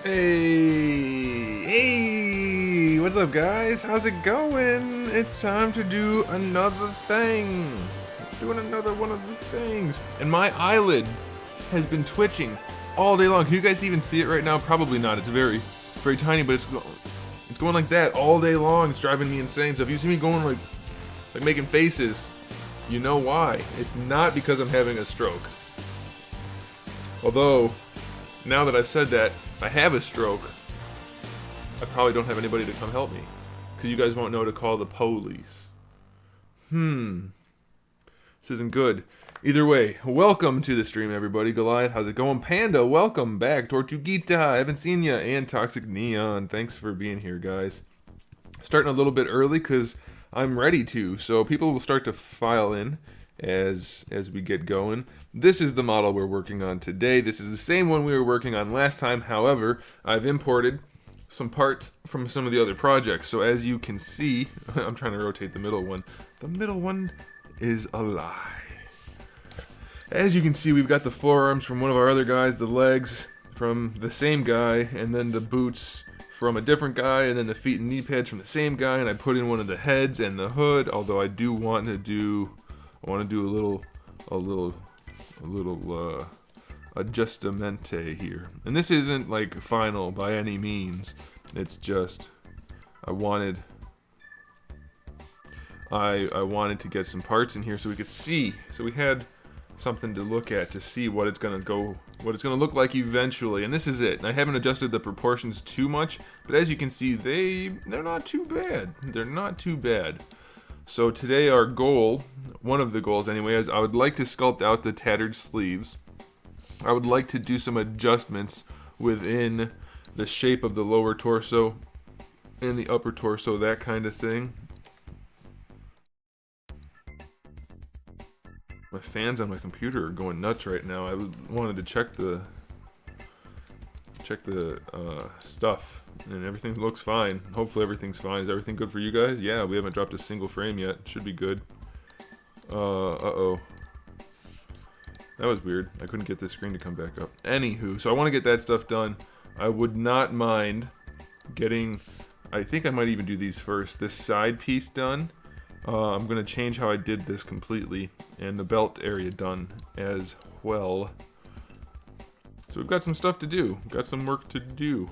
Hey, what's up, guys? How's it going? It's time to do another thing. Doing another one of the things. And my eyelid has been twitching all day long. Can you guys even see it right now? Probably not. It's very, very tiny, but it's going like that all day long. It's driving me insane. So if you see me going like making faces, you know why. It's not because I'm having a stroke. Although, now that I've said that, I have a stroke, I probably don't have anybody to come help me. Because you guys won't know to call the police. This isn't good. Either way, welcome to the stream, everybody. Goliath, how's it going? Panda, welcome back. Tortuguita, I haven't seen ya. And Toxic Neon, thanks for being here, guys. Starting a little bit early because I'm ready to. So people will start to file in as we get going. This is the model we're working on today. This is the same one we were working on last time. However, I've imported some parts from some of the other projects. So as you can see, I'm trying to rotate the middle one. The middle one is a lie. As you can see, we've got the forearms from one of our other guys, the legs from the same guy, and then the boots from a different guy, and then the feet and knee pads from the same guy, and I put in one of the heads and the hood, although I do want to do a little adjustamente here. And this isn't like final by any means. It's just I wanted to get some parts in here so we could see. So we had something to look at to see what it's gonna look like eventually. And this is it. And I haven't adjusted the proportions too much, but as you can see, they're not too bad. They're not too bad. So today our goal, one of the goals anyway, is I would like to sculpt out the tattered sleeves. I would like to do some adjustments within the shape of the lower torso and the upper torso, that kind of thing. My fans on my computer are going nuts right now. I wanted to check the stuff, and everything looks fine. Hopefully everything's fine. Is everything good for you guys? Yeah, we haven't dropped a single frame yet. Should be good. Uh-oh. That was weird. I couldn't get this screen to come back up. Anywho, so I want to get that stuff done. I would not mind getting, I think I might even do these first, this side piece done. I'm going to change how I did this completely, and the belt area done as well. So we've got some stuff to do. We've got some work to do.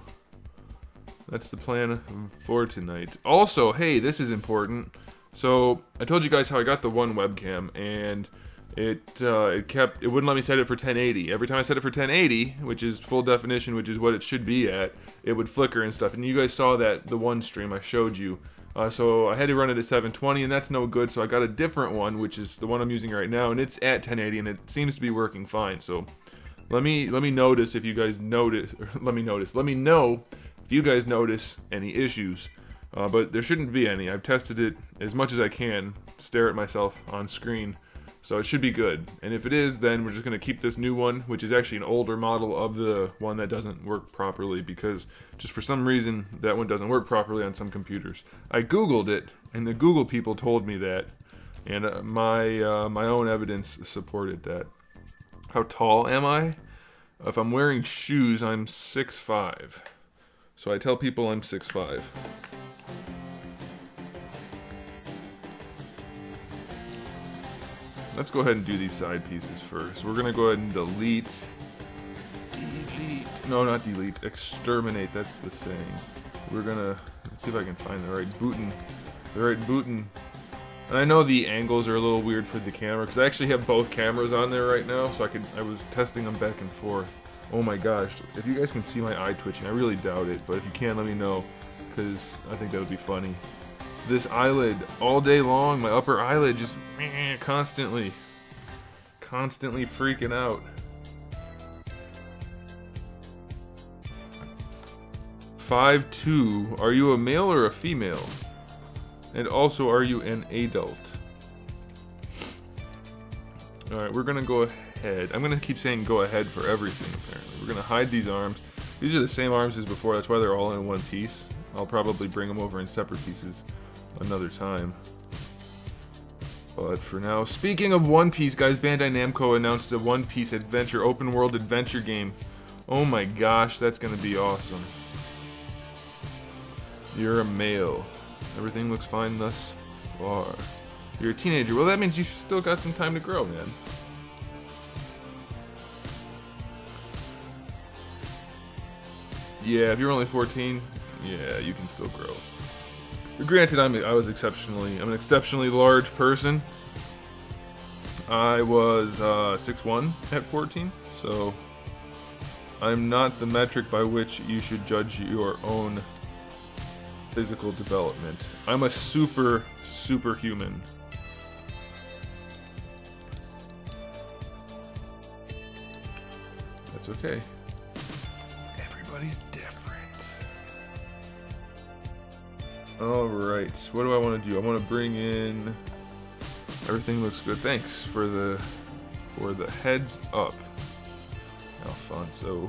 That's the plan for tonight. Also, hey, this is important. So I told you guys how I got the one webcam, and it wouldn't let me set it for 1080. Every time I set it for 1080, which is full definition, which is what it should be at, it would flicker and stuff. And you guys saw that the one stream I showed you. So I had to run it at 720, and that's no good. So I got a different one, which is the one I'm using right now, and it's at 1080, and it seems to be working fine. So let me notice if you guys notice. Let me know if you guys notice any issues. But there shouldn't be any. I've tested it as much as I can, stare at myself on screen. So it should be good. And if it is, then we're just going to keep this new one, which is actually an older model of the one that doesn't work properly, because just for some reason that one doesn't work properly on some computers. I Googled it, and the Google people told me that, and my own evidence supported that. How tall am I? If I'm wearing shoes, I'm 6'5". So I tell people I'm 6'5". Let's go ahead and do these side pieces first. We're gonna go ahead and delete. No, not delete. Exterminate. That's the saying. Let's see if I can find the right bootin. And I know the angles are a little weird for the camera because I actually have both cameras on there right now, so I was testing them back and forth. Oh my gosh! If you guys can see my eye twitching, I really doubt it. But if you can, let me know, because I think that would be funny. This eyelid all day long, my upper eyelid just constantly freaking out. 5'2". Are you a male or a female? And also, are you an adult? Alright, we're gonna go ahead. I'm gonna keep saying go ahead for everything, apparently. We're gonna hide these arms. These are the same arms as before, that's why they're all in one piece. I'll probably bring them over in separate pieces another time. But for now, speaking of One Piece, guys, Bandai Namco announced a One Piece adventure, open world adventure game Oh my gosh, that's gonna be awesome. You're a male. Everything looks fine thus far. You're a teenager. Well, that means you've still got some time to grow, man. Yeah, if you're only 14, yeah, you can still grow. But granted, I'm an exceptionally large person. I was 6'1" at 14, so I'm not the metric by which you should judge your own physical development. I'm a superhuman. That's okay. Everybody's different. Alright, what do I want to do? I want to bring in... Everything looks good. Thanks for the heads up, Alfonso.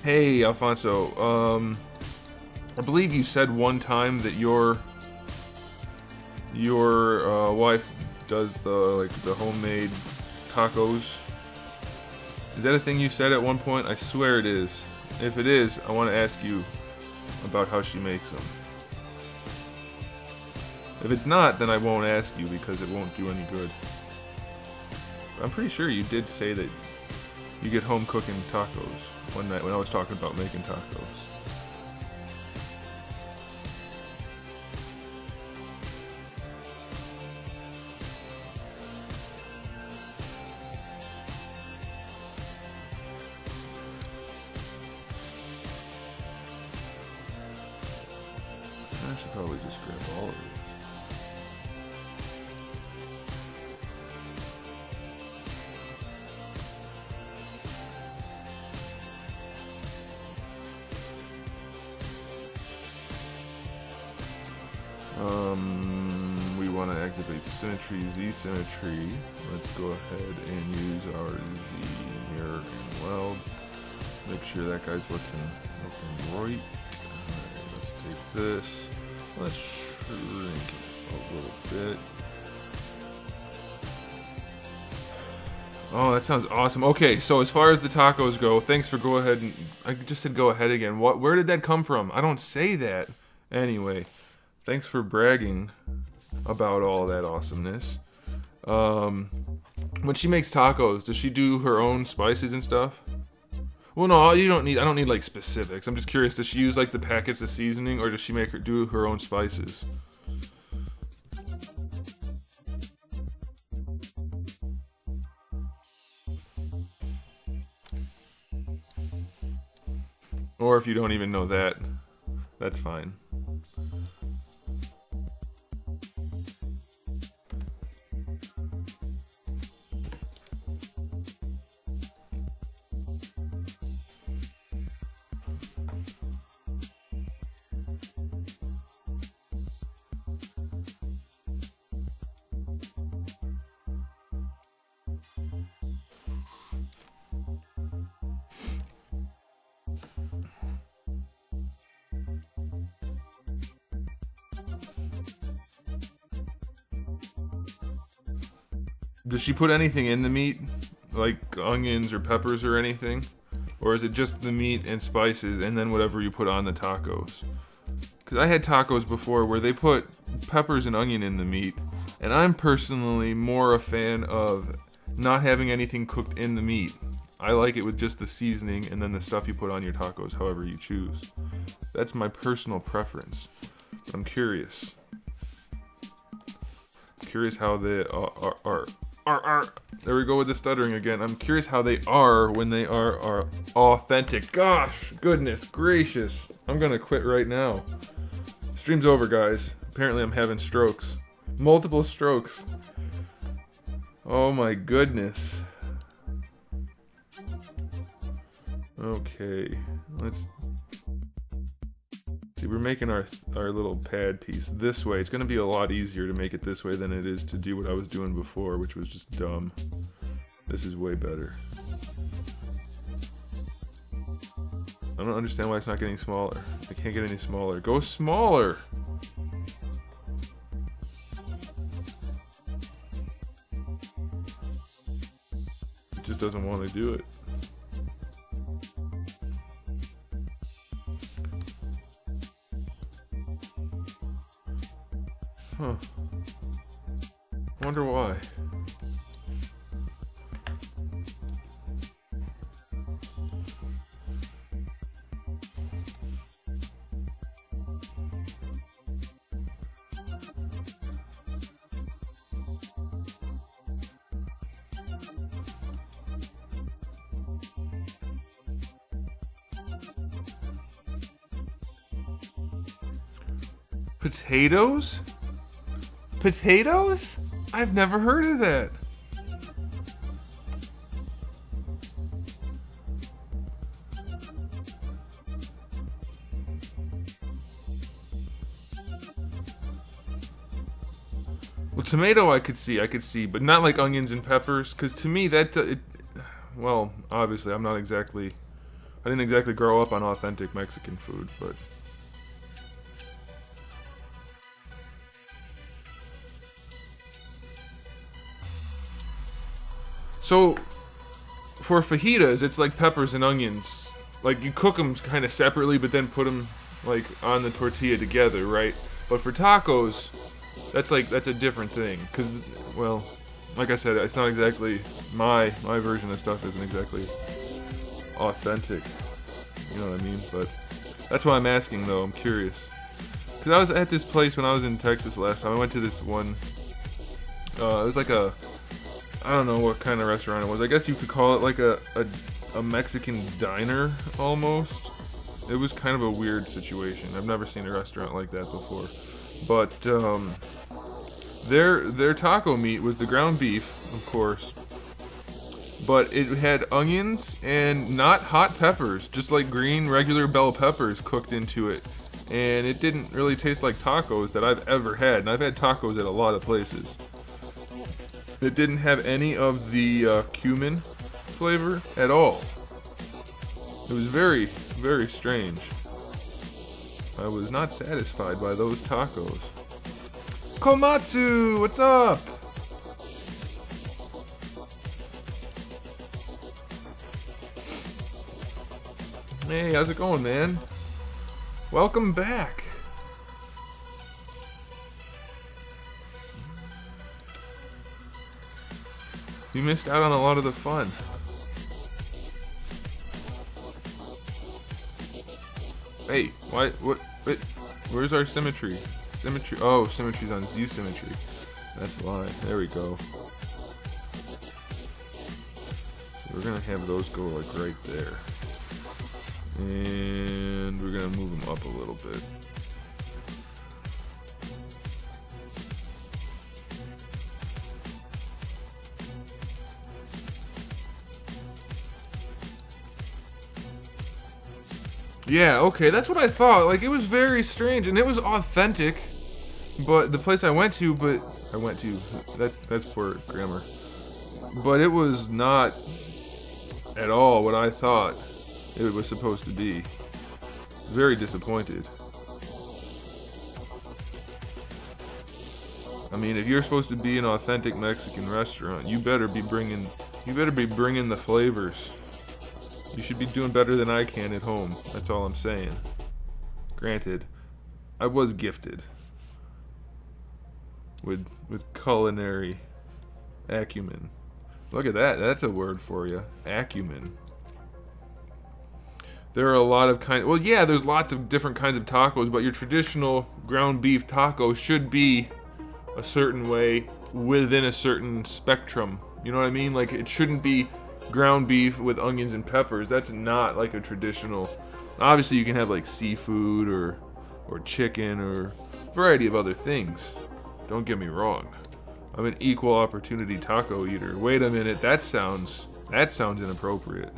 Hey, Alfonso. I believe you said one time that your wife does the homemade tacos. Is that a thing you said at one point? I swear it is. If it is, I want to ask you about how she makes them. If it's not, then I won't ask you because it won't do any good. But I'm pretty sure you did say that you get home cooking tacos one night when I was talking about making tacos. I should probably just grab all of it. We want to activate symmetry, Z symmetry. Let's go ahead and use our Z mirror and weld. Make sure that guy's looking right. Alright, let's take this. Let's shrink it a little bit. Oh, that sounds awesome. Okay, so as far as the tacos go, thanks for go ahead and... I just said go ahead again. Where did that come from? I don't say that. Anyway, thanks for bragging about all that awesomeness. When she makes tacos, does she do her own spices and stuff? Well, no, I don't need like specifics. I'm just curious, does she use like the packets of seasoning, or does she do her own spices? Or if you don't even know that, that's fine. Does she put anything in the meat? Like onions or peppers or anything? Or is it just the meat and spices and then whatever you put on the tacos? Because I had tacos before where they put peppers and onion in the meat, and I'm personally more a fan of not having anything cooked in the meat. I like it with just the seasoning and then the stuff you put on your tacos, however you choose. That's my personal preference. I'm curious. Curious how they are. There we go with the stuttering again. I'm curious how they are when they are authentic. Gosh, goodness gracious. I'm gonna quit right now. Stream's over, guys. Apparently I'm having strokes. Multiple strokes. Oh my goodness. Okay, let's see. We're making our little pad piece this way. It's going to be a lot easier to make it this way than it is to do what I was doing before, which was just dumb. This is way better. I don't understand why it's not getting smaller. I can't get any smaller. Go smaller! It just doesn't want to do it. Huh. Wonder why. Potatoes? Potatoes? I've never heard of that. Well, tomato I could see, but not like onions and peppers, because to me that, well, obviously I didn't exactly grow up on authentic Mexican food, but... So, for fajitas, it's like peppers and onions. Like, you cook them kind of separately, but then put them, like, on the tortilla together, right? But for tacos, that's a different thing. Because, well, like I said, it's not exactly... My version of stuff isn't exactly authentic. You know what I mean? But that's why I'm asking, though. I'm curious. Because I was at this place when I was in Texas last time. I went to this one... it was like a... I don't know what kind of restaurant it was. I guess you could call it like a Mexican diner, almost. It was kind of a weird situation. I've never seen a restaurant like that before. But, their taco meat was the ground beef, of course. But it had onions and not hot peppers, just like green, regular bell peppers cooked into it. And it didn't really taste like tacos that I've ever had. And I've had tacos at a lot of places. It didn't have any of the cumin flavor at all. It was very, very strange. I was not satisfied by those tacos. Komatsu, what's up? Hey, how's it going, man? Welcome back. You missed out on a lot of the fun. Hey, why? What? Wait, where's our symmetry? Symmetry. Oh, symmetry's on Z symmetry. That's why. There we go. So we're gonna have those go like right there, and we're gonna move them up a little bit. Yeah, okay, that's what I thought. Like, it was very strange, and it was authentic. But the place I went to, that's poor grammar. But it was not at all what I thought it was supposed to be. Very disappointed. I mean, if you're supposed to be an authentic Mexican restaurant, you better be bringing the flavors. You should be doing better than I can at home. That's all I'm saying. Granted, I was gifted with culinary acumen. Look at that. That's a word for you. Acumen. There are a lot of well, yeah, there's lots of different kinds of tacos, but your traditional ground beef taco should be a certain way within a certain spectrum. You know what I mean? Like, it shouldn't be ground beef with onions and peppers. That's not like a traditional. Obviously you can have like seafood or chicken or a variety of other things. Don't get me wrong. I'm an equal opportunity taco eater. Wait a minute, that sounds inappropriate.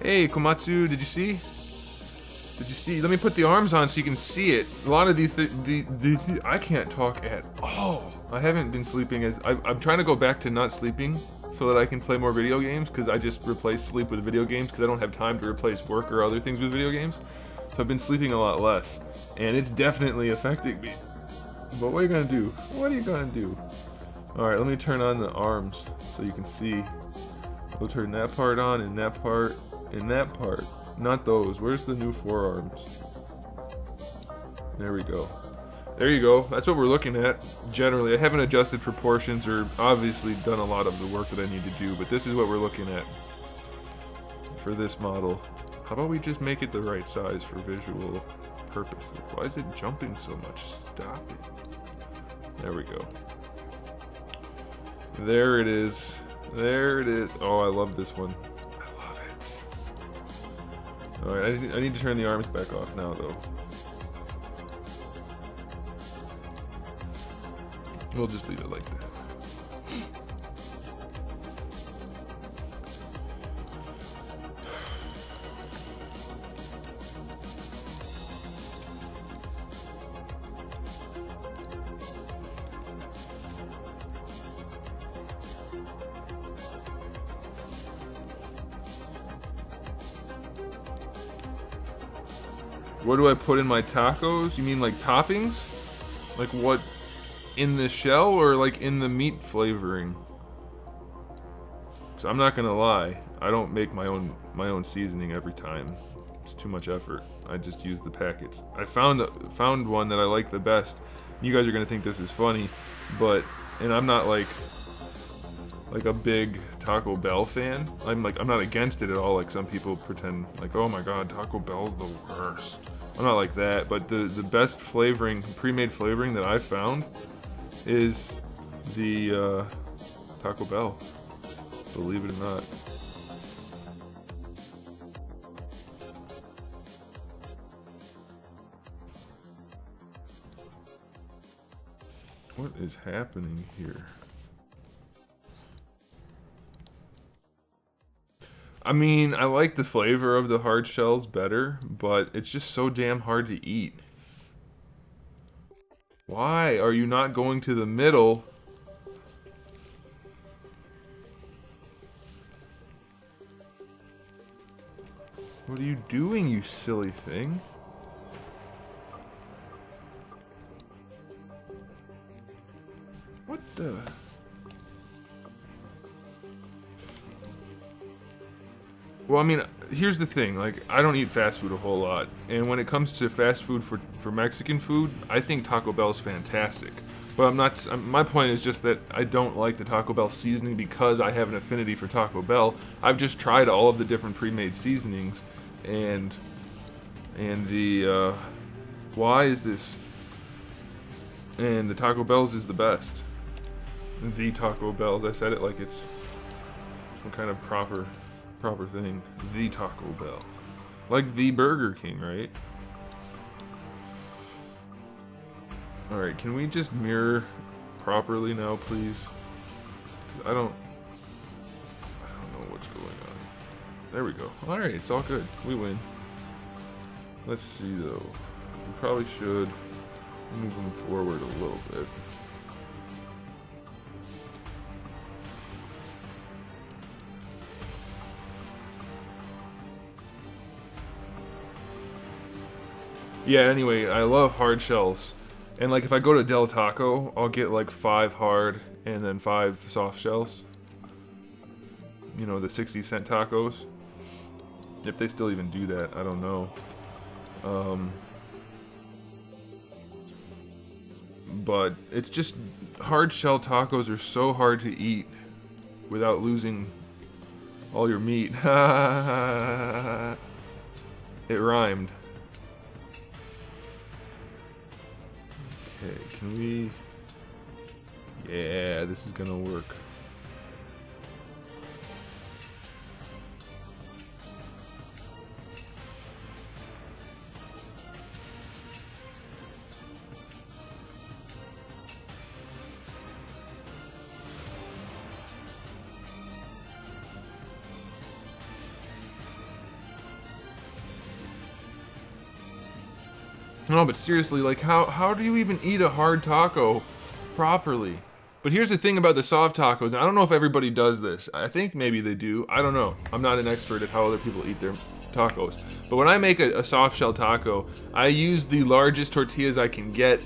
Hey Komatsu, did you see? Let me put the arms on so you can see it. A lot of these I can't talk at all. I haven't been sleeping I'm trying to go back to not sleeping so that I can play more video games, because I just replaced sleep with video games because I don't have time to replace work or other things with video games. So I've been sleeping a lot less, and it's definitely affecting me. But what are you gonna do? What are you gonna do? All right, let me turn on the arms so you can see. We'll turn that part on, and that part, and that part. Not those. Where's the new forearms? There we go. There you go. That's what we're looking at. Generally, I haven't adjusted proportions or obviously done a lot of the work that I need to do, but this is what we're looking at for this model. How about we just make it the right size for visual purposes? Why is it jumping so much? Stop it. There we go. There it is. There it is. Oh, I love this one. I love it. Alright, I need to turn the arms back off now, though. We'll just leave it like that. What do I put in my tacos? You mean like toppings? Like what, in the shell or like in the meat flavoring? So I'm not gonna lie, I don't make my own seasoning every time. It's too much effort. I just use the packets. I found one that I like the best. You guys are gonna think this is funny, but and I'm not like a big Taco Bell fan. I'm not against it at all, like some people pretend like, oh my god, Taco Bell's the worst. I'm not like that, but the best flavoring, pre-made flavoring that I've found is the Taco Bell, believe it or not. What is happening here? I mean, I like the flavor of the hard shells better, but it's just so damn hard to eat. Why are you not going to the middle? What are you doing, you silly thing? What the... Well, I mean, here's the thing, like, I don't eat fast food a whole lot, and when it comes to fast food for Mexican food, I think Taco Bell's fantastic. But I'm not, my point is just that I don't like the Taco Bell seasoning because I have an affinity for Taco Bell. I've just tried all of the different pre-made seasonings, and the, why is this, and the Taco Bell's is the best. The Taco Bell's, I said it like it's some kind of proper thing. The Taco Bell. Like the Burger King, right? Alright, can we just mirror properly now, please? 'Cause I don't know what's going on. There we go. Alright, it's all good. We win. Let's see, though. We probably should move them forward a little bit. Yeah, anyway, I love hard shells. And like if I go to Del Taco, I'll get like 5 hard and then 5 soft shells. You know, the 60-cent tacos. If they still even do that, I don't know. But it's just, hard shell tacos are so hard to eat without losing all your meat. It rhymed. Okay, can we... Yeah, this is gonna work. No, but seriously, like, how do you even eat a hard taco properly? But here's the thing about the soft tacos, and I don't know if everybody does this. I think maybe they do. I don't know. I'm not an expert at how other people eat their tacos. But when I make a soft shell taco, I use the largest tortillas I can get,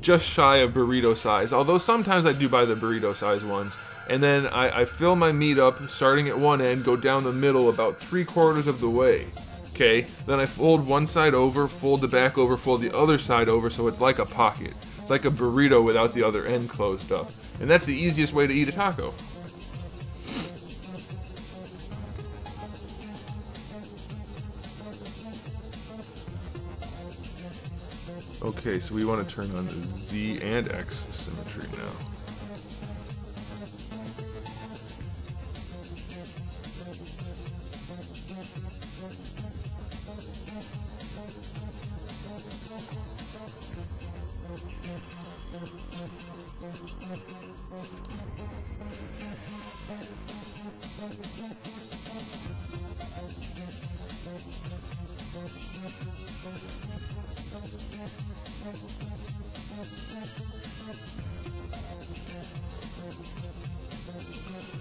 just shy of burrito size. Although sometimes I do buy the burrito size ones. And then I fill my meat up, starting at one end, go down the middle about 3/4 of the way. Okay, then I fold one side over, fold the back over, fold the other side over, so it's like a pocket. It's like a burrito without the other end closed up. And that's the easiest way to eat a taco. Okay, so we want to turn on the Z and X symmetry now.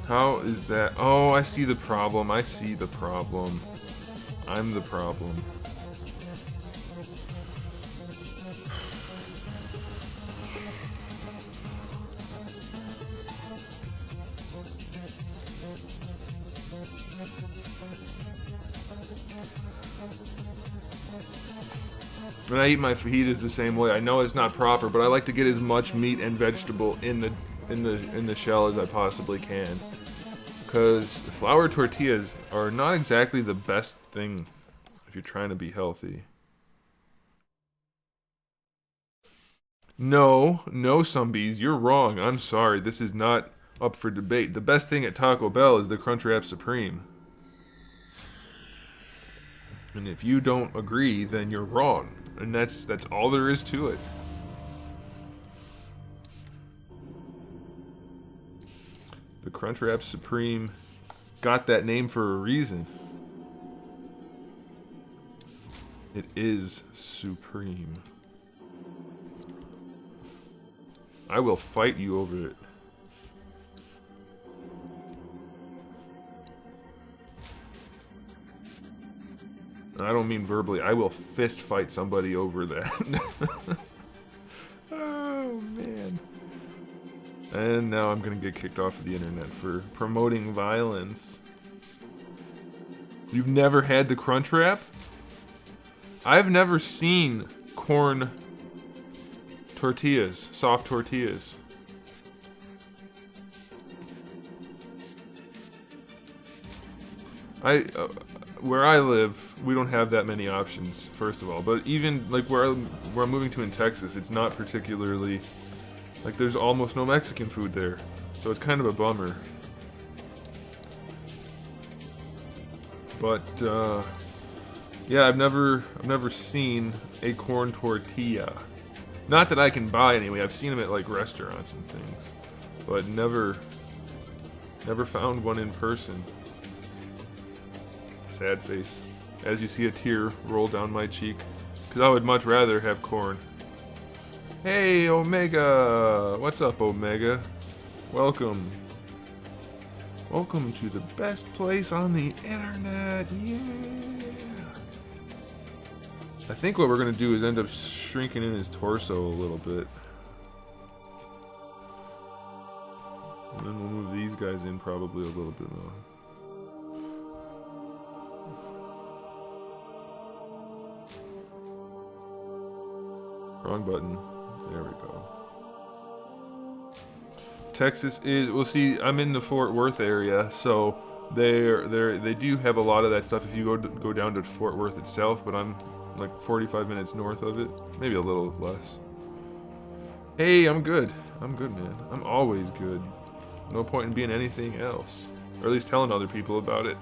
How is that? Oh, I see the problem. I see the problem. I'm the problem. When I eat my fajitas the same way, I know it's not proper, but I like to get as much meat and vegetable in the shell as I possibly can. Because flour tortillas are not exactly the best thing if you're trying to be healthy. No, Zombies, you're wrong. I'm sorry, this is not up for debate. The best thing at Taco Bell is the Crunchwrap Supreme. And if you don't agree, then you're wrong. And that's all there is to it. The Crunchwrap Supreme got that name for a reason. It is supreme. I will fight you over it. I don't mean verbally. I will fist fight somebody over that. Oh, man. And now I'm gonna get kicked off of the internet for promoting violence. You've never had the Crunchwrap? I've never seen corn tortillas, soft tortillas. Where I live, we don't have that many options, first of all. But even like where I'm moving to in Texas, it's not particularly like there's almost no Mexican food there, so it's kind of a bummer. But yeah, I've never seen a corn tortilla. Not that I can buy anyway. I've seen them at like restaurants and things, but never found one in person. Sad face, as you see a tear roll down my cheek, because I would much rather have corn. Hey, Omega! What's up, Omega? Welcome. Welcome to the best place on the internet, yeah! I think what we're gonna do is end up shrinking in his torso a little bit. And then we'll move these guys in probably a little bit more. Wrong button. There we go. Texas is, we'll see, I'm in the Fort Worth area, so they do have a lot of that stuff if you go down to Fort Worth itself, but I'm like 45 minutes north of it, maybe a little less. Hey, I'm good. I'm good, man. I'm always good. No point in being anything else, or at least telling other people about it.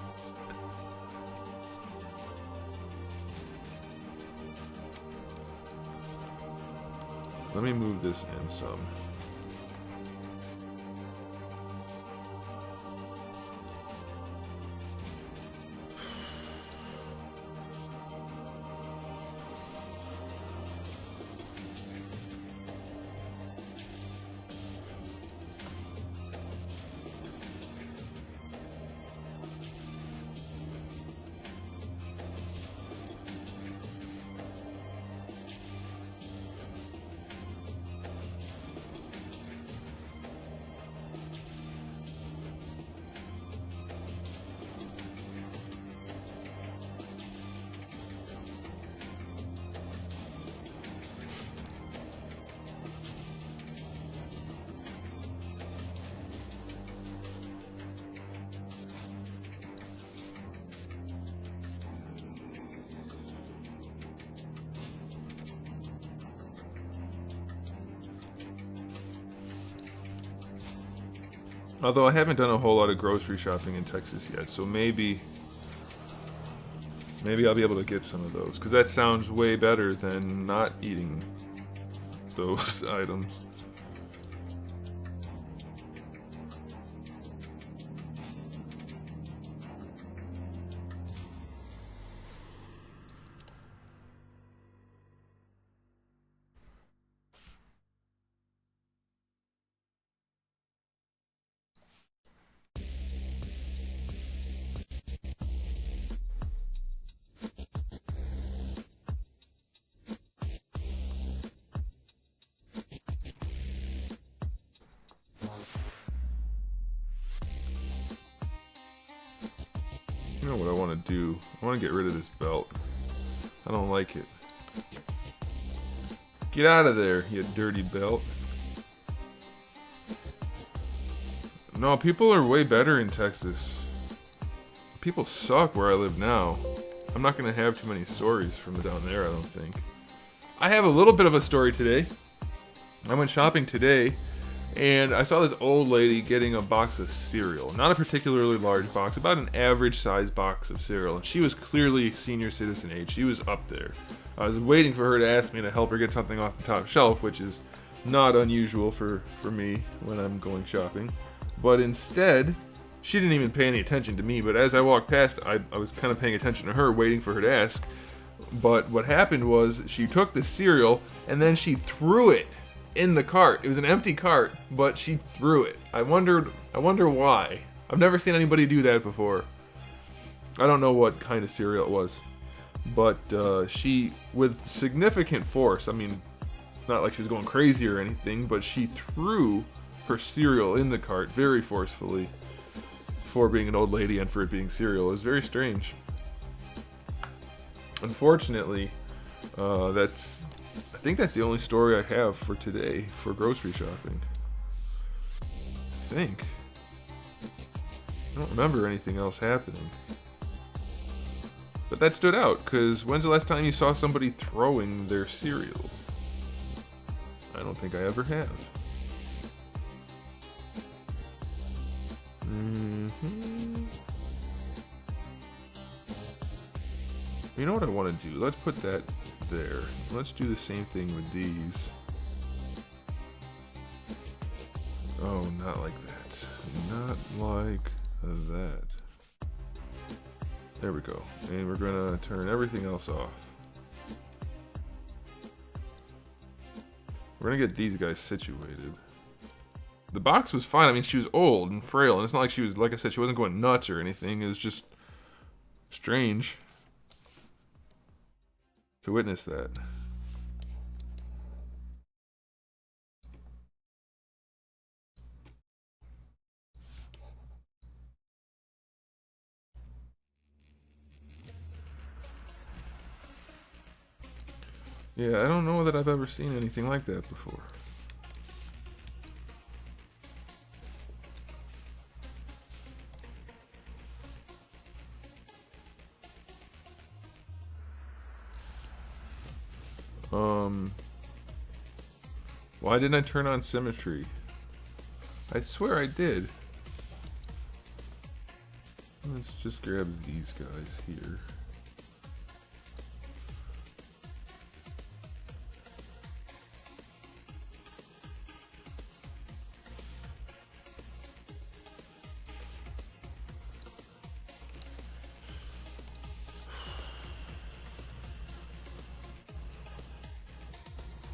Let me move this in some. Although I haven't done a whole lot of grocery shopping in Texas yet, so maybe I'll be able to get some of those, because that sounds way better than not eating those items. You know what I want to do? I want to get rid of this belt. I don't like it. Get out of there, you dirty belt. No, people are way better in Texas. People suck where I live now. I'm not going to have too many stories from down there, I don't think. I have a little bit of a story today. I went shopping today, and I saw this old lady getting a box of cereal. Not a particularly large box, about an average size box of cereal. And she was clearly senior citizen age. She was up there. I was waiting for her to ask me to help her get something off the top shelf, which is not unusual for me when I'm going shopping. But instead, she didn't even pay any attention to me. But as I walked past, I was kind of paying attention to her, waiting for her to ask. But what happened was she took the cereal and then she threw it in the cart. It was an empty cart, but she threw it. I wonder why. I've never seen anybody do that before. I don't know what kind of cereal it was, but she, with significant force, I mean, not like she was going crazy or anything, but she threw her cereal in the cart very forcefully for being an old lady and for it being cereal. It was very strange. Unfortunately, I think that's the only story I have for today for grocery shopping. I think. I don't remember anything else happening. But that stood out, because when's the last time you saw somebody throwing their cereal? I don't think I ever have. You know what I want to do? Let's put that there. Let's do the same thing with these. Oh, not like that. Not like that. There we go. And we're gonna turn everything else off. We're gonna get these guys situated. The box was fine. I mean, she was old and frail, and it's not like she was, like I said, she wasn't going nuts or anything. It was just strange to witness that. Yeah, I don't know that I've ever seen anything like that before. Why didn't I turn on symmetry? I swear I did. Let's just grab these guys here.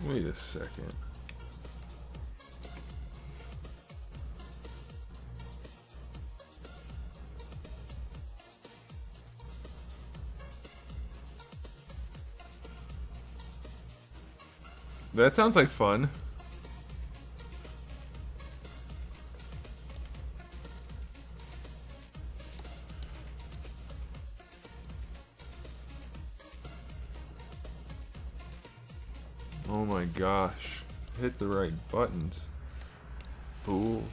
Wait a second. That sounds like fun. Oh my gosh. Hit the right buttons. Fool.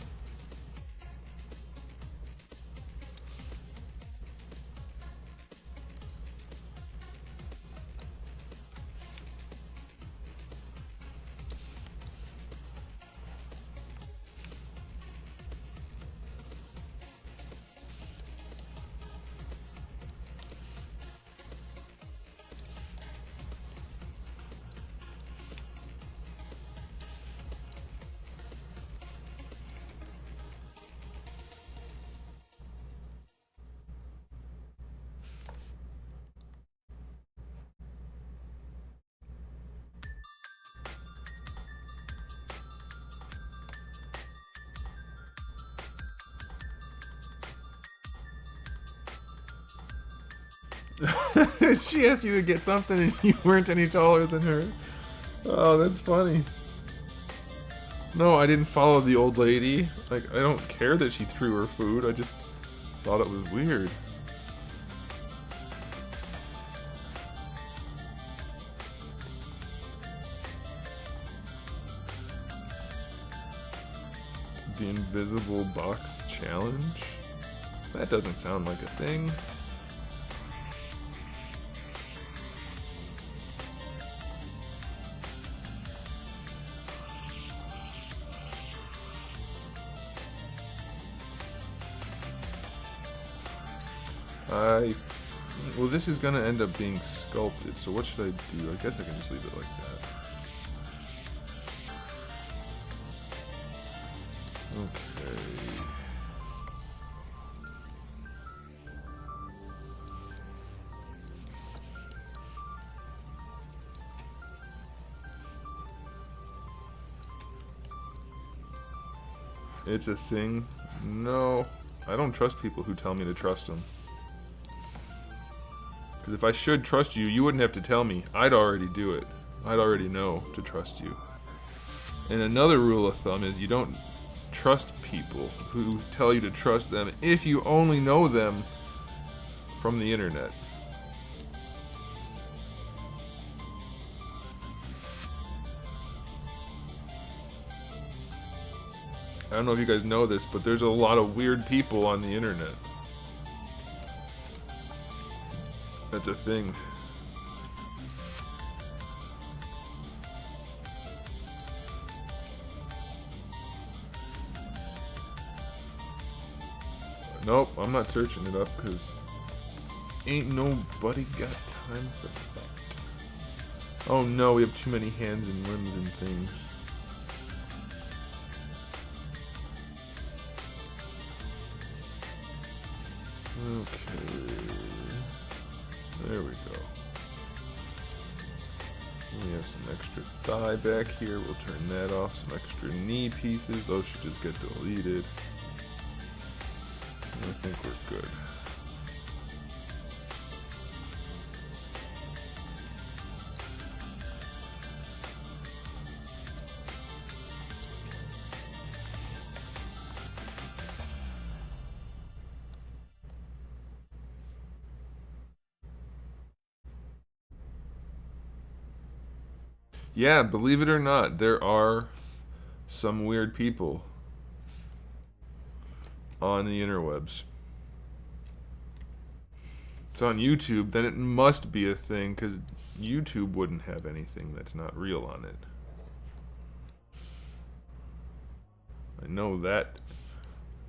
She asked you to get something and you weren't any taller than her. Oh, that's funny. No, I didn't follow the old lady. Like, I don't care that she threw her food. I just thought it was weird. The invisible box challenge? That doesn't sound like a thing. Well, this is gonna end up being sculpted, so what should I do? I guess I can just leave it like that. Okay. It's a thing? No. I don't trust people who tell me to trust them. Because if I should trust you, you wouldn't have to tell me. I'd already do it. I'd already know to trust you. And another rule of thumb is you don't trust people who tell you to trust them if you only know them from the internet. I don't know if you guys know this, but there's a lot of weird people on the internet. That's a thing. Nope, I'm not searching it up because ain't nobody got time for that. Oh no, we have too many hands and limbs and things. Okay. There we go. We have some extra thigh back here. We'll turn that off. Some extra knee pieces. Those should just get deleted. I think we're good. Yeah, believe it or not, there are some weird people on the interwebs. It's on YouTube, then it must be a thing, because YouTube wouldn't have anything that's not real on it. I know that.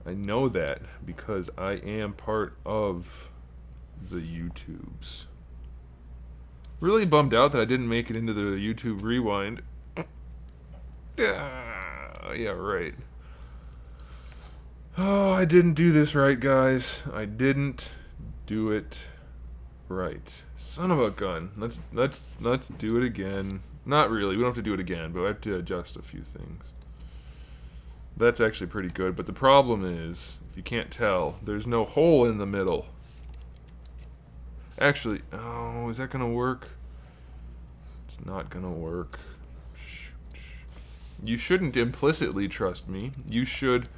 I know that because I am part of the YouTubes. Really bummed out that I didn't make it into the YouTube Rewind. Yeah, right. Oh, I didn't do this right, guys. I didn't do it right. Son of a gun. Let's do it again. Not really. We don't have to do it again, but I have to adjust a few things. That's actually pretty good, but the problem is, if you can't tell, there's no hole in the middle. Actually, oh, is that gonna work? It's not gonna work. Shoot. You shouldn't implicitly trust me. You should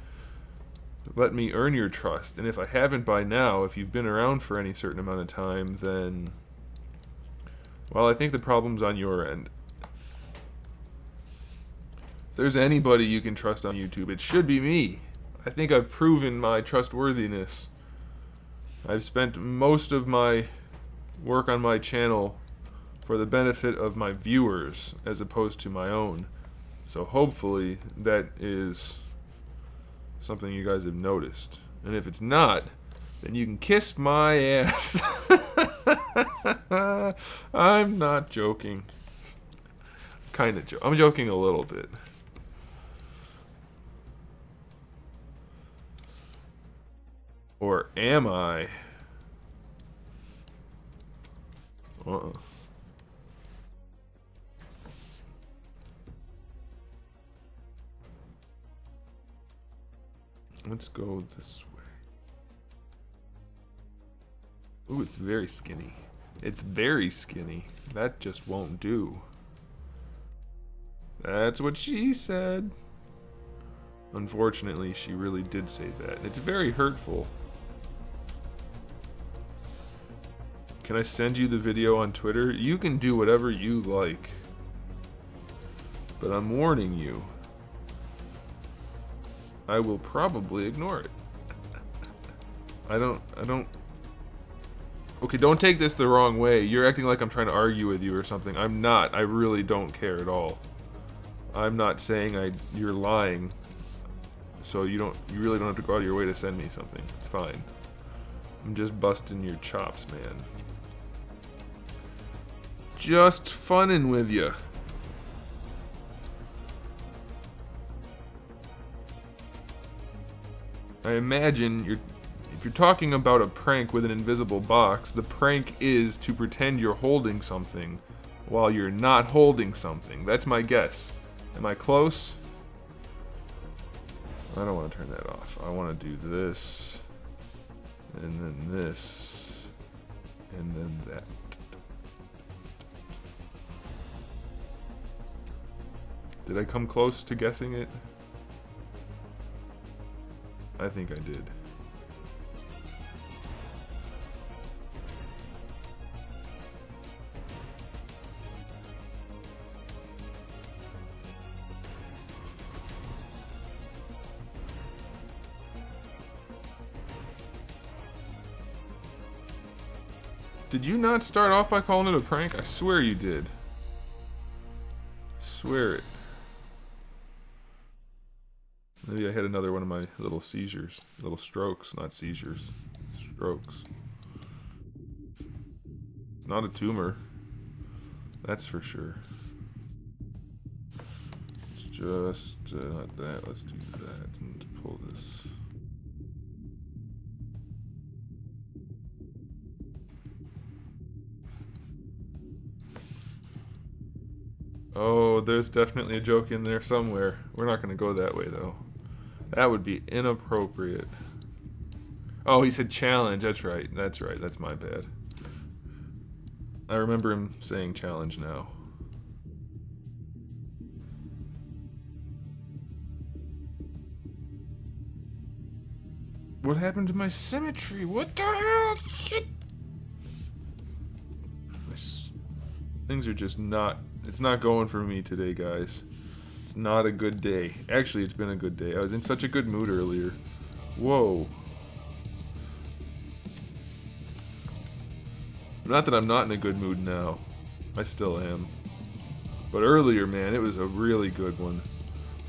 let me earn your trust. And if I haven't by now, if you've been around for any certain amount of time, then, well, I think the problem's on your end. If there's anybody you can trust on YouTube, it should be me. I think I've proven my trustworthiness. I've spent most of my work on my channel for the benefit of my viewers as opposed to my own. So hopefully that is something you guys have noticed. And if it's not, then you can kiss my ass. I'm not joking. Kind of I'm joking a little bit. Or am I? Let's go this way. Ooh, it's very skinny. It's very skinny. That just won't do. That's what she said. Unfortunately, she really did say that. It's very hurtful. Can I send you the video on Twitter? You can do whatever you like. But I'm warning you. I will probably ignore it. I don't... Okay, don't take this the wrong way. You're acting like I'm trying to argue with you or something. I'm not. I really don't care at all. I'm not saying you're lying. So you really don't have to go out of your way to send me something. It's fine. I'm just busting your chops, man. Just funnin' with you. I imagine if you're talking about a prank with an invisible box, the prank is to pretend you're holding something while you're not holding something. That's my guess. Am I close? I don't want to turn that off. I want to do this, and then this, and then that. Did I come close to guessing it? I think I did. Did you not start off by calling it a prank? I swear you did. Swear it. Maybe I had another one of my little seizures. Little strokes, not seizures. Strokes. Not a tumor. That's for sure. It's just not that. Let's do that and pull this. Oh, there's definitely a joke in there somewhere. We're not going to go that way, though. That would be inappropriate. Oh, he said challenge. That's right. That's right. That's my bad. I remember him saying challenge now. What happened to my symmetry? What the hell? Shit. Things are just not... It's not going for me today, guys. It's not a good day. Actually, it's been a good day. I was in such a good mood earlier. Whoa. Not that I'm not in a good mood now. I still am. But earlier, man, it was a really good one.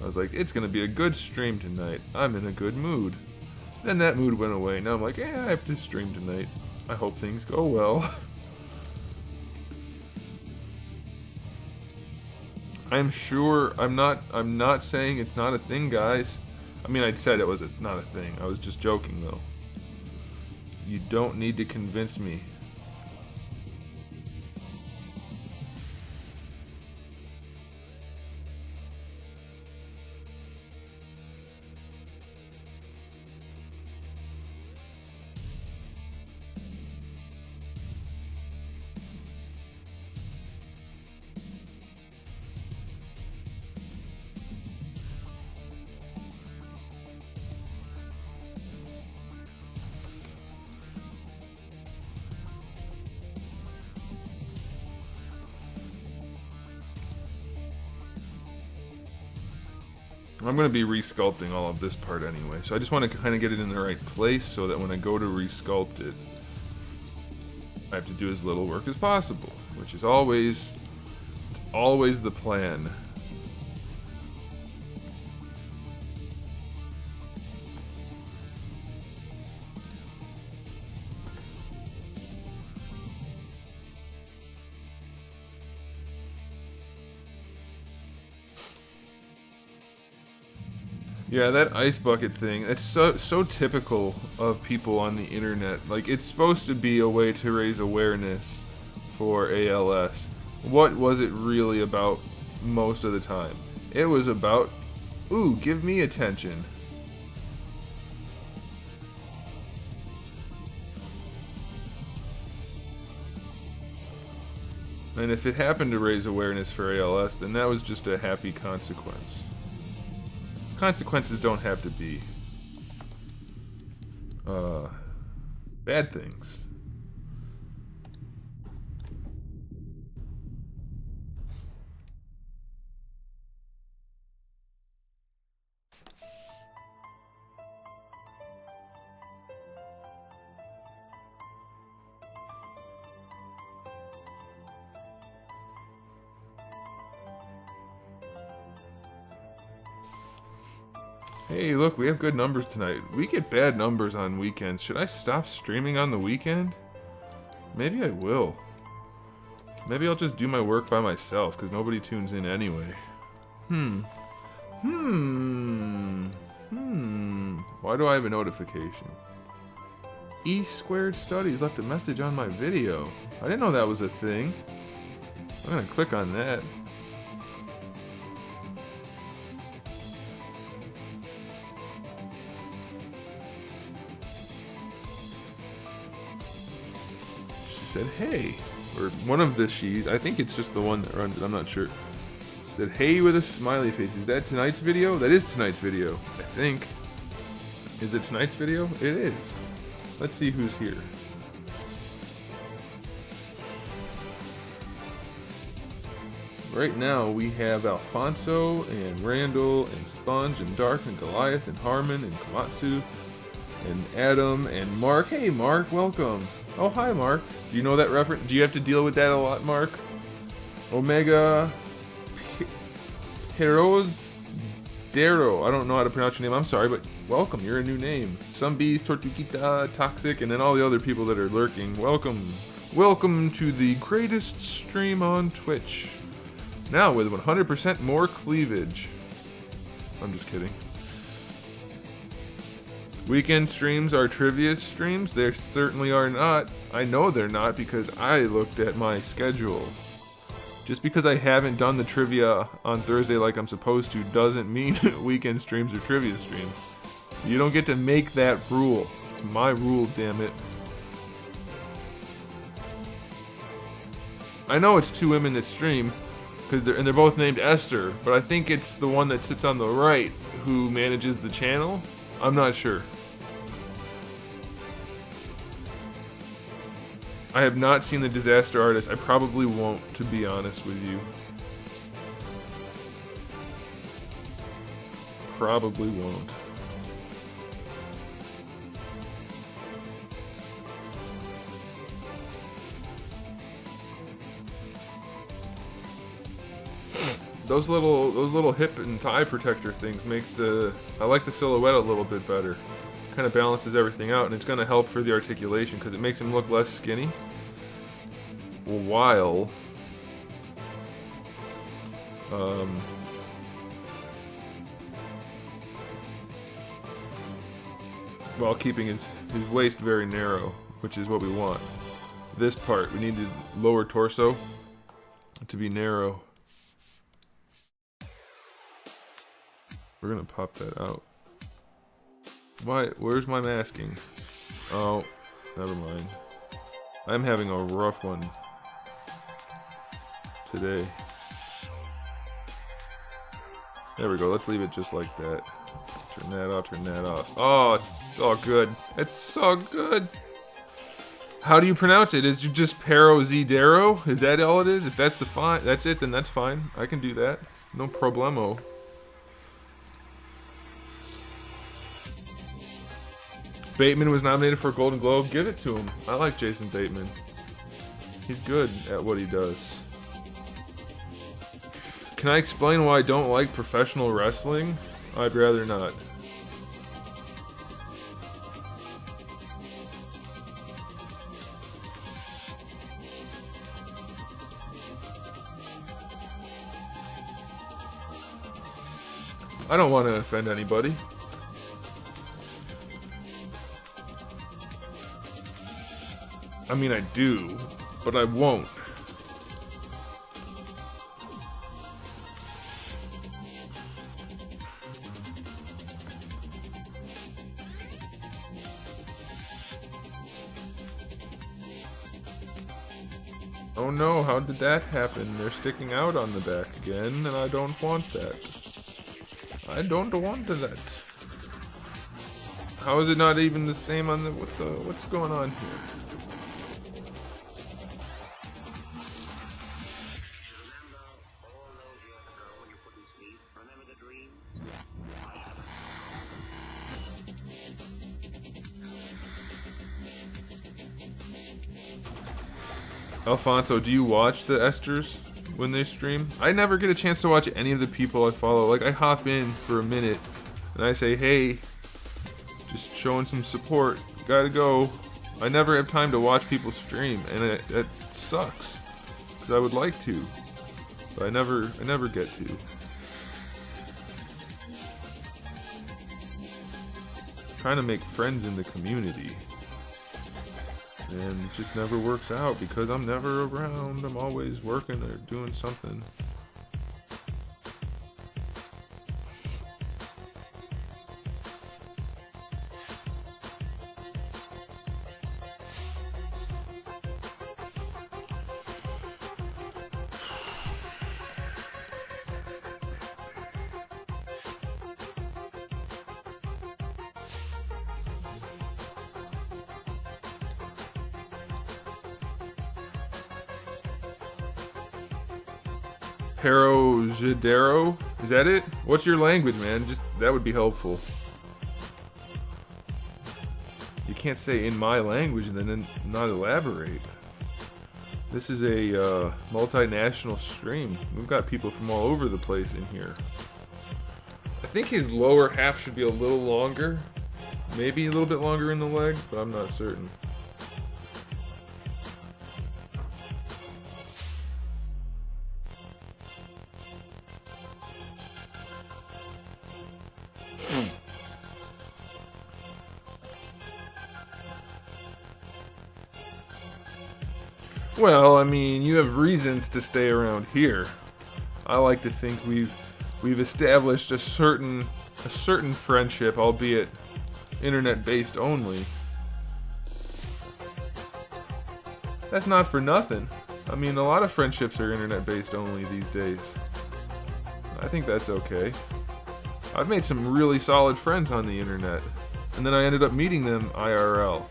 I was like, it's going to be a good stream tonight. I'm in a good mood. Then that mood went away. Now I'm like, yeah, I have to stream tonight. I hope things go well. I'm sure, I'm not saying it's not a thing, guys. I mean, I'd said it's not a thing. I was just joking, though. You don't need to convince me. I'm going to be resculpting all of this part anyway, so I just want to kind of get it in the right place so that when I go to resculpt it, I have to do as little work as possible, which is always the plan. Yeah, that ice bucket thing, it's so typical of people on the internet. Like, it's supposed to be a way to raise awareness for ALS. What was it really about most of the time? It was about, ooh, give me attention. And if it happened to raise awareness for ALS, then that was just a happy consequence. Consequences don't have to be bad things. Hey, look, we have good numbers tonight. We get bad numbers on weekends. Should I stop streaming on the weekend? Maybe I will. Maybe I'll just do my work by myself, because nobody tunes in anyway. Why do I have a notification? E Squared Studies left a message on my video. I didn't know that was a thing. I'm gonna click on that. Said hey, or one of the she's, I think it's just the one that runs it, I'm not sure, said hey with a smiley face. Is that tonight's video? That is tonight's video, I think. Is it tonight's video? It is. Let's see who's here. Right now we have Alfonso and Randall and Sponge and Dark and Goliath and Harmon and Komatsu and Adam and Mark. Hey Mark, welcome. Oh, hi, Mark. Do you know that reference? Do you have to deal with that a lot, Mark? Omega Heroes Dero. I don't know how to pronounce your name. I'm sorry, but welcome. You're a new name. Zombies, Tortuguita, Toxic, and then all the other people that are lurking. Welcome. Welcome to the greatest stream on Twitch. Now with 100% more cleavage. I'm just kidding. Weekend streams are trivia streams? They certainly are not. I know they're not because I looked at my schedule. Just because I haven't done the trivia on Thursday like I'm supposed to doesn't mean weekend streams are trivia streams. You don't get to make that rule. It's my rule, damn it. I know it's two women that stream, they're both named Esther, but I think it's the one that sits on the right who manages the channel. I'm not sure. I have not seen The Disaster Artist. I probably won't, to be honest with you. Probably won't. Those little hip and thigh protector things make I like the silhouette a little bit better. Kind of balances everything out, and it's going to help for the articulation because it makes him look less skinny while keeping his waist very narrow, which is what we want. This part, we need his lower torso to be narrow. We're gonna pop that out. Why? Where's my masking? Oh, never mind. I'm having a rough one today. There we go. Let's leave it just like that. Turn that off, turn that off. Oh, it's so good. It's so good. How do you pronounce it? Is it just Pero Zidero? Is that all it is? If that's that's it, then that's fine. I can do that. No problemo. Bateman was nominated for a Golden Globe. Give it to him. I like Jason Bateman. He's good at what he does. Can I explain why I don't like professional wrestling? I'd rather not. I don't want to offend anybody. I mean, I do, but I won't. Oh no, how did that happen? They're sticking out on the back again, and I don't want that. I don't want that. How is it not even the same on the... What's going on here? Alfonso, do you watch the Esters when they stream? I never get a chance to watch any of the people I follow. Like, I hop in for a minute and I say, hey, just showing some support, gotta go. I never have time to watch people stream, and it sucks, because I would like to, but I never get to. Trying to make friends in the community, and it just never works out because I'm never around. I'm always working or doing something. Jadero? Is that it? What's your language, man? Just that would be helpful. You can't say in my language and then not elaborate. This is a multinational stream. We've got people from all over the place in here. I think his lower half should be a little longer. Maybe a little bit longer in the legs, but I'm not certain. Well, I mean, you have reasons to stay around here. I like to think we've established a certain friendship, albeit internet-based only. That's not for nothing. I mean, a lot of friendships are internet-based only these days. I think that's okay. I've made some really solid friends on the internet, and then I ended up meeting them IRL.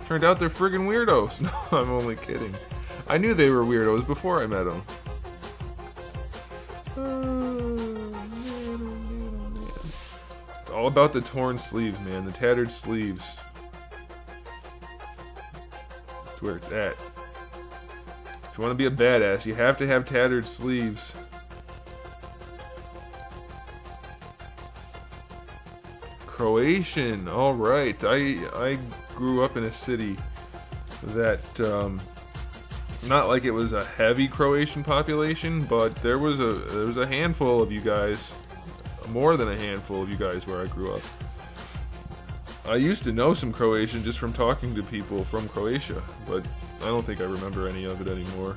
Turned out they're friggin' weirdos. No, I'm only kidding. I knew they were weirdos before I met them. It's all about the torn sleeves, man. The tattered sleeves. That's where it's at. If you want to be a badass, you have to have tattered sleeves. Croatian. Alright. I grew up in a city that... not like it was a heavy Croatian population, but there was a handful of you guys, more than a handful of you guys where I grew up. I used to know some Croatian just from talking to people from Croatia, but I don't think I remember any of it anymore.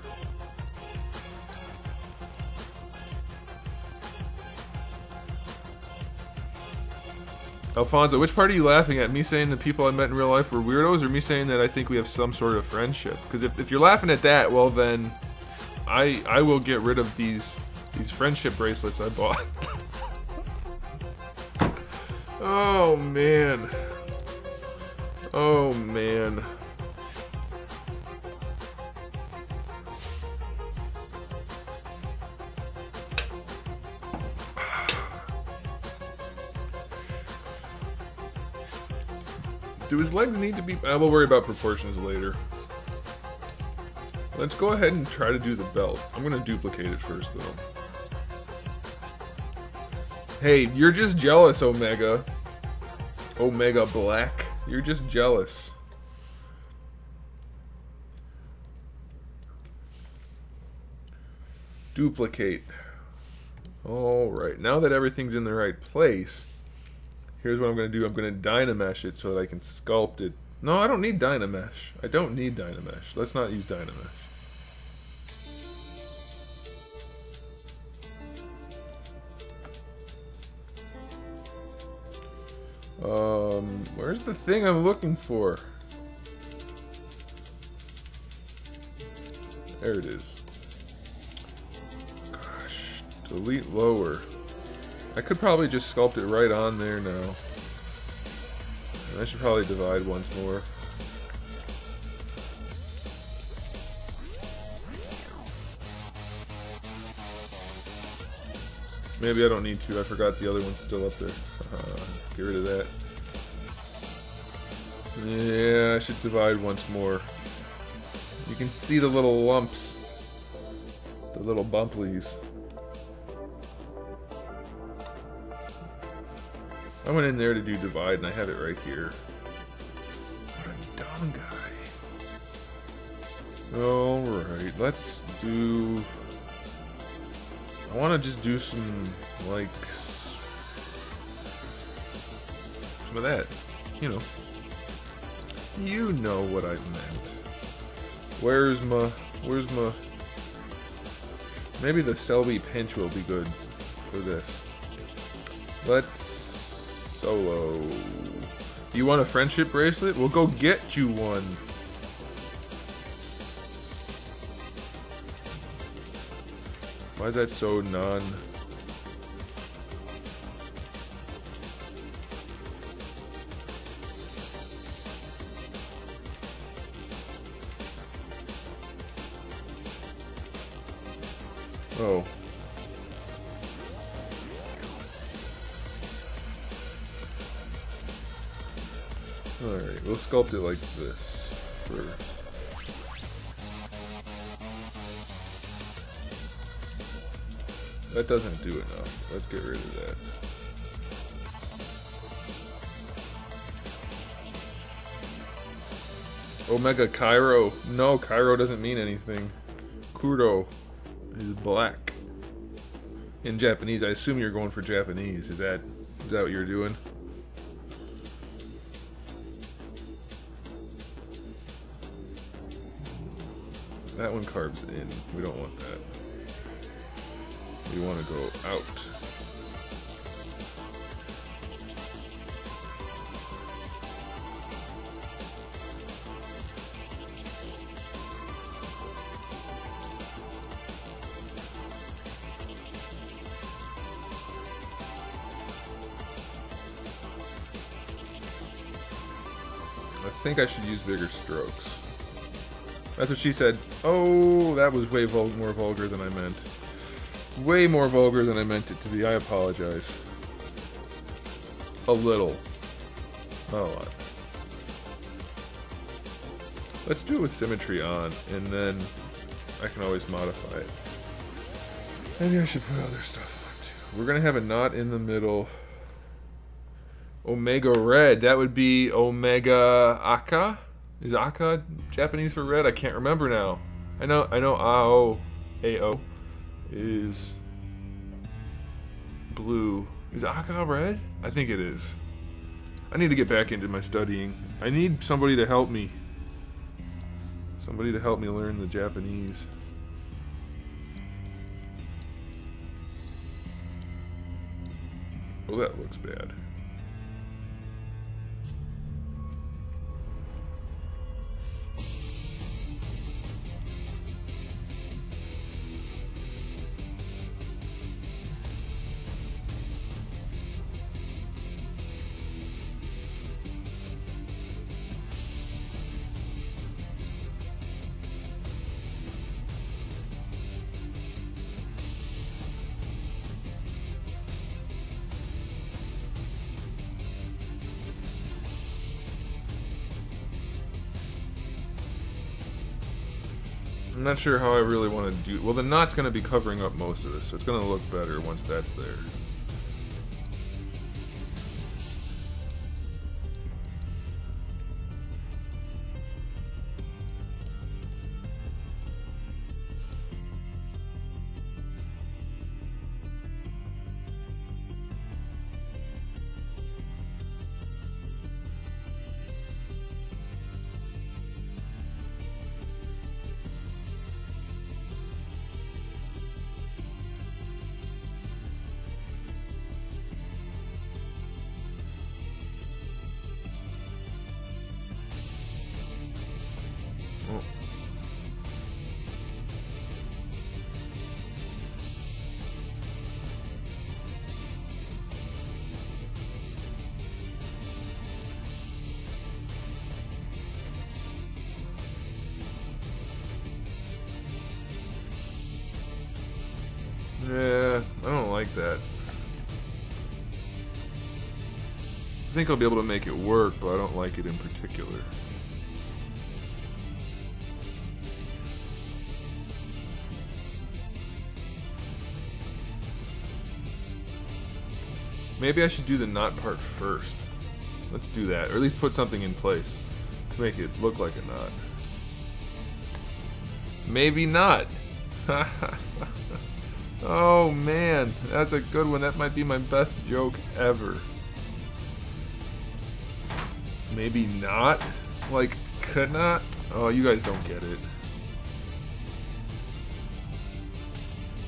Alfonso, which part are you laughing at? Me saying the people I met in real life were weirdos, or me saying that I think we have some sort of friendship? Because if you're laughing at that, well then, I will get rid of these friendship bracelets I bought. Oh man. Oh man. Do his legs need to be... we'll worry about proportions later. Let's go ahead and try to do the belt. I'm going to duplicate it first, though. Hey, you're just jealous, Omega. Omega Black. You're just jealous. Duplicate. Alright, now that everything's in the right place... Here's what I'm going to do. I'm going to Dynamesh it so that I can sculpt it. No, I don't need Dynamesh. I don't need Dynamesh. Let's not use Dynamesh. Where's the thing I'm looking for? There it is. Gosh, delete lower. I could probably just sculpt it right on there now. And I should probably divide once more. Maybe I don't need to. I forgot the other one's still up there. Get rid of that. Yeah, I should divide once more. You can see the little lumps. The little bumplies. I went in there to do divide and I had it right here. What a dumb guy. Alright, let's do... I want to just do some, like, some of that. You know what I meant. Where's my, maybe the Selby pinch will be good for this. Let's solo. You want a friendship bracelet? We'll go get you one. Why is that so non... Oh. Alright, we'll sculpt it like this first. That doesn't do enough. Let's get rid of that. Omega Cairo. No, Cairo doesn't mean anything. Kuro is black. In Japanese, I assume you're going for Japanese. Is that what you're doing? That one carves in. We don't want that. We want to go out. I think I should use bigger strokes. That's what she said. Oh, that was way more vulgar than I meant. Way more vulgar than I meant it to be. I apologize. A little. Not a lot. Let's do it with symmetry on, and then I can always modify it. Maybe I should put other stuff on too. We're gonna have a knot in the middle. Omega red. That would be Omega Aka. Is Aka Japanese for red? I can't remember now. I know AO is blue. Is Aka red? I think it is. I need to get back into my studying. I need somebody to help me. Somebody to help me learn the Japanese. Oh, that looks bad. I'm not sure how I really want to do... Well, the knot's going to be covering up most of this, so it's going to look better once that's there. like that. I think I'll be able to make it work, but I don't like it in particular. Maybe I should do the knot part first. Let's do that, or at least put something in place to make it look like a knot. Maybe not. Oh man, that's a good one. That might be my best joke ever. Maybe not? Like, could not? Oh, you guys don't get it.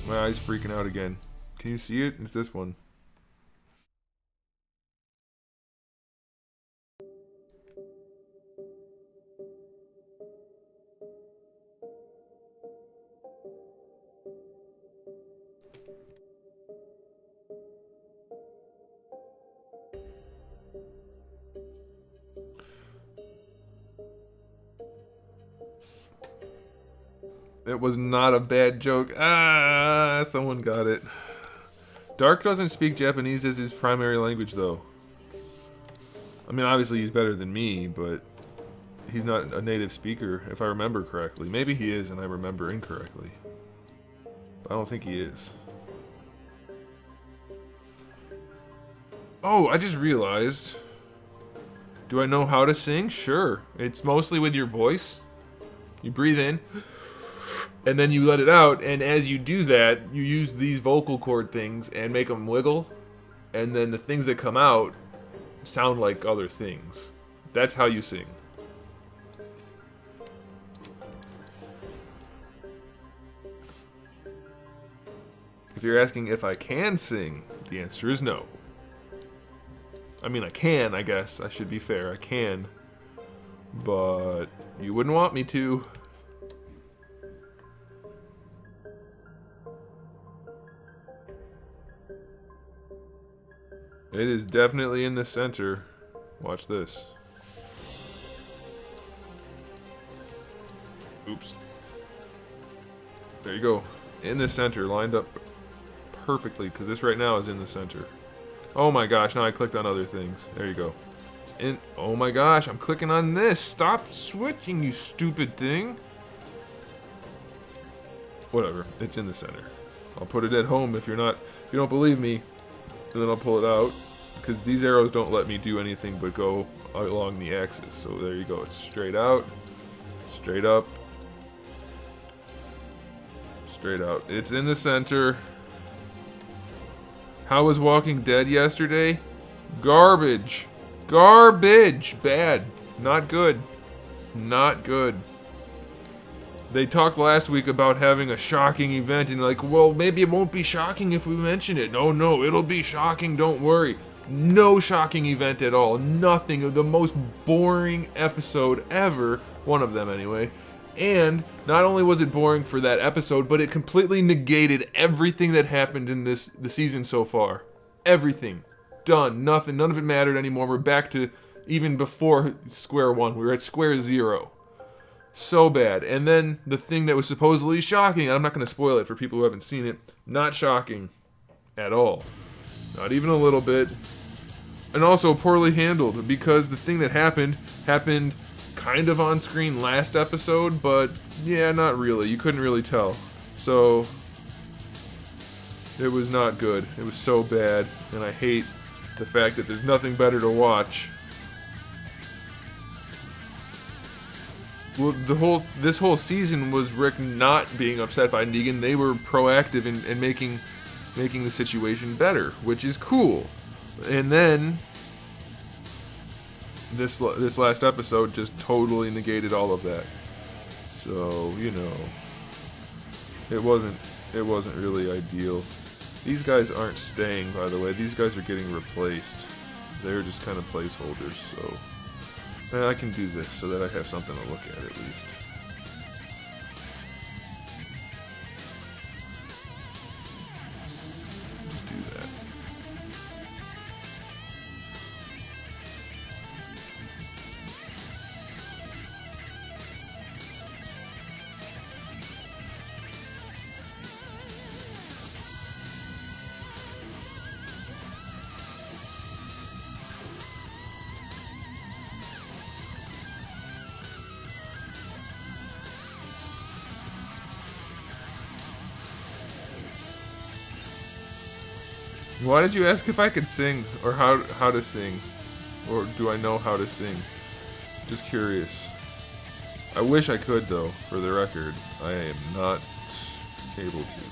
My eye's freaking out again. Can you see it? It's this one. It was not a bad joke. Ah, someone got it. Dark doesn't speak Japanese as his primary language, though. I mean, obviously he's better than me, but he's not a native speaker, if I remember correctly. Maybe he is, and I remember incorrectly. I don't think he is. Oh, I just realized. Do I know how to sing? Sure. It's mostly with your voice. You breathe in, and then you let it out, and as you do that, you use these vocal cord things and make them wiggle, and then the things that come out sound like other things. That's how you sing. If you're asking if I can sing, the answer is no. I mean, I can, I guess. I should be fair. I can. But you wouldn't want me to. It is definitely in the center. Watch this. Oops. There you go. In the center, lined up perfectly, because this right now is in the center. Oh my gosh, now I clicked on other things. There you go. It's in. Oh my gosh, I'm clicking on this. Stop switching, you stupid thing. Whatever, it's in the center. I'll put it at home if you don't believe me, and then I'll pull it out, because these arrows don't let me do anything but go along the axis. So there you go. It's straight out, straight up, straight out. It's in the center. How was Walking Dead yesterday? Garbage. Garbage. Bad. Not good. Not good. They talked last week about having a shocking event, and like, well, maybe it won't be shocking if we mention it. No, it'll be shocking, don't worry. No shocking event at all. Nothing. The most boring episode ever. One of them, anyway. And not only was it boring for that episode, but it completely negated everything that happened in the season so far. Everything. Done. Nothing. None of it mattered anymore. We're back to even before square one. We were at square zero. So bad. And then the thing that was supposedly shocking, and I'm not going to spoil it for people who haven't seen it, not shocking at all. Not even a little bit. And also poorly handled, because the thing that happened kind of on screen last episode, but yeah, not really. You couldn't really tell. So it was not good. It was so bad, and I hate the fact that there's nothing better to watch. Well, this whole season was Rick not being upset by Negan. They were proactive in making the situation better, which is cool. And then this last episode just totally negated all of that. So, you know, it wasn't really ideal. These guys aren't staying, by the way. These guys are getting replaced. They're just kind of placeholders, so I can do this so that I have something to look at least. Just do that. Why did you ask if I could sing or how to sing? Or do I know how to sing? Just curious. I wish I could though, for the record. I am not able to.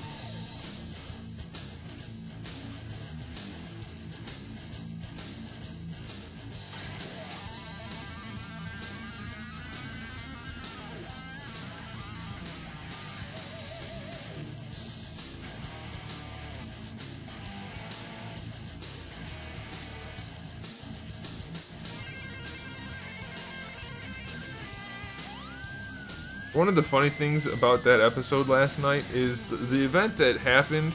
One of the funny things about that episode last night is the event that happened,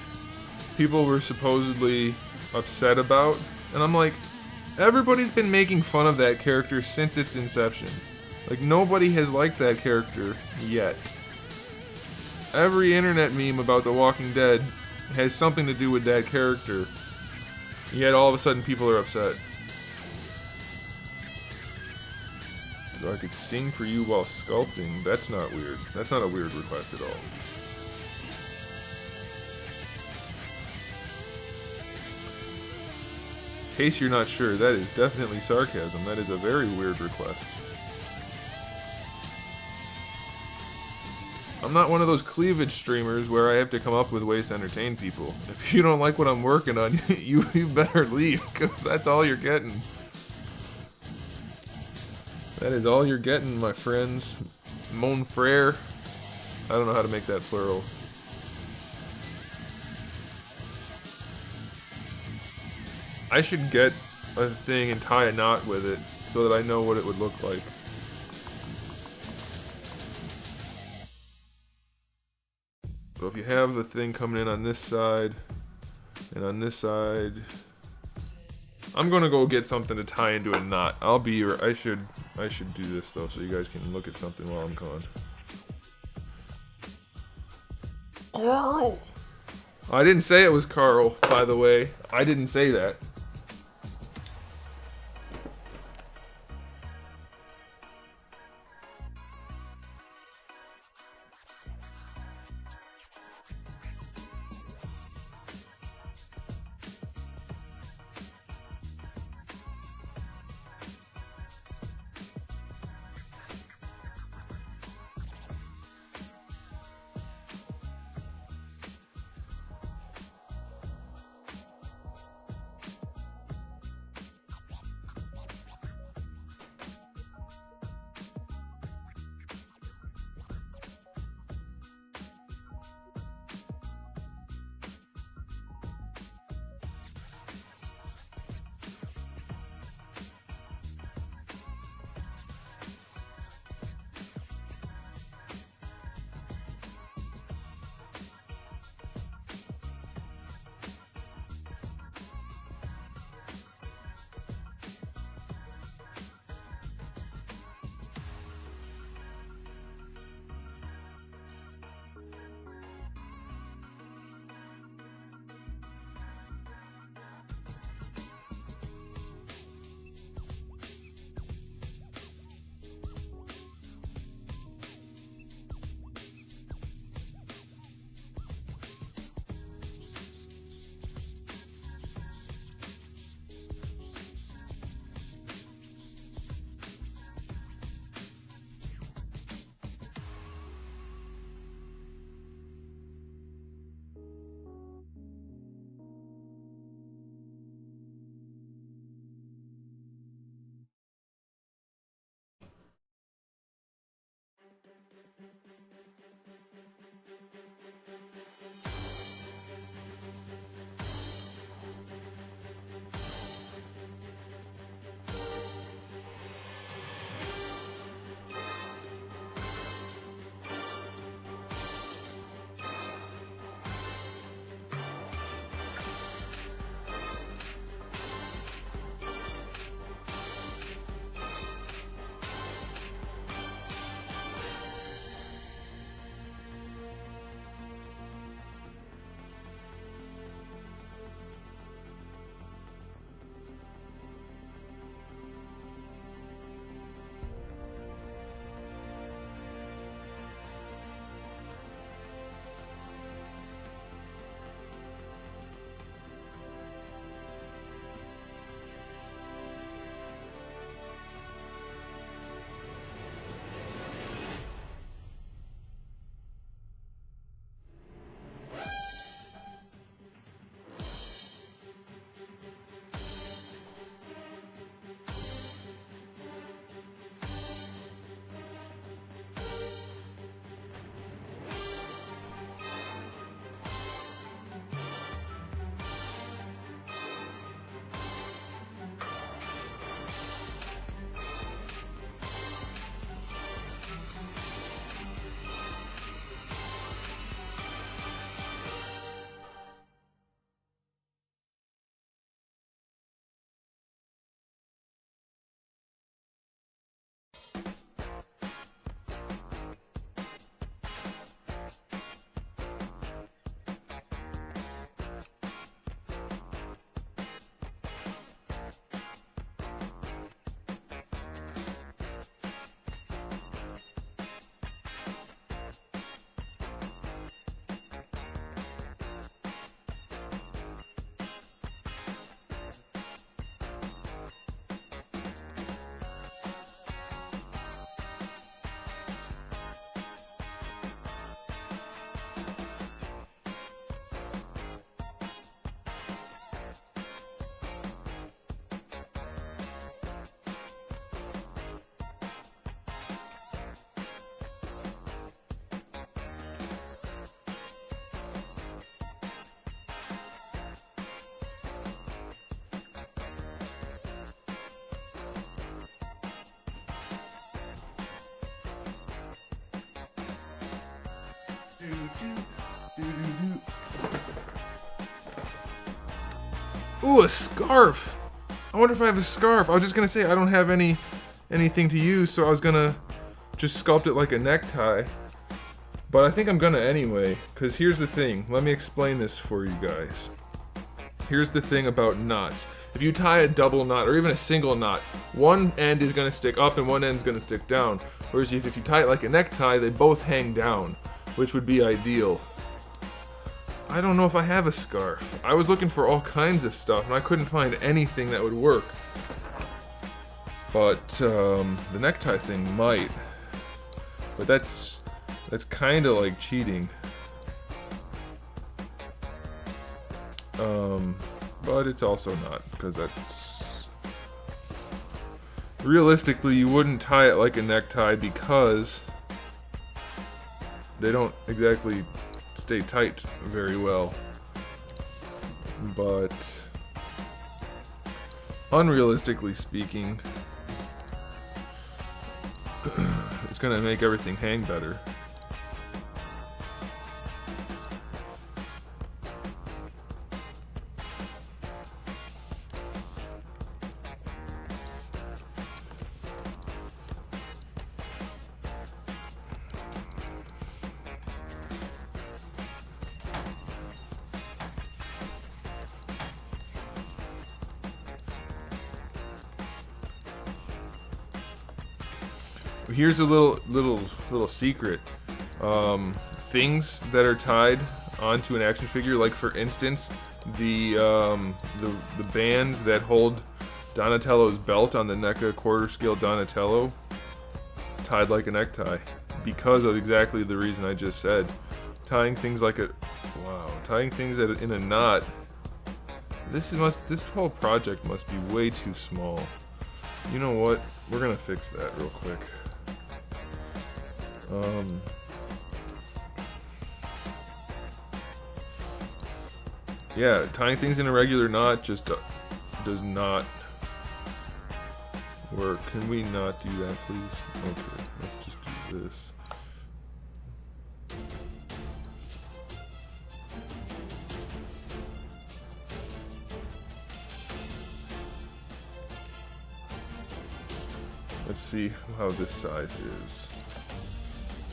people were supposedly upset about, and I'm like, everybody's been making fun of that character since its inception. Like, nobody has liked that character yet. Every internet meme about The Walking Dead has something to do with that character, yet all of a sudden people are upset. So I could sing for you while sculpting. That's not weird. That's not a weird request at all. In case you're not sure, that is definitely sarcasm. That is a very weird request. I'm not one of those cleavage streamers where I have to come up with ways to entertain people. If you don't like what I'm working on, you better leave, because that's all you're getting. That is all you're getting, my friends. Mon frere. I don't know how to make that plural. I should get a thing and tie a knot with it so that I know what it would look like. So if you have the thing coming in on this side and on this side, I'm gonna go get something to tie into a knot. I should do this though, so you guys can look at something while I'm gone. Carl! I didn't say it was Carl, by the way. I didn't say that. Ooh, a scarf! I wonder if I have a scarf. I was just gonna say I don't have anything to use, so I was gonna just sculpt it like a necktie. But I think I'm gonna anyway, because here's the thing. Let me explain this for you guys. Here's the thing about knots. If you tie a double knot, or even a single knot, one end is gonna stick up and one end is gonna stick down. Whereas if you tie it like a necktie, they both hang down, which would be ideal. I don't know if I have a scarf. I was looking for all kinds of stuff and I couldn't find anything that would work. But the necktie thing might. But that's kind of like cheating. But it's also not, because that's... Realistically, you wouldn't tie it like a necktie because they don't exactly stay tight very well. But unrealistically speaking, it's gonna make everything hang better. Here's a little secret. Things that are tied onto an action figure, like for instance, the bands that hold Donatello's belt on the NECA quarter scale Donatello, tied like a necktie, because of exactly the reason I just said. Tying things like a tying things in a knot. This whole project must be way too small. You know what? We're gonna fix that real quick. Yeah, tying things in a regular knot just does not work. Can we not do that, please? Okay, let's just do this. Let's see how this size is.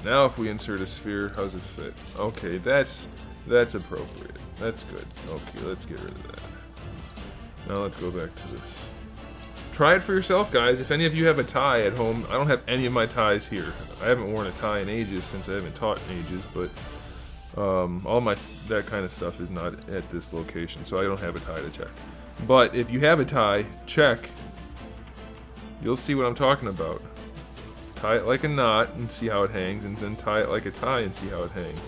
Now if we insert a sphere, how's it fit? Okay, that's appropriate. That's good. Okay, let's get rid of that. Now let's go back to this. Try it for yourself, guys. If any of you have a tie at home, I don't have any of my ties here. I haven't worn a tie in ages since I haven't taught in ages, but all that kind of stuff is not at this location, so I don't have a tie to check. But if you have a tie, check. You'll see what I'm talking about. Tie it like a knot and see how it hangs, and then tie it like a tie and see how it hangs.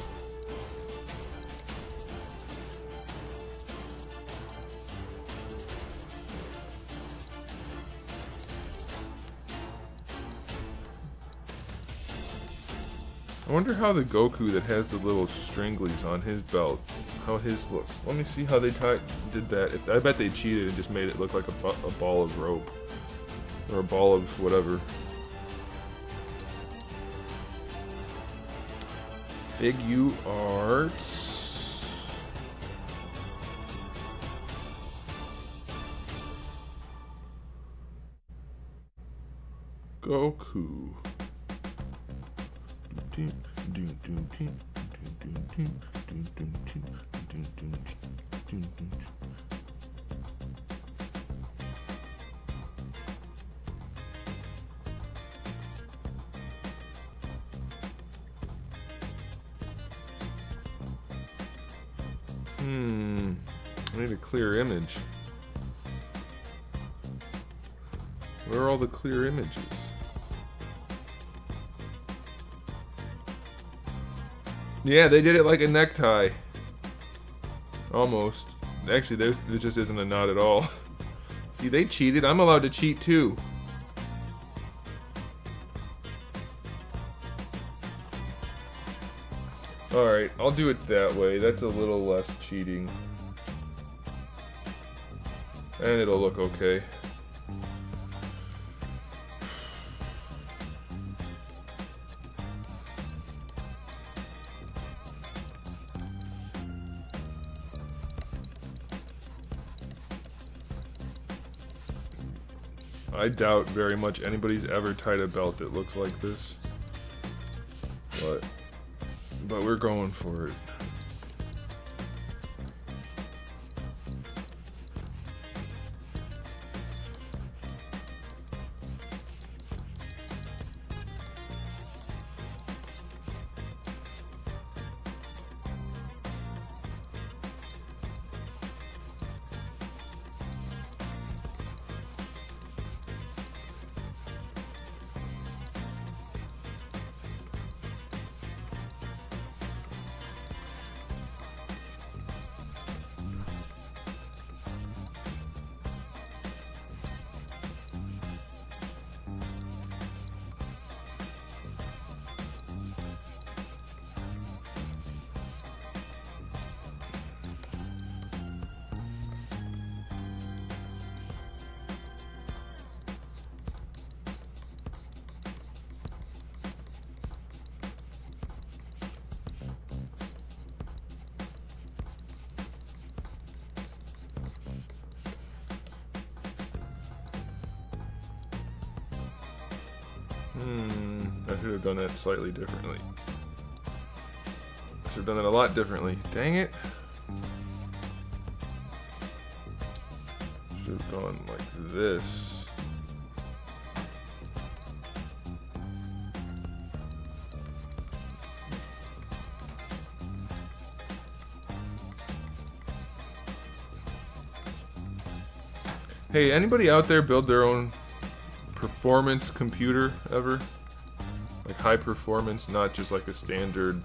I wonder how the Goku that has the little stringlies on his belt, how his looks. Let me see how they did that. I bet they cheated and just made it look like a ball of rope. Or a ball of whatever. Figure arts. Goku. I need a clear image. Where are all the clear images? Yeah, they did it like a necktie. Almost. Actually, there just isn't a knot at all. See, they cheated. I'm allowed to cheat too. Alright, I'll do it that way. That's a little less cheating. And it'll look okay. I doubt very much anybody's ever tied a belt that looks like this. But we're going for it. I should have done that slightly differently. I should have done that a lot differently. Dang it. Should have gone like this. Hey, anybody out there build their own performance computer ever? Like high performance, not just like a standard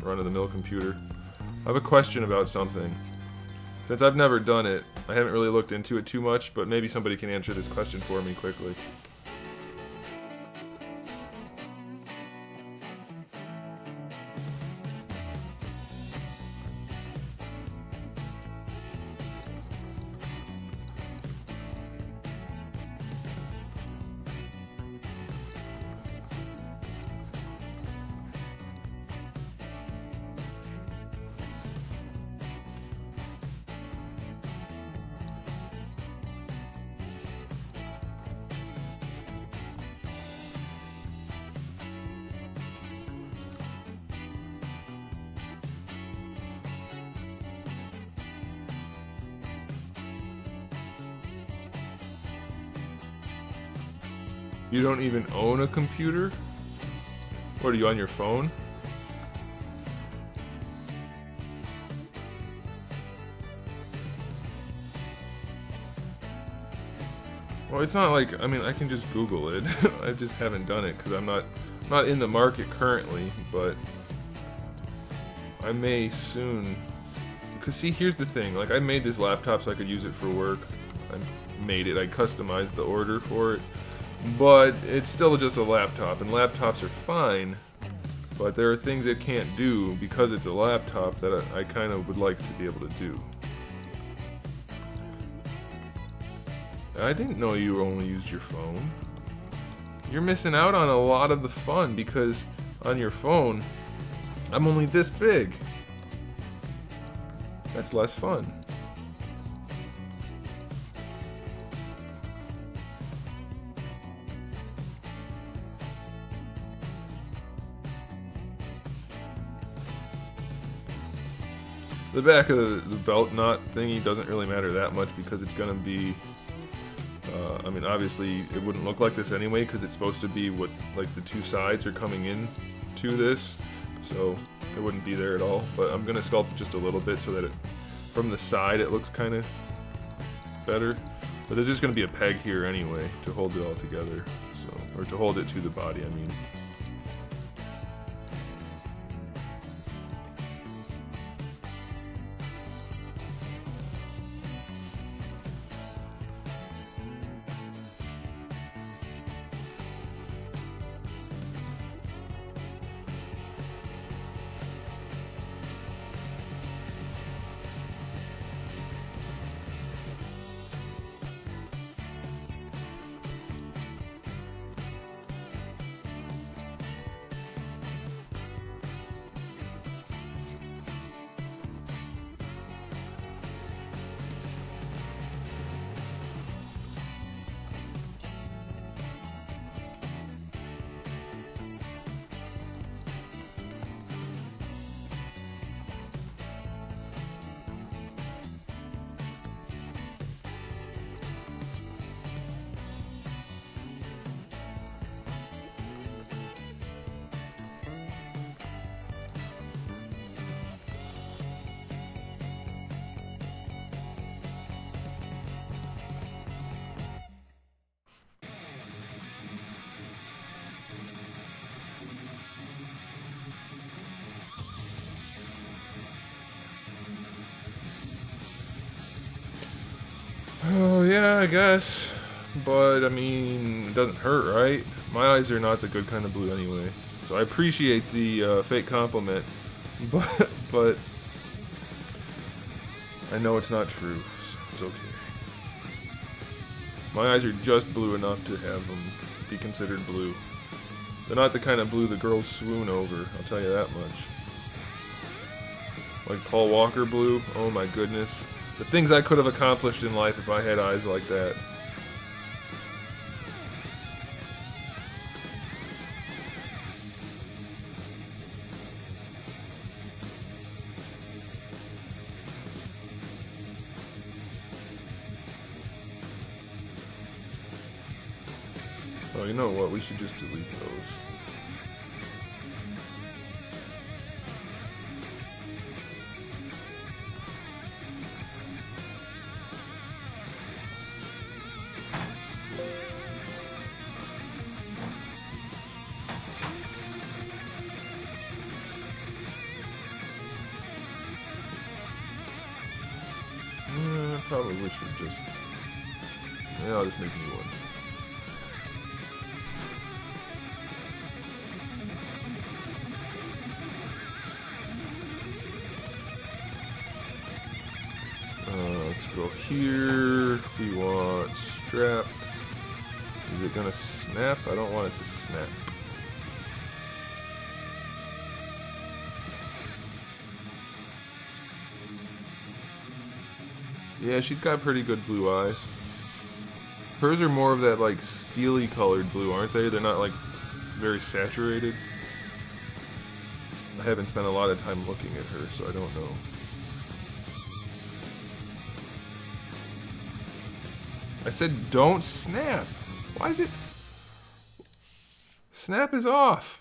run-of-the-mill computer. I have a question about something. Since I've never done it, I haven't really looked into it too much, but maybe somebody can answer this question for me quickly. You don't even own a computer? What, are you on your phone? Well, it's not like, I mean, I can just Google it. I just haven't done it because I'm not in the market currently, but I may soon. Because see, here's the thing, like I made this laptop so I could use it for work. I customized the order for it. But it's still just a laptop, and laptops are fine, but there are things it can't do because it's a laptop that I kind of would like to be able to do. I didn't know you only used your phone. You're missing out on a lot of the fun because on your phone, I'm only this big. That's less fun. The back of the belt knot thingy doesn't really matter that much because it's gonna be, I mean, obviously it wouldn't look like this anyway because it's supposed to be what, like the two sides are coming in to this, so it wouldn't be there at all. But I'm gonna sculpt just a little bit so that from the side it looks kind of better. But there's just gonna be a peg here anyway to hold it all together, so, or to hold it to the body, I mean. Oh, yeah, I guess. But, I mean, it doesn't hurt, right? My eyes are not the good kind of blue anyway. So I appreciate the fake compliment. But I know it's not true. So it's okay. My eyes are just blue enough to have them be considered blue. They're not the kind of blue the girls swoon over, I'll tell you that much. Like Paul Walker blue, oh my goodness. The things I could have accomplished in life if I had eyes like that. Oh, you know what? We should just delete those. Probably should just... Yeah, I'll just make new ones. Let's go here. We want strap. Is it gonna snap? I don't want it to snap. Yeah, she's got pretty good blue eyes. Hers are more of that like steely colored blue, aren't they? They're not like very saturated. I haven't spent a lot of time looking at her, so I don't know. I said don't snap. Why is it? Snap is off.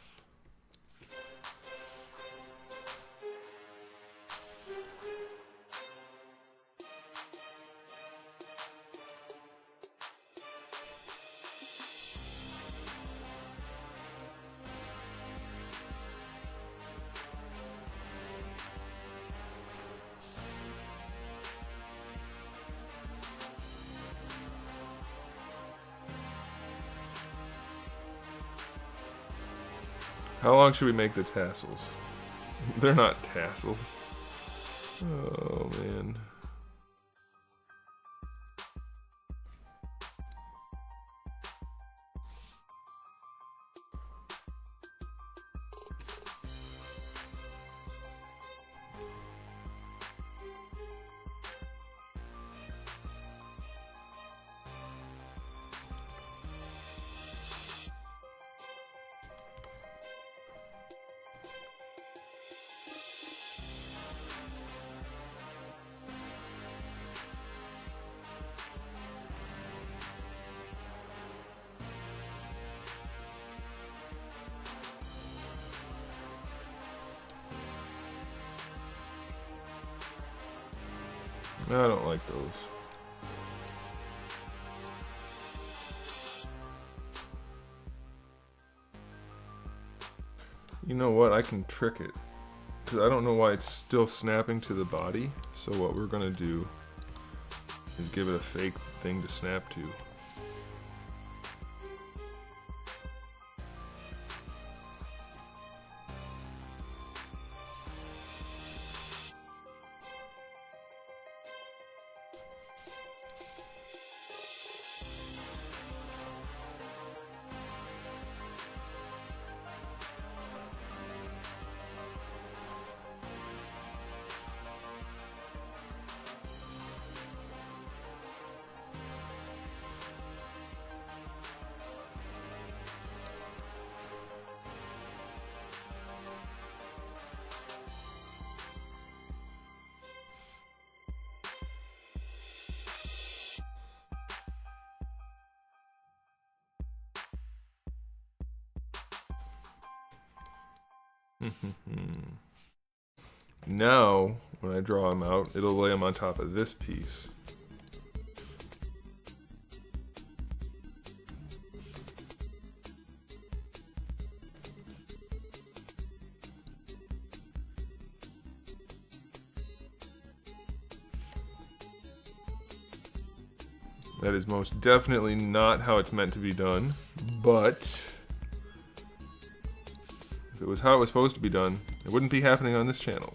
How long should we make the tassels? They're not tassels. Oh, man. I don't like those. You know what? I can trick it. Because I don't know why it's still snapping to the body. So what we're going to do is give it a fake thing to snap to. Now, when I draw them out, it'll lay them on top of this piece. That is most definitely not how it's meant to be done, but if it was how it was supposed to be done, it wouldn't be happening on this channel.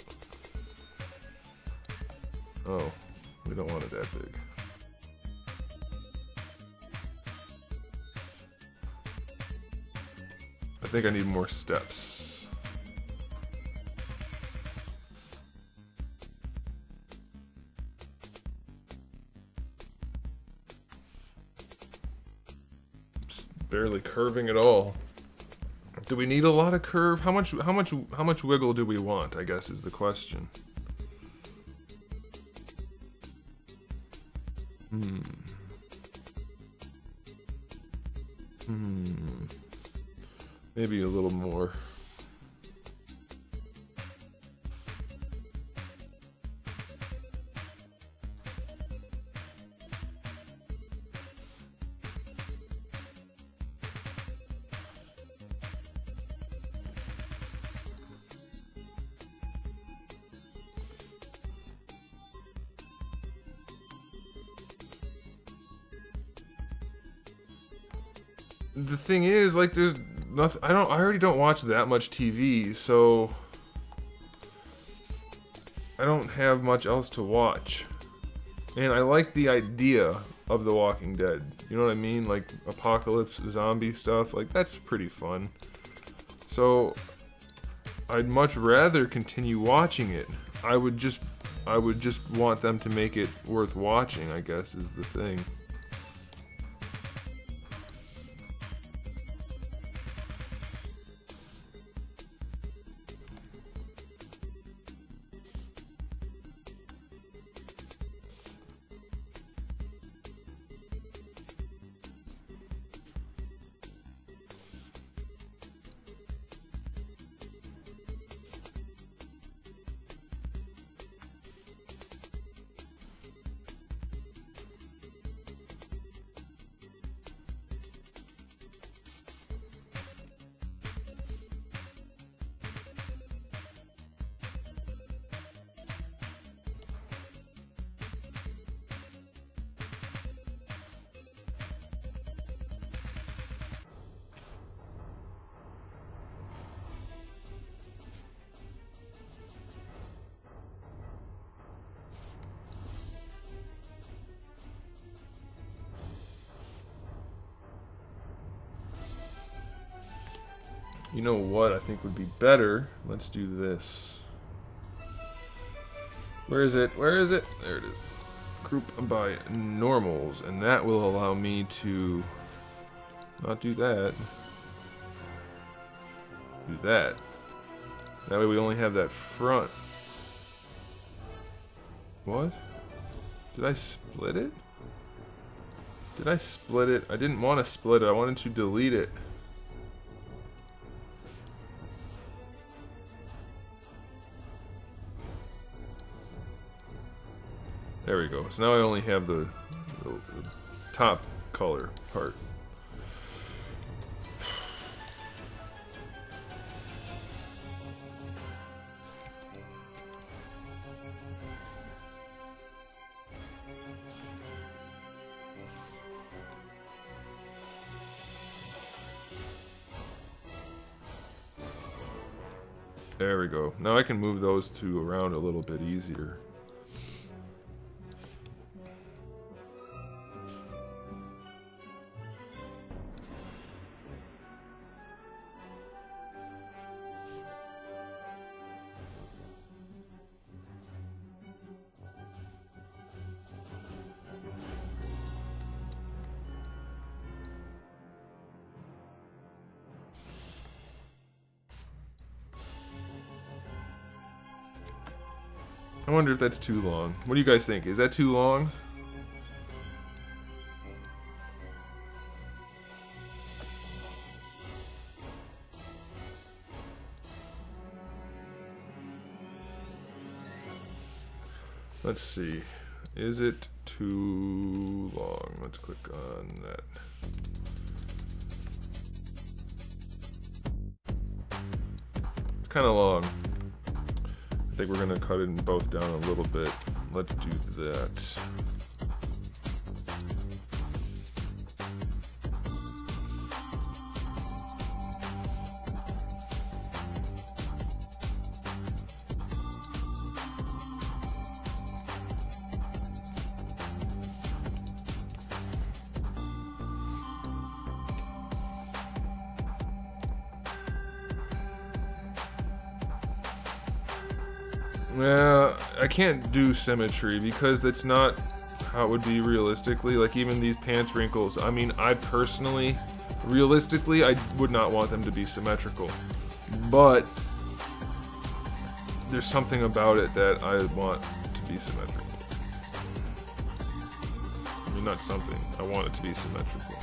Oh, we don't want it that big. I think I need more steps. Barely curving at all. Do we need a lot of curve? How much wiggle do we want, I guess, is the question. Maybe a little more. The thing is, like, there's nothing. I already don't watch that much TV, so I don't have much else to watch. And I like the idea of The Walking Dead. You know what I mean? Like apocalypse, zombie stuff. Like, that's pretty fun. So I'd much rather continue watching it. I would just want them to make it worth watching, I guess, is the thing. You know what I think would be better? Let's do this. Where is it? Where is it? There it is. Group by normals, and that will allow me to not do that. Do that. That way we only have that front. What? Did I split it? Did I split it? I didn't want to split it. I wanted to delete it. There we go. So now I only have the top color part. There we go. Now I can move those two around a little bit easier. I wonder if that's too long. What do you guys think? Is that too long? Let's see. Is it too long? Let's click on that. It's kind of long. I think we're gonna cut it both down a little bit. Let's do that. Yeah, I can't do symmetry because that's not how it would be realistically. Like even these pants wrinkles, I mean, I personally, realistically, I would not want them to be symmetrical. But there's something about it that I want to be symmetrical. I mean, not something, I want it to be symmetrical.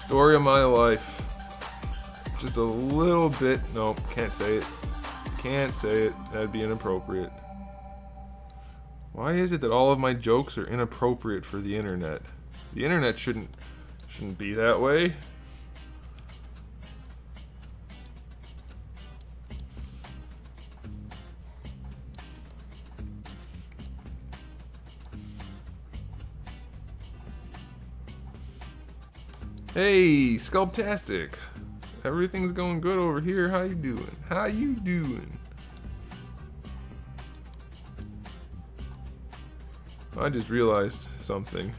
Story of my life. Just a little bit. Nope, can't say it. Can't say it. That'd be inappropriate. Why is it that all of my jokes are inappropriate for the internet? The internet shouldn't be that way. Hey, Sculptastic. Everything's going good over here. How you doing? How you doing? I just realized something.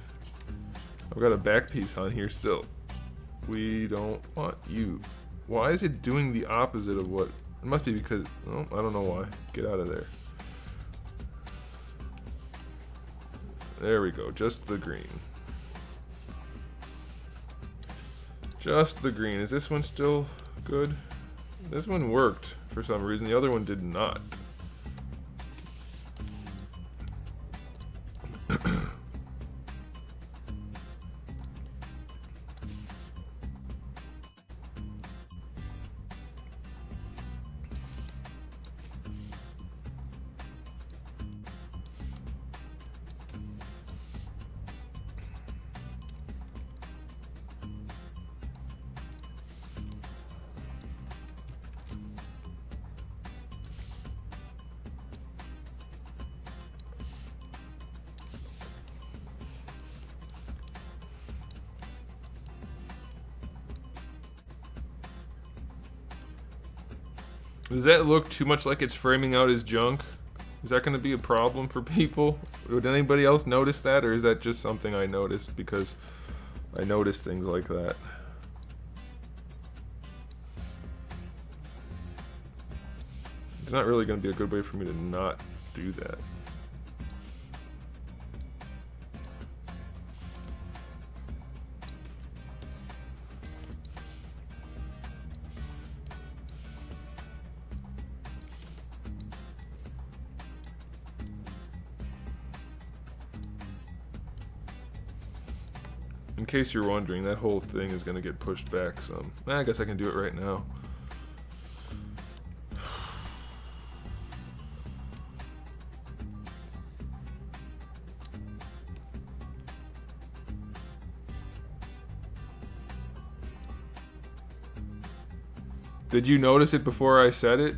I've got a back piece on here still. We don't want you. Why is it doing the opposite of what? It must be because, oh, I don't know why. Get out of there. There we go. Just the green. Just the green. Is this one still good? This one worked for some reason. The other one did not. Does that look too much like it's framing out his junk? Is that going to be a problem for people? Would anybody else notice that, or is that just something I noticed because I notice things like that? It's not really going to be a good way for me to not do that. In case you're wondering, that whole thing is going to get pushed back some. I guess I can do it right now. Did you notice it before I said it?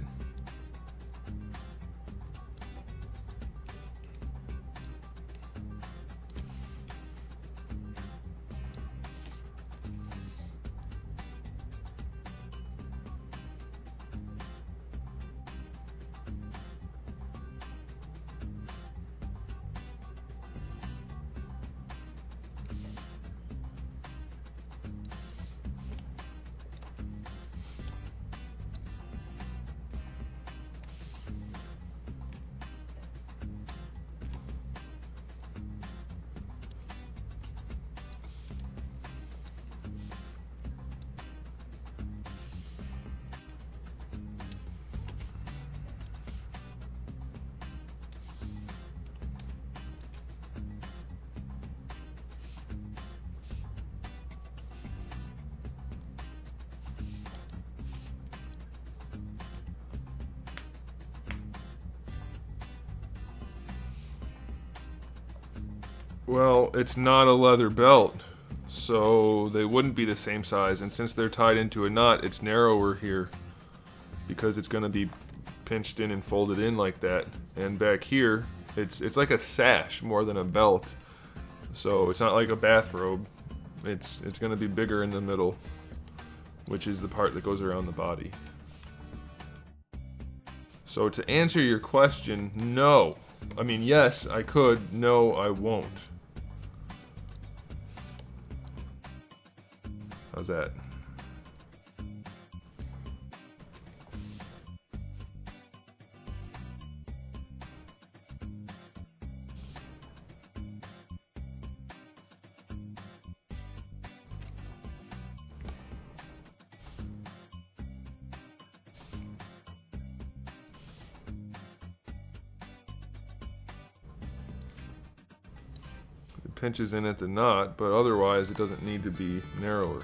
Well, it's not a leather belt, so they wouldn't be the same size. And since they're tied into a knot, it's narrower here because it's going to be pinched in and folded in like that. And back here, it's like a sash more than a belt. So it's not like a bathrobe. It's going to be bigger in the middle, which is the part that goes around the body. So to answer your question, no. I mean, yes, I could. No, I won't. How's that? It pinches in at the knot, but otherwise it doesn't need to be narrower.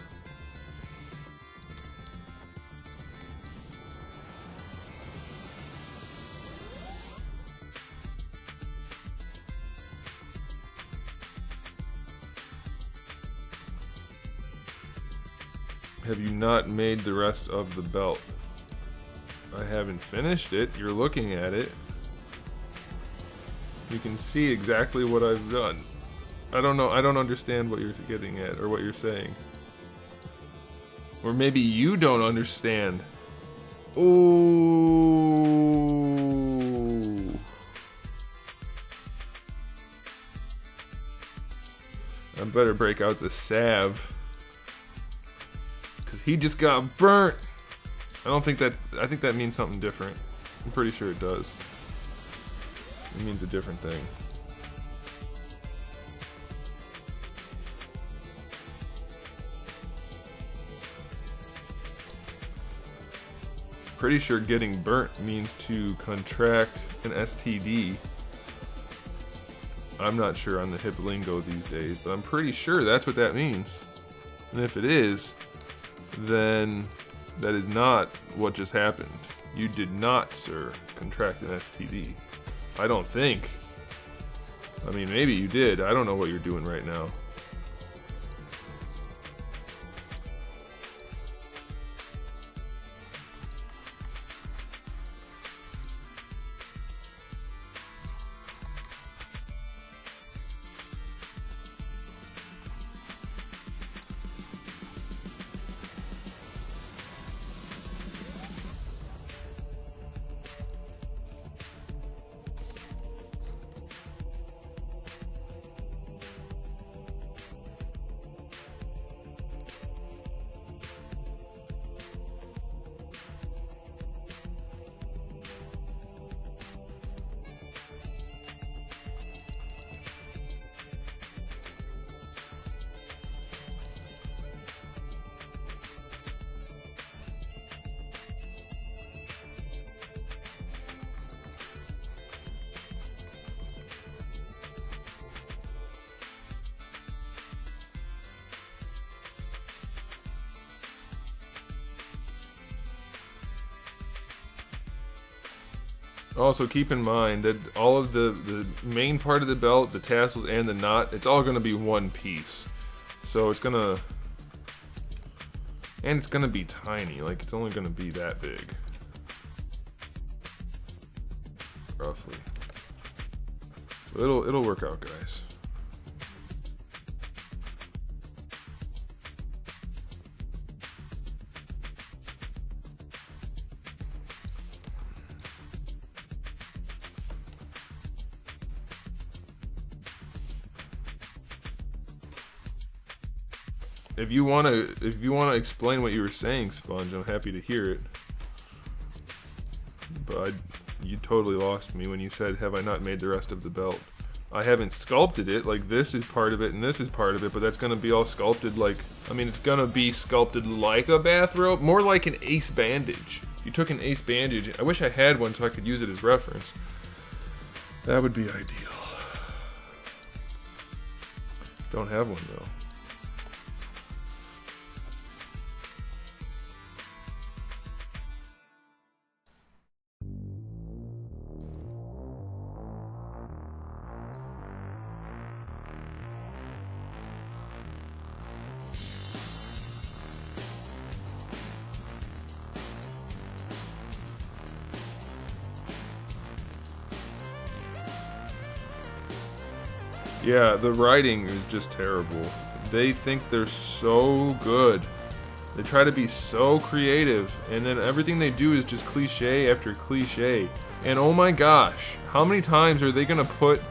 Have you not made the rest of the belt? I haven't finished it. You're looking at it. You can see exactly what I've done. I don't know. I don't understand what you're getting at or what you're saying. Or maybe you don't understand. Ooh. I better break out the salve. He just got burnt. I think that means something different. I'm pretty sure it does. It means a different thing. Pretty sure getting burnt means to contract an STD. I'm not sure on the hip lingo these days, but I'm pretty sure that's what that means. And if it is, then that is not what just happened. You did not, sir, contract an STD. I don't think. I mean, maybe you did. I don't know what you're doing right now. Also, keep in mind that all of the main part of the belt, the tassels and the knot, it's all going to be one piece. So it's going to... And it's going to be tiny, like it's only going to be that big. Roughly. So it'll work out, guys. If you wanna explain what you were saying, Sponge, I'm happy to hear it. But you totally lost me when you said, "Have I not made the rest of the belt?" I haven't sculpted it. Like, this is part of it and this is part of it, but that's gonna be all sculpted like, I mean, it's gonna be sculpted like a bathrobe, more like an ace bandage. If you took an ace bandage, I wish I had one so I could use it as reference. That would be ideal. Don't have one though. Yeah, the writing is just terrible. They think they're so good. They try to be so creative, and then everything they do is just cliche after cliche. And oh my gosh, how many times are they gonna put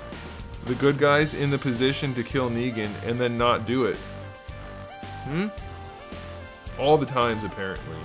the good guys in the position to kill Negan and then not do it? All the times, apparently.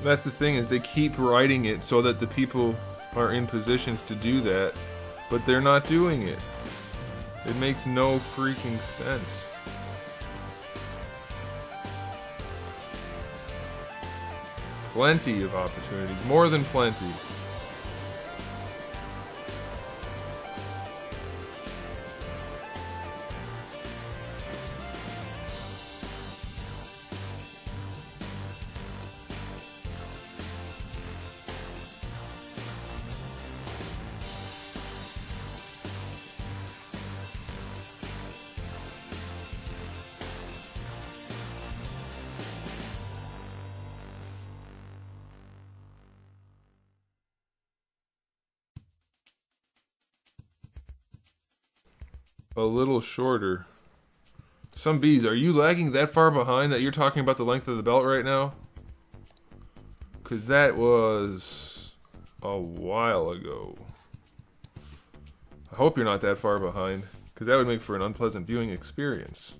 That's the thing, is they keep writing it so that the people are in positions to do that, but they're not doing it. It makes no freaking sense. Plenty of opportunities, more than plenty. A little shorter. Some bees, are you lagging that far behind that you're talking about the length of the belt right now? Because that was a while ago. I hope you're not that far behind, because that would make for an unpleasant viewing experience.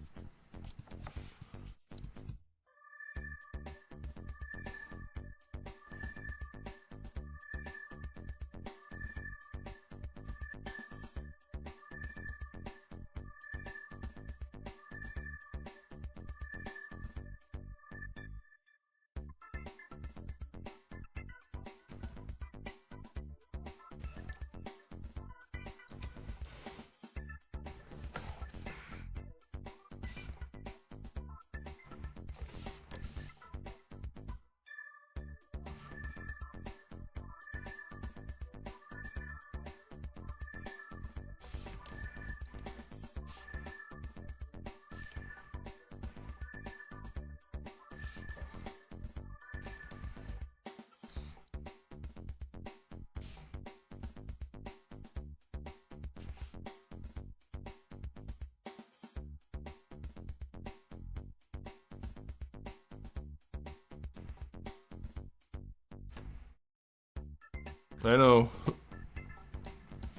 I know.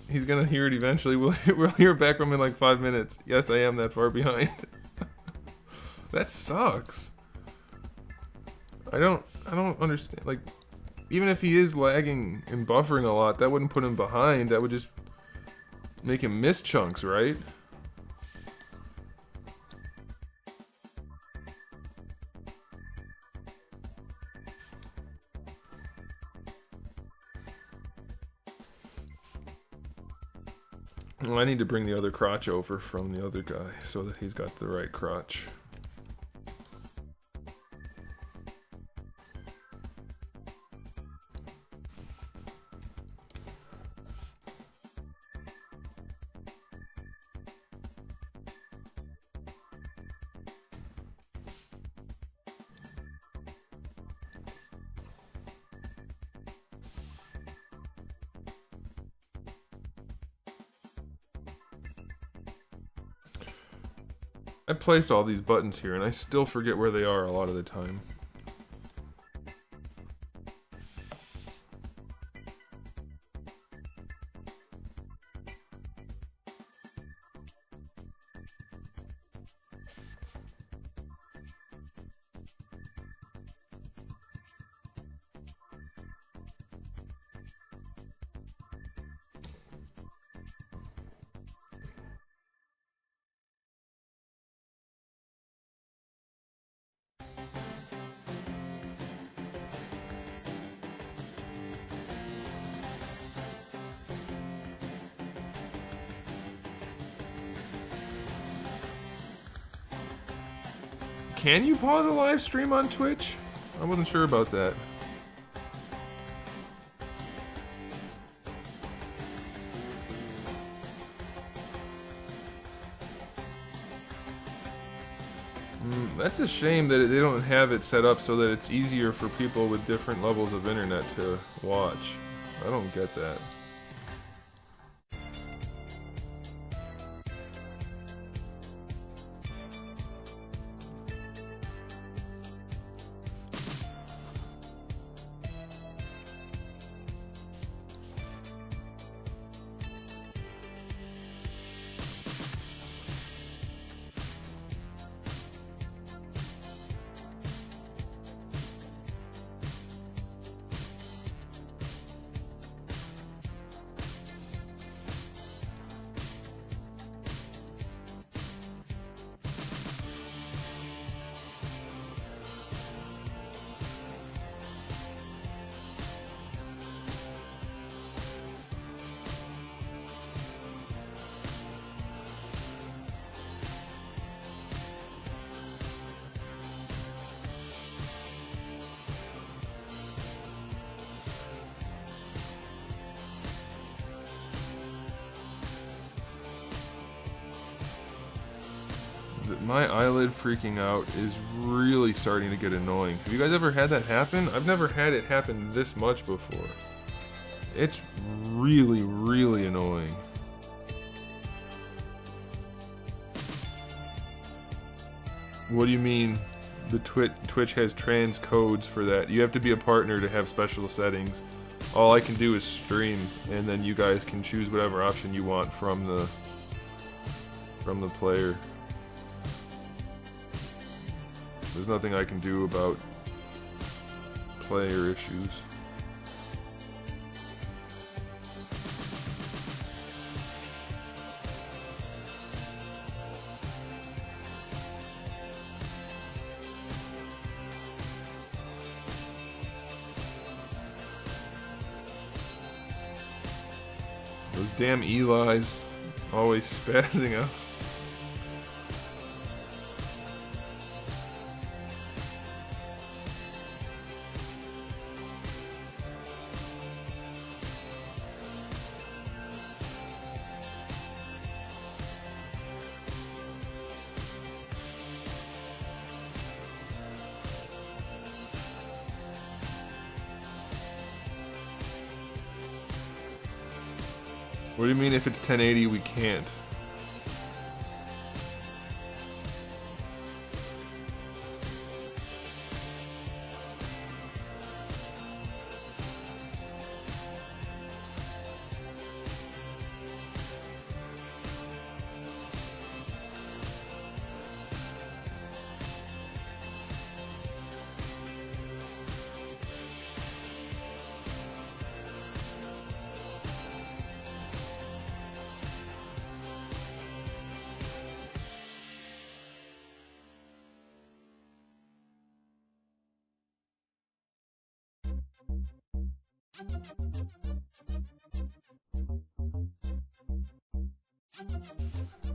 He's gonna hear it eventually. We'll hear back from him in like 5 minutes. Yes, I am that far behind. That sucks. I don't understand. Like, even if he is lagging and buffering a lot, that wouldn't put him behind. That would just make him miss chunks, right? Well, I need to bring the other crotch over from the other guy so that he's got the right crotch. I placed all these buttons here and I still forget where they are a lot of the time. Can you pause a live stream on Twitch? I wasn't sure about that. That's a shame that they don't have it set up so that it's easier for people with different levels of internet to watch. I don't get that. My eyelid freaking out is really starting to get annoying. Have you guys ever had that happen? I've never had it happen this much before. It's really, really annoying. What do you mean the Twitch has trans codes for that? You have to be a partner to have special settings. All I can do is stream, and then you guys can choose whatever option you want from the player. There's nothing I can do about player issues. Those damn Eli's always spazzing out. What do you mean if it's 1080 we can't?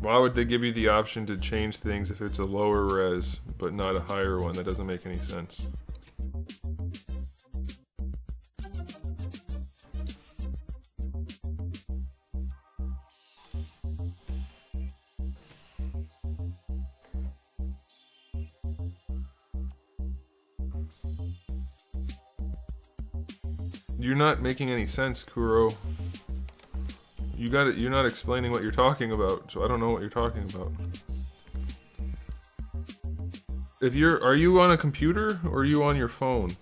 Why would they give you the option to change things if it's a lower res, but not a higher one? That doesn't make any sense. You're not making any sense, Kuro. You got it. You're not explaining what you're talking about, so I don't know what you're talking about. Are you on a computer or are you on your phone?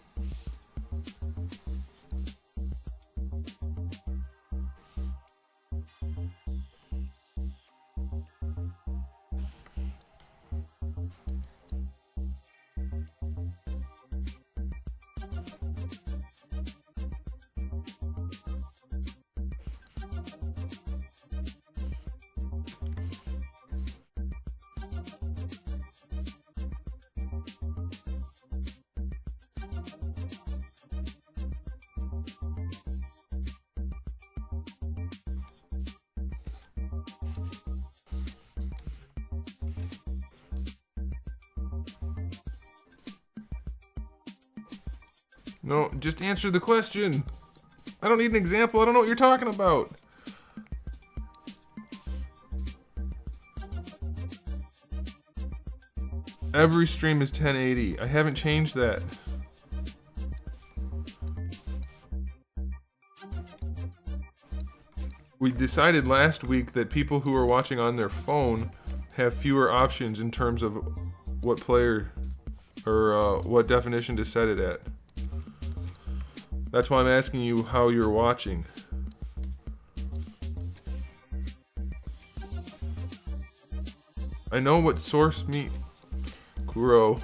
No, just answer the question. I don't need an example. I don't know what you're talking about. Every stream is 1080. I haven't changed that. We decided last week that people who are watching on their phone have fewer options in terms of what player or what definition to set it at. That's why I'm asking you how you're watching. I know what source means. Kuro.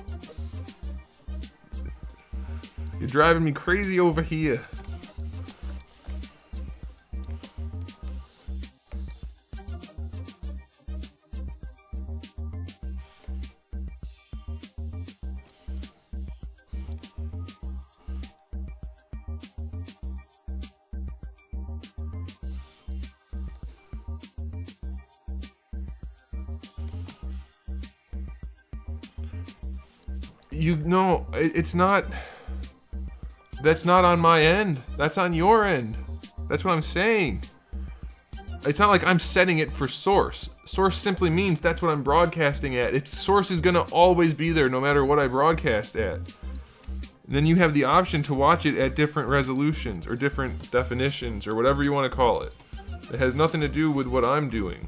You're driving me crazy over here. No, it's not. That's not on my end. That's on your end. That's what I'm saying. It's not like I'm setting it for source. Source simply means that's what I'm broadcasting at. Its source is gonna always be there no matter what I broadcast at. And then you have the option to watch it at different resolutions or different definitions or whatever you want to call it. It has nothing to do with what I'm doing.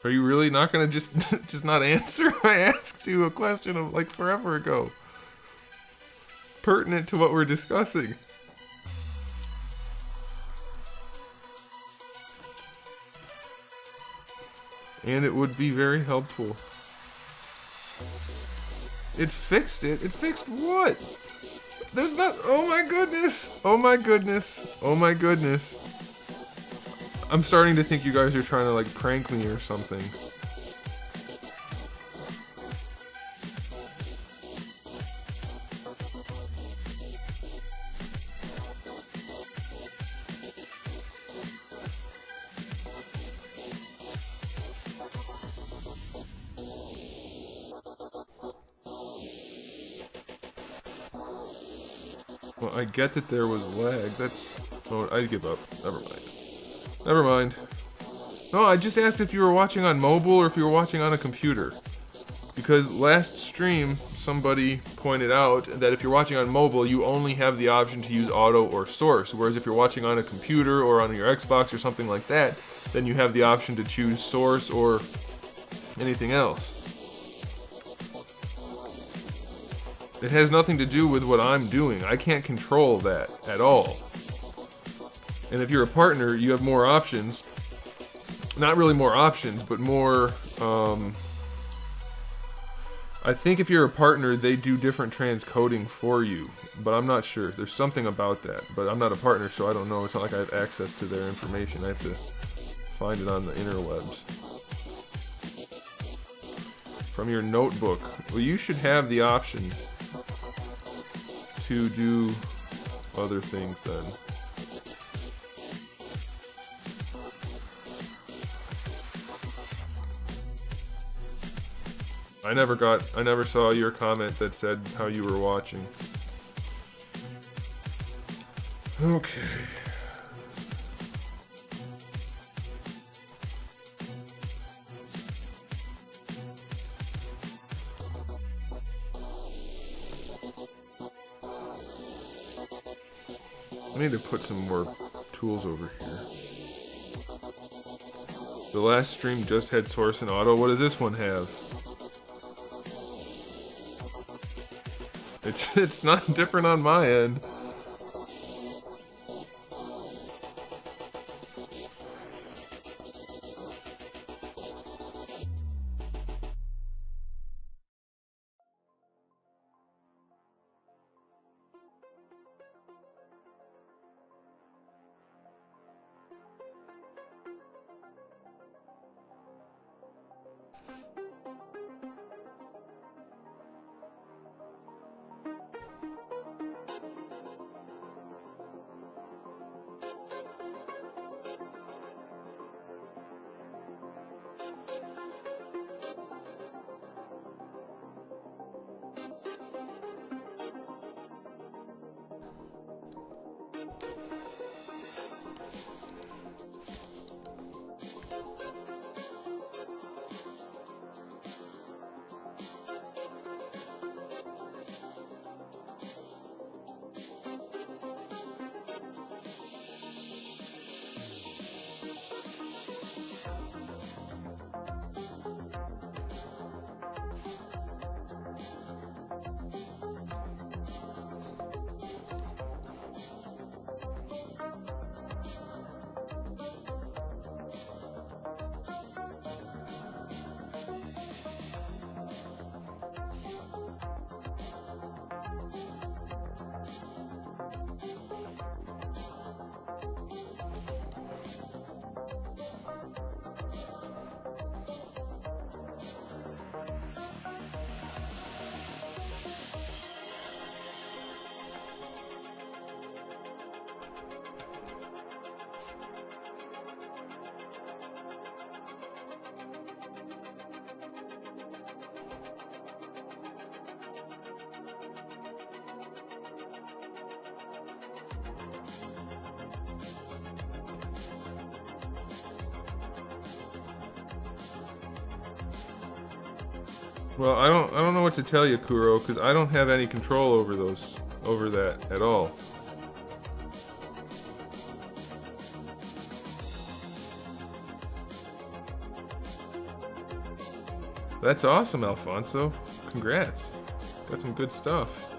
Are you really not gonna just not answer? I asked you a question of like forever ago, pertinent to what we're discussing. And it would be very helpful. It fixed it. It fixed what? There's not. Oh my goodness. Oh my goodness. Oh my goodness. I'm starting to think you guys are trying to like prank me or something. Well, I get that there was lag. That's... Oh, I give up. Never mind. Never mind. No, I just asked if you were watching on mobile or if you were watching on a computer. Because last stream, somebody pointed out that if you're watching on mobile, you only have the option to use auto or source. Whereas if you're watching on a computer or on your Xbox or something like that, then you have the option to choose source or anything else. It has nothing to do with what I'm doing. I can't control that at all. And if you're a partner, you have more options. Not really more options, but more, I think if you're a partner, they do different transcoding for you. But I'm not sure. There's something about that. But I'm not a partner, so I don't know. It's not like I have access to their information. I have to find it on the interwebs. From your notebook. Well, you should have the option to do other things then. I never saw your comment that said how you were watching. Okay. I need to put some more tools over here. The last stream just had source and auto. What does this one have? It's not different on my end. Well, I don't know what to tell you, Kuro, because I don't have any control over that at all. That's awesome, Alfonso. Congrats. Got some good stuff.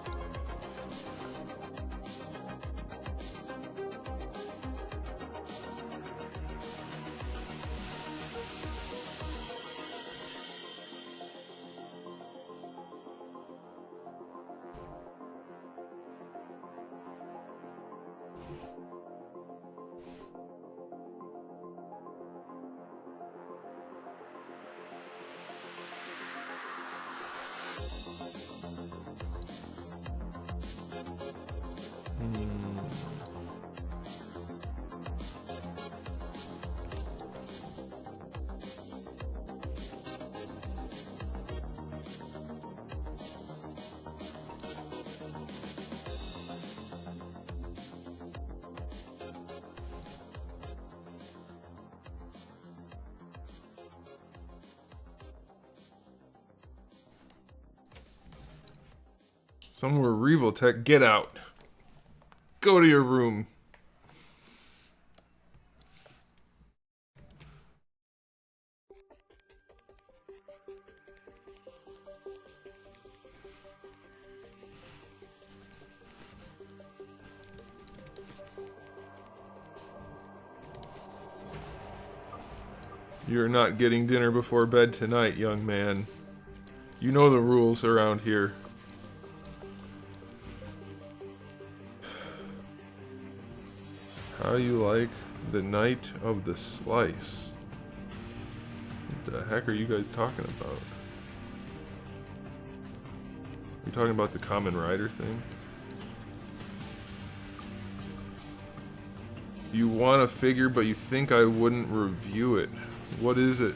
Somewhere Revoltech, get out. Go to your room. You're not getting dinner before bed tonight, young man. You know the rules around here. How you like the night of the slice? What the heck are you guys talking about? You talking about the Common Rider thing? You want a figure, but you think I wouldn't review it. What is it?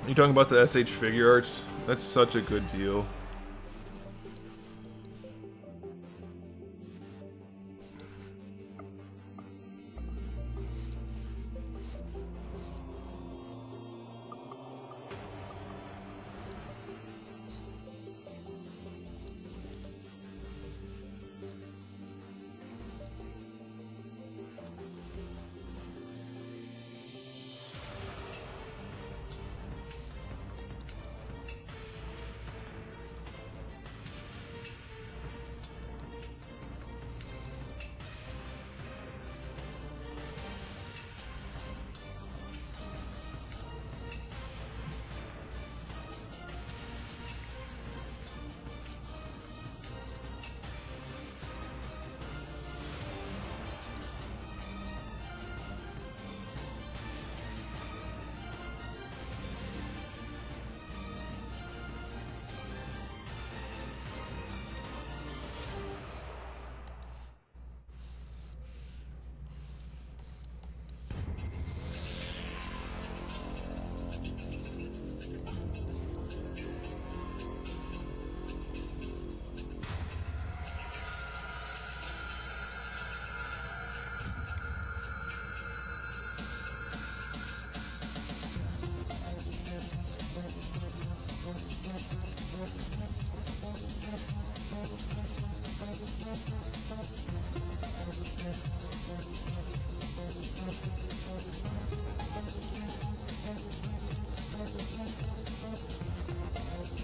You talking about the SH Figure Arts? That's such a good deal.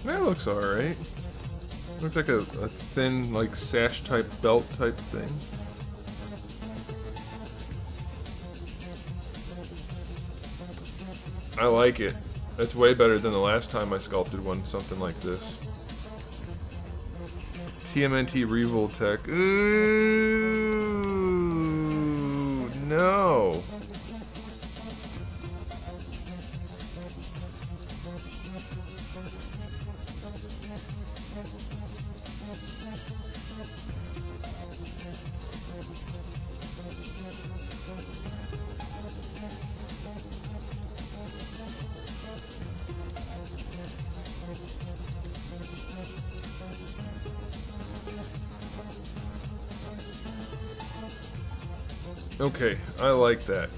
That looks alright. Looks like a thin, like, sash type belt type thing. I like it. That's way better than the last time I sculpted one, something like this. TMNT Revoltech. Ooh, no. Okay, I like that.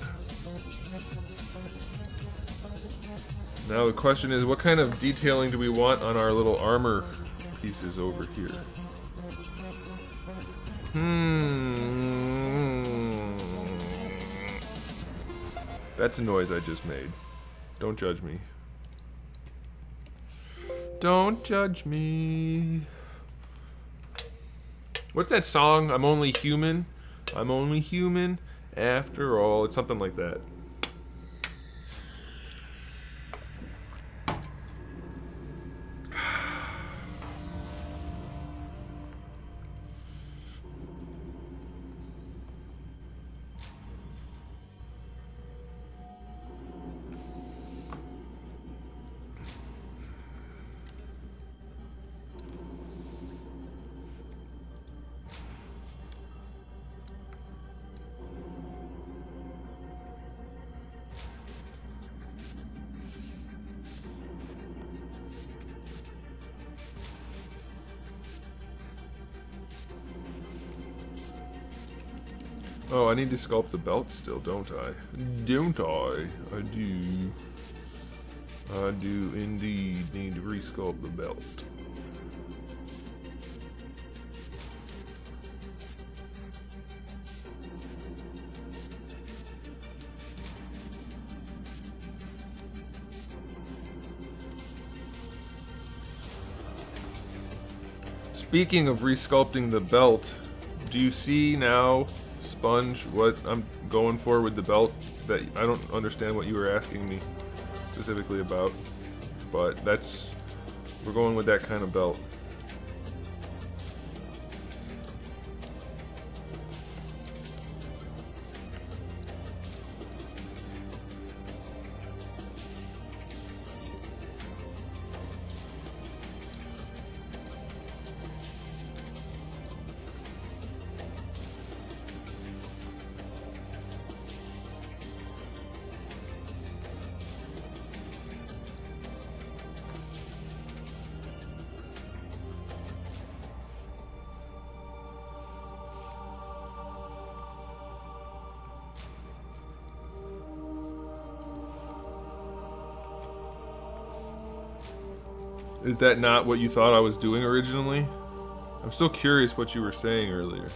Now the question is, what kind of detailing do we want on our little armor pieces over here? That's a noise I just made. Don't judge me. Don't judge me. What's that song? I'm only human. I'm only human after all. It's something like that. Oh, I need to sculpt the belt still, don't I? Don't I? I do. I do indeed need to resculpt the belt. Speaking of resculpting the belt, do you see now, Sponge, what I'm going for with the belt? That I don't understand what you were asking me specifically about, but we're going with that kind of belt. Is that not what you thought I was doing originally? I'm still curious what you were saying earlier.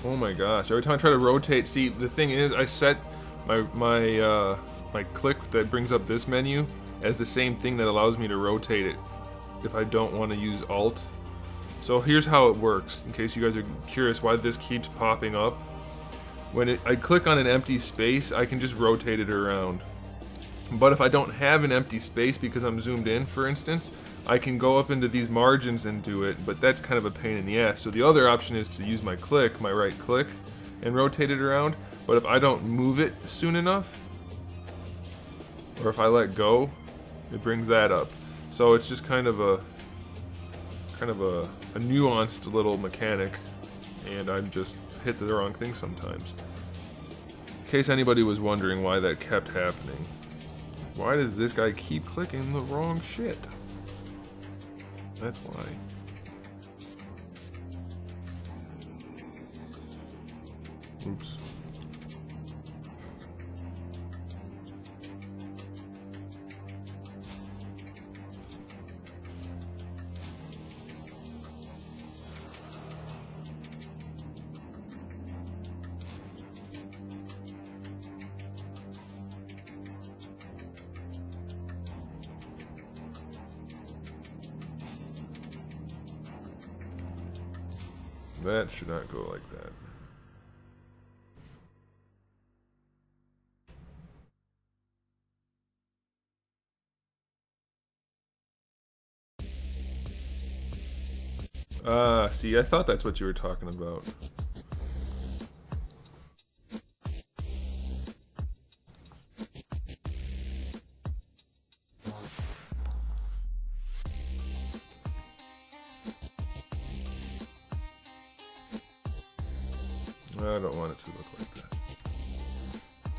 Oh my gosh, every time I try to rotate, see, the thing is, I set my click that brings up this menu as the same thing that allows me to rotate it if I don't want to use Alt. So here's how it works, in case you guys are curious why this keeps popping up. When I click on an empty space, I can just rotate it around. But if I don't have an empty space because I'm zoomed in, for instance, I can go up into these margins and do it, but that's kind of a pain in the ass. So the other option is to use my click, my right click, and rotate it around. But if I don't move it soon enough, or if I let go, it brings that up. So it's just kind of a nuanced little mechanic, and I just hit the wrong thing sometimes. In case anybody was wondering why that kept happening. Why does this guy keep clicking the wrong shit? That's why. Oops. That should not go like that. Ah, see, I thought that's what you were talking about. I don't want it to look like that.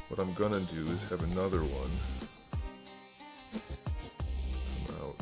What I'm gonna do is have another one come out.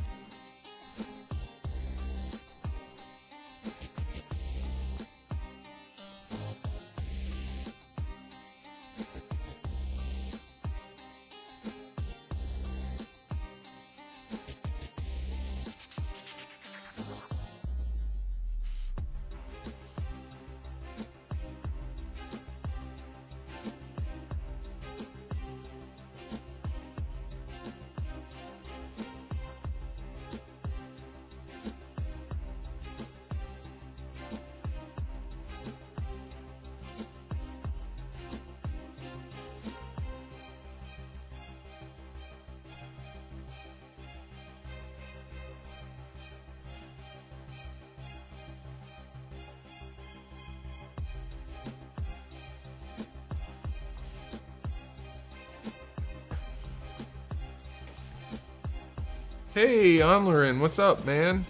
Hey, Onlerin, what's up, man?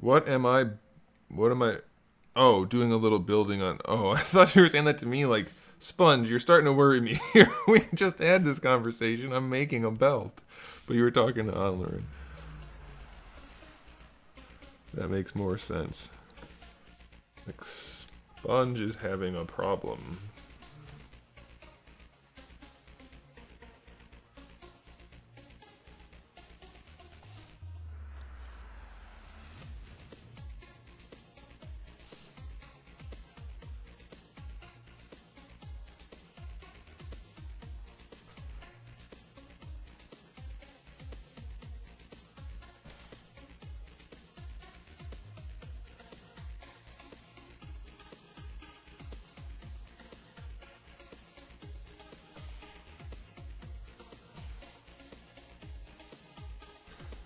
What am I... Oh, doing a little building on... Oh, I thought you were saying that to me like, Sponge, you're starting to worry me here. We just had this conversation. I'm making a belt. But you were talking to Onlerin. That makes more sense. Like Sponge is having a problem.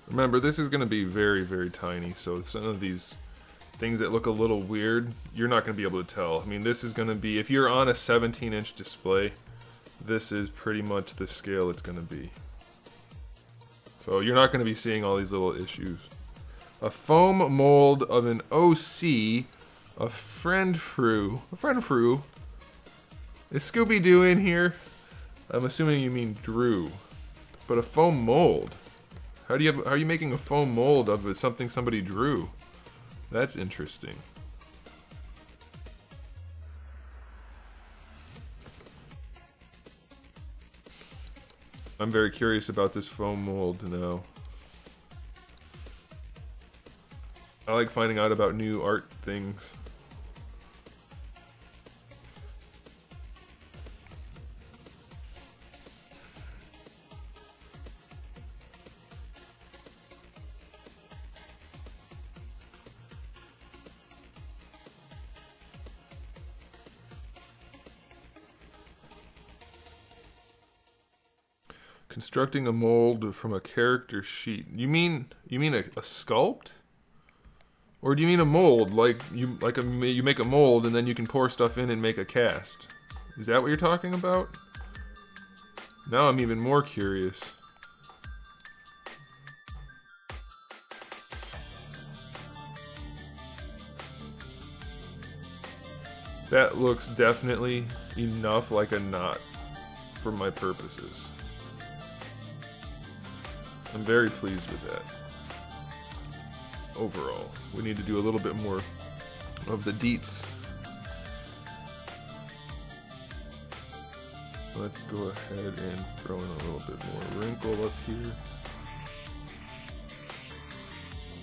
Remember, this is going to be very, very tiny, so some of these things that look a little weird, you're not going to be able to tell. I mean, this is going to be, if you're on a 17-inch display, this is pretty much the scale it's going to be. So you're not going to be seeing all these little issues. A foam mold of an OC, a friend frou. Is Scooby-Doo in here? I'm assuming you mean Drew. But a foam mold. How are you making a foam mold of something somebody drew? That's interesting. I'm very curious about this foam mold now. I like finding out about new art things. Constructing a mold from a character sheet. You mean a sculpt? Or do you mean a mold, like you make a mold and then you can pour stuff in and make a cast? Is that what you're talking about? Now I'm even more curious. That looks definitely enough like a knot for my purposes. I'm very pleased with that. Overall, we need to do a little bit more of the deets. Let's go ahead and throw in a little bit more wrinkle up here.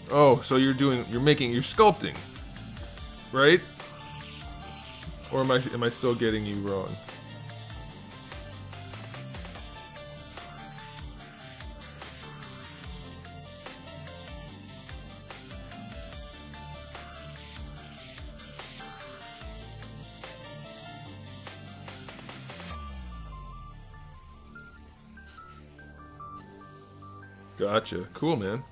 Oh, so you're sculpting, right? Or am I still getting you wrong? Gotcha. Cool, man.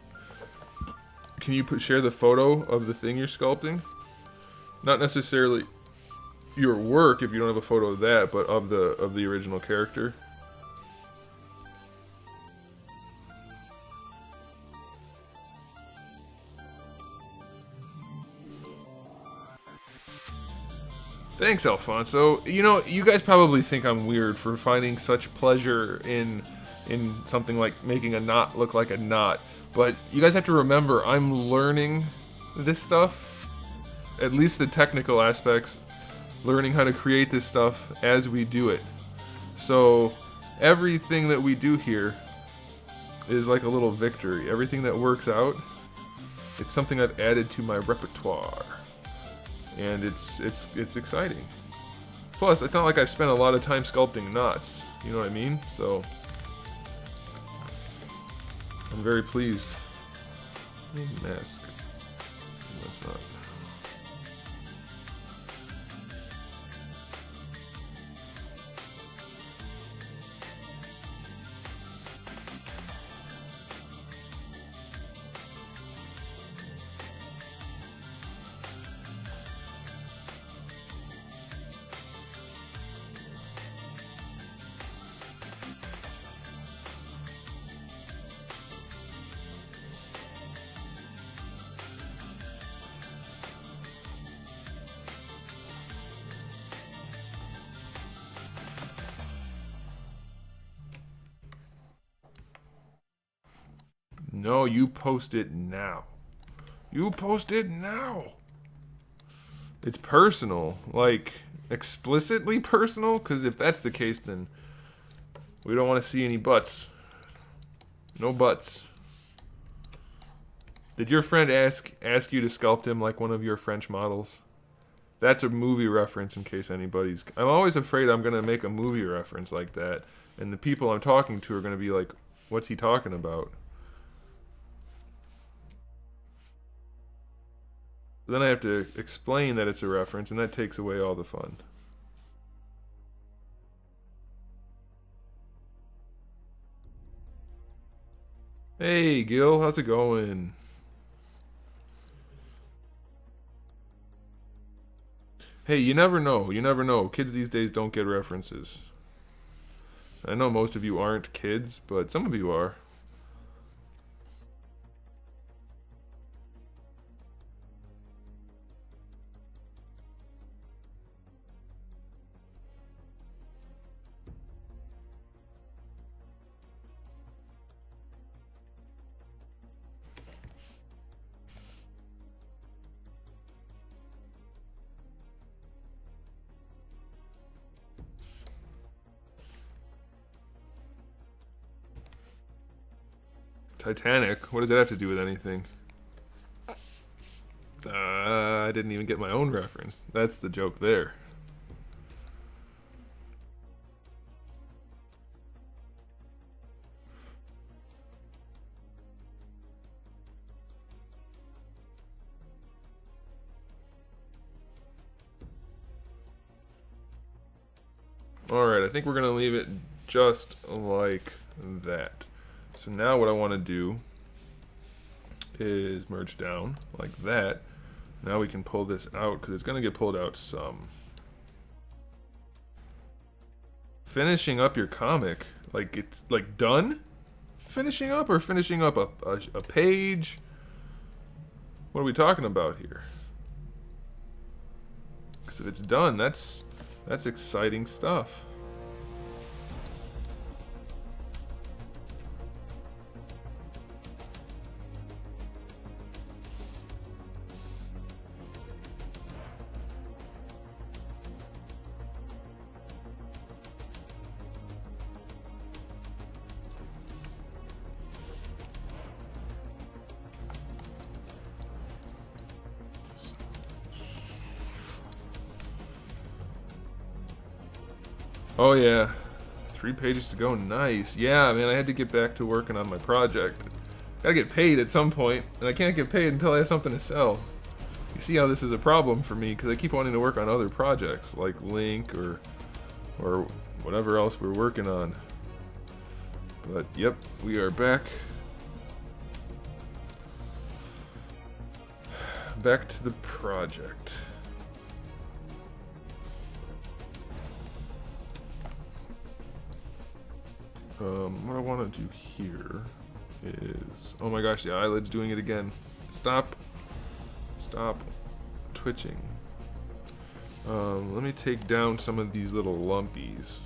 Can you share the photo of the thing you're sculpting? Not necessarily your work if you don't have a photo of that, but of the original character. Thanks, Alfonso. You know, you guys probably think I'm weird for finding such pleasure in something like making a knot look like a knot. But you guys have to remember, I'm learning this stuff, at least the technical aspects, learning how to create this stuff as we do it. So everything that we do here is like a little victory. Everything that works out, it's something I've added to my repertoire. And it's exciting. Plus, it's not like I've spent a lot of time sculpting knots. You know what I mean? So I'm very pleased. Mask. That's not. No, you post it now. You post it now. It's personal. Like, explicitly personal? Because if that's the case, then we don't want to see any butts. No butts. Did your friend ask you to sculpt him like one of your French models? That's a movie reference in case anybody's... I'm always afraid I'm going to make a movie reference like that. And the people I'm talking to are going to be like, what's he talking about? Then I have to explain that it's a reference, and that takes away all the fun. Hey, Gil, how's it going? Hey, you never know. You never know. Kids these days don't get references. I know most of you aren't kids, but some of you are. Titanic? What does that have to do with anything? I didn't even get my own reference. That's the joke there. Alright, I think we're going to leave it just like that. So now what I want to do is merge down like that. Now we can pull this out because it's going to get pulled out some. Finishing up your comic, like it's like done? Finishing up or finishing up a page? What are we talking about here? Because if it's done, that's exciting stuff. Oh yeah, 3 pages to go, nice. Yeah, man, I had to get back to working on my project. Gotta get paid at some point, and I can't get paid until I have something to sell. You see how this is a problem for me, because I keep wanting to work on other projects, like Link or whatever else we're working on. But yep, we are back. Back to the project. What I want to do here is... Oh my gosh, the eyelid's doing it again. Stop. Stop twitching. Let me take down some of these little lumpies.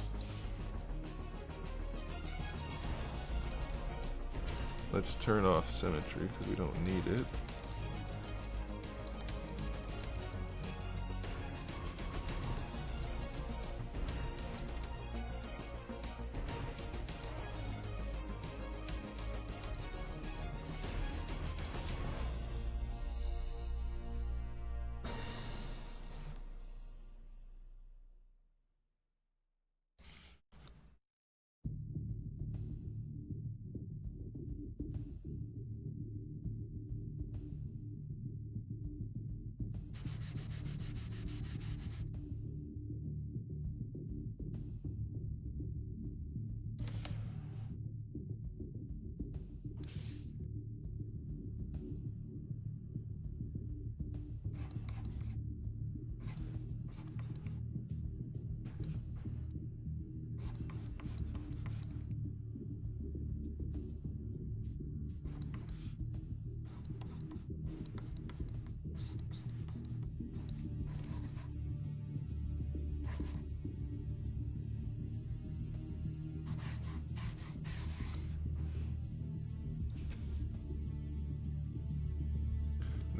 Let's turn off symmetry because we don't need it.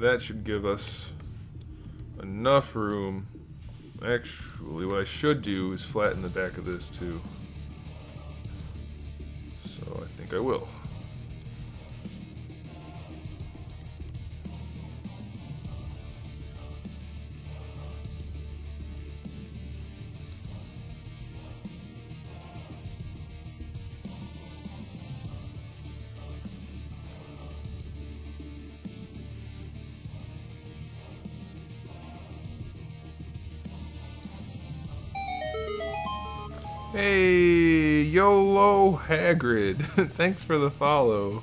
that should give us enough room. Actually, what I should do is flatten the back of this too. So I think I will. Hey, YOLO Hagrid. Thanks for the follow.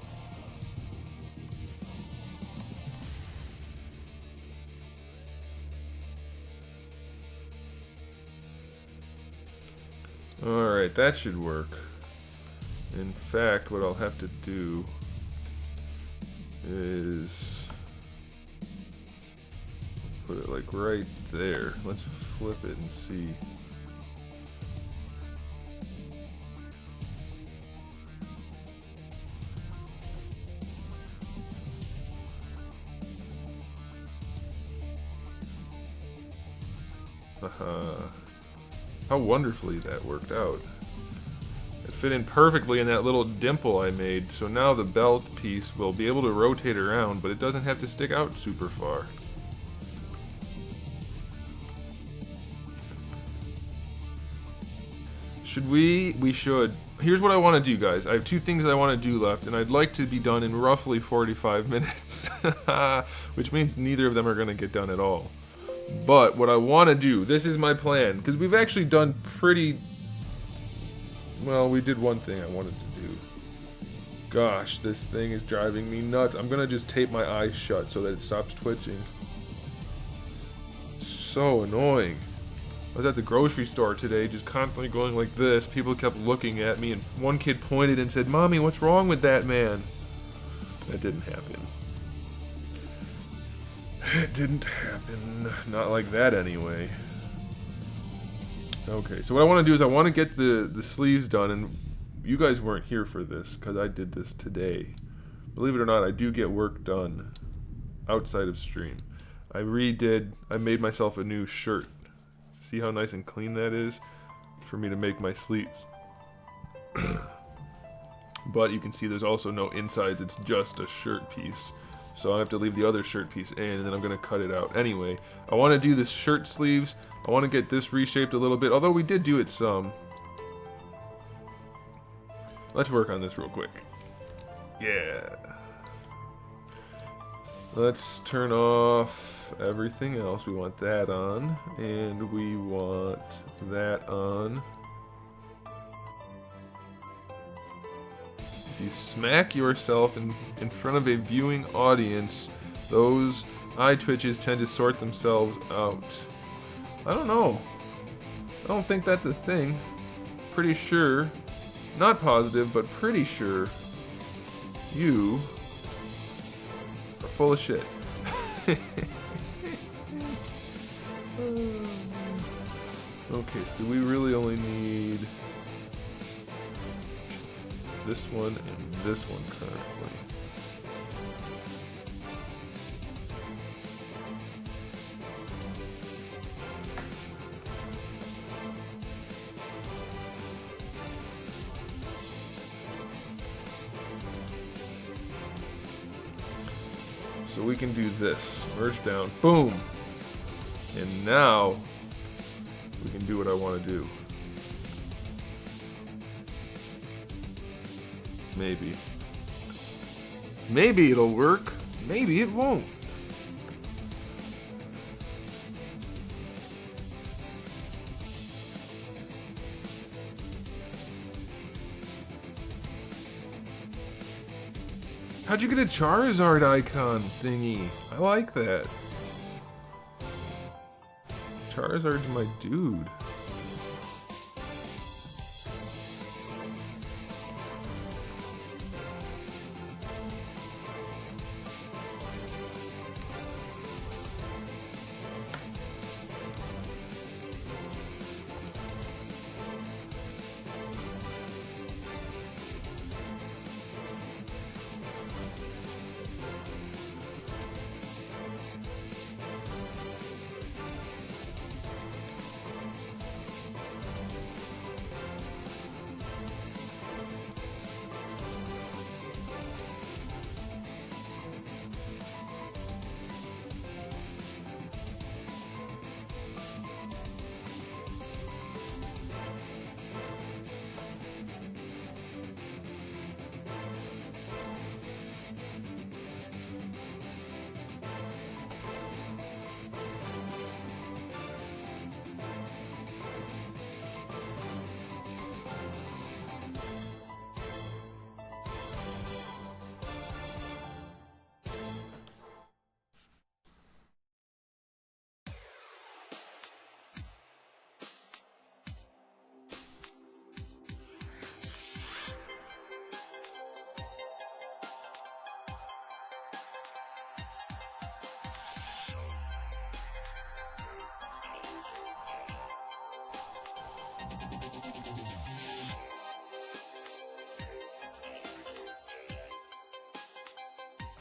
Alright, that should work. In fact, what I'll have to do is put it like right there. Let's flip it and see. How wonderfully that worked out. It fit in perfectly in that little dimple I made, so now the belt piece will be able to rotate around, but it doesn't have to stick out super far. Should we? We should. Here's what I want to do, guys. I have two things I want to do left, and I'd like to be done in roughly 45 minutes, which means neither of them are going to get done at all. But what I want to do, this is my plan, because we've actually done pretty... Well, we did one thing I wanted to do. Gosh, this thing is driving me nuts. I'm going to just tape my eyes shut so that it stops twitching. So annoying. I was at the grocery store today, just constantly going like this. People kept looking at me, and one kid pointed and said, "Mommy, what's wrong with that man?" That didn't happen. It didn't happen. Not like that, anyway. Okay, so what I want to do is I want to get the sleeves done, and you guys weren't here for this, because I did this today. Believe it or not, I do get work done outside of stream. I made myself a new shirt. See how nice and clean that is? For me to make my sleeves. But you can see there's also no insides, it's just a shirt piece. So I have to leave the other shirt piece in, and then I'm going to cut it out. Anyway, I want to do this shirt sleeves. I want to get this reshaped a little bit, although we did do it some. Let's work on this real quick. Yeah. Let's turn off everything else. We want that on, and we want that on. If you smack yourself in front of a viewing audience, those eye twitches tend to sort themselves out. I don't know. I don't think that's a thing. Pretty sure, not positive, but pretty sure you are full of shit. Okay, so we really only need this one and this one currently. So we can do this. Merge down. Boom! And now we can do what I want to do. Maybe. Maybe it'll work. Maybe it won't. How'd you get a Charizard icon thingy? I like that. Charizard's my dude.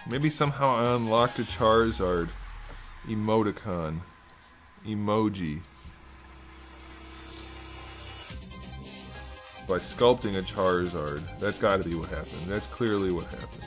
Maybe somehow I unlocked a Charizard emoticon. Emoji. By sculpting a Charizard. That's gotta be what happened. That's clearly what happened.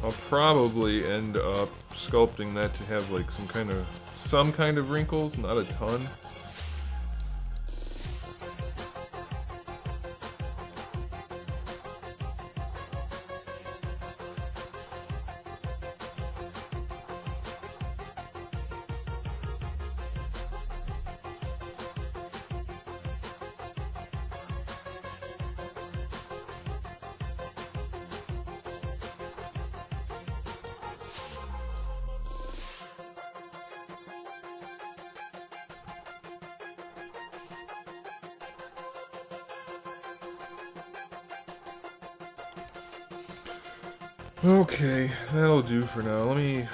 I'll probably end up sculpting that to have like some kind of wrinkles, not a ton. Okay, that'll do for now. Let me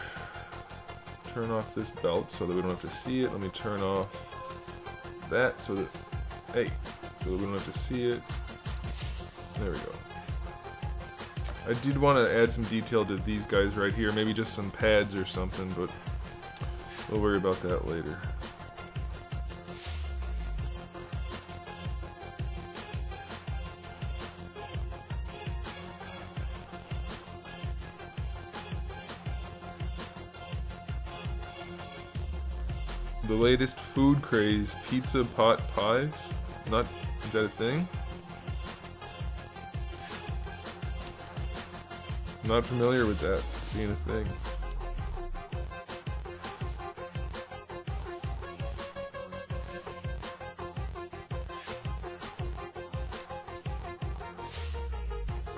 turn off this belt so that we don't have to see it. Let me turn off that so that, so that we don't have to see it. There we go. I did want to add some detail to these guys right here, maybe just some pads or something, but we'll worry about that later. The latest food craze, pizza pot pies? Is that a thing? Not familiar with that being a thing.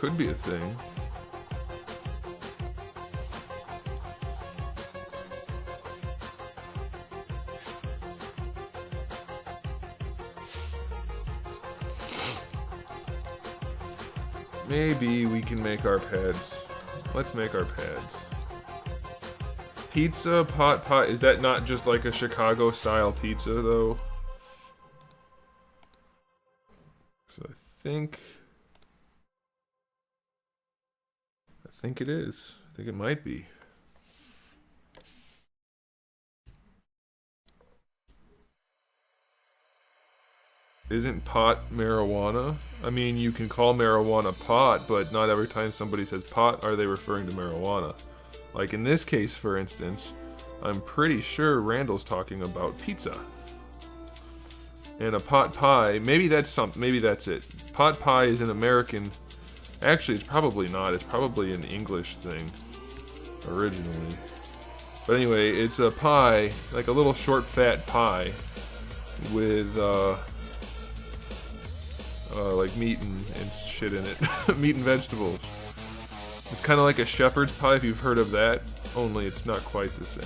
could be a thing. Maybe we can make our pads. Let's make our pads. Pizza, pot pie. Is that not just like a Chicago style pizza though? So I think it is. I think it might be. Isn't pot marijuana? I mean, you can call marijuana pot, but not every time somebody says pot are they referring to marijuana. Like in this case, for instance, I'm pretty sure Randall's talking about pizza. And a pot pie, maybe that's it. Pot pie is an American. Actually, it's probably not. It's probably an English thing originally. But anyway, it's a pie, like a little short fat pie with like meat and shit in it. Meat and vegetables. It's kind of like a shepherd's pie if you've heard of that, only it's not quite the same.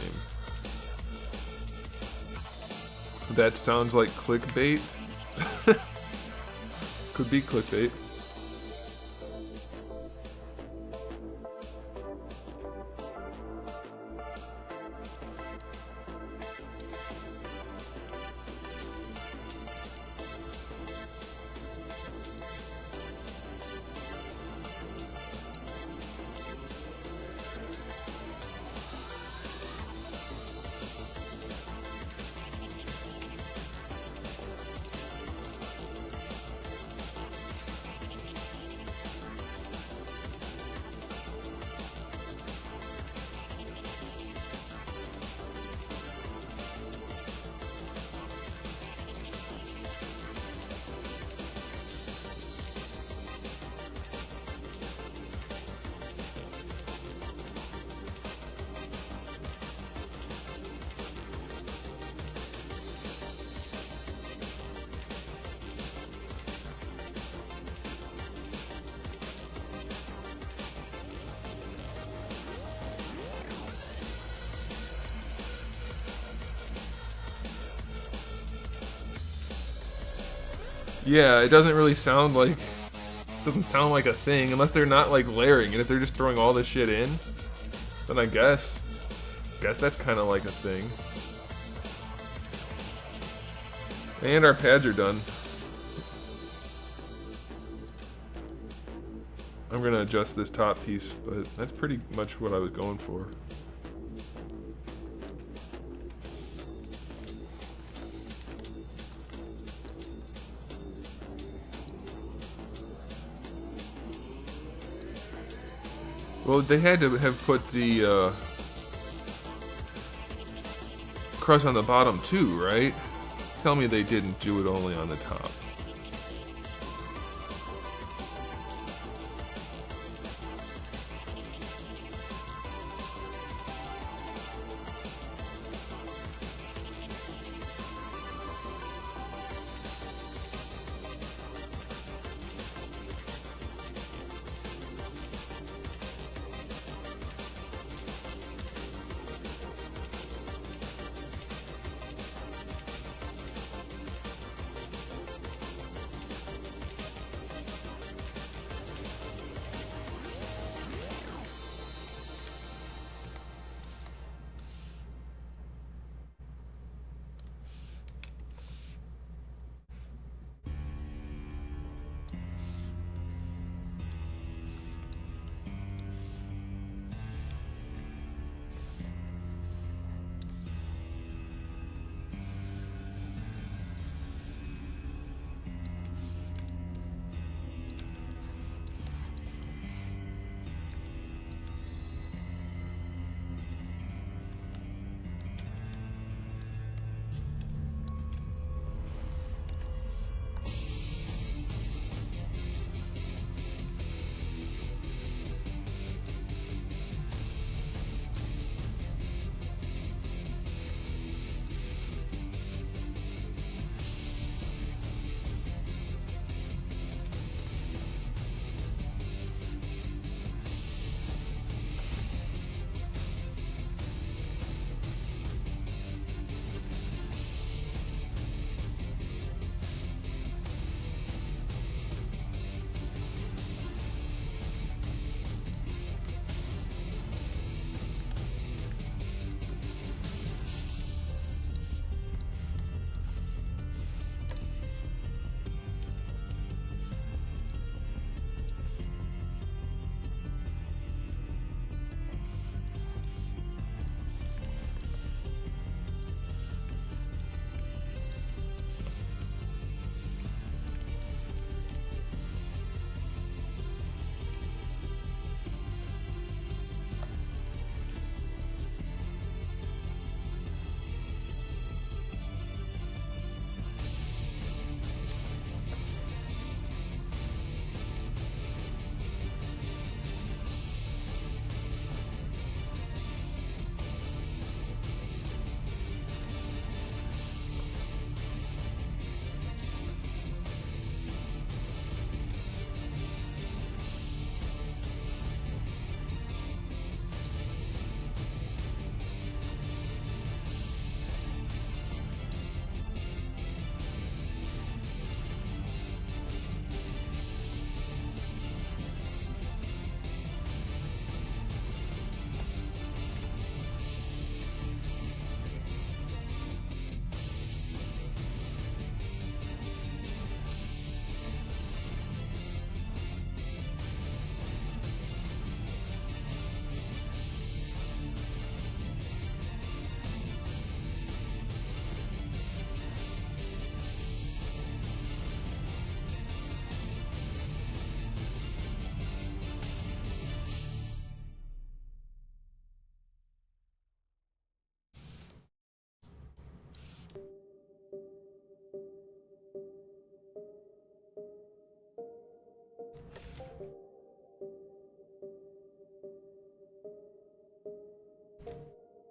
That sounds like clickbait. Could be clickbait. Yeah, it doesn't really sound like a thing unless they're not like layering, and if they're just throwing all this shit in, then I guess that's kind of like a thing. And our pads are done. I'm gonna adjust this top piece, but that's pretty much what I was going for. Well, they had to have put the crust on the bottom too, right? Tell me they didn't do it only on the top.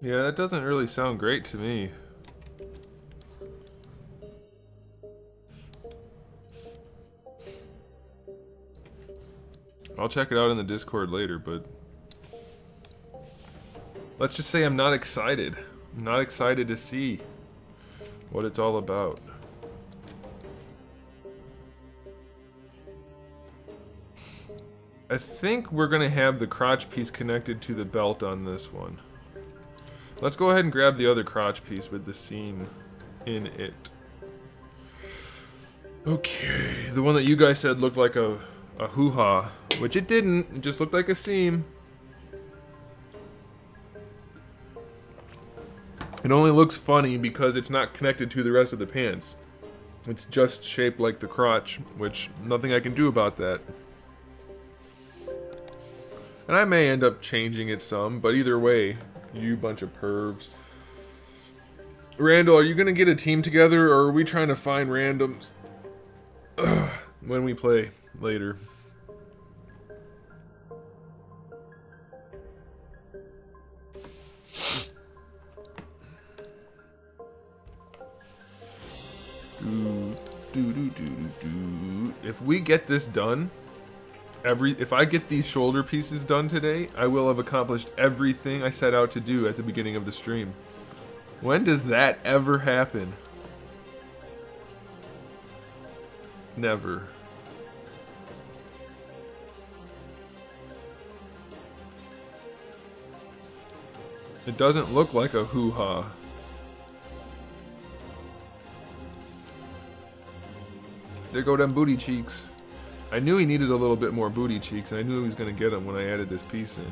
Yeah, that doesn't really sound great to me. I'll check it out in the Discord later, but let's just say I'm not excited. I'm not excited to see what it's all about. I think we're gonna have the crotch piece connected to the belt on this one. Let's go ahead and grab the other crotch piece with the seam in it. Okay, the one that you guys said looked like a hoo-ha, which it didn't. It just looked like a seam. It only looks funny because it's not connected to the rest of the pants. It's just shaped like the crotch, which nothing I can do about that. And I may end up changing it some, but either way, you bunch of pervs. Randall, are you gonna get a team together, or are we trying to find randoms when we play later? If we get this done, if I get these shoulder pieces done today, I will have accomplished everything I set out to do at the beginning of the stream. When does that ever happen? Never. It doesn't look like a hoo-ha. There go them booty cheeks. I knew he needed a little bit more booty cheeks, and I knew he was going to get them when I added this piece in.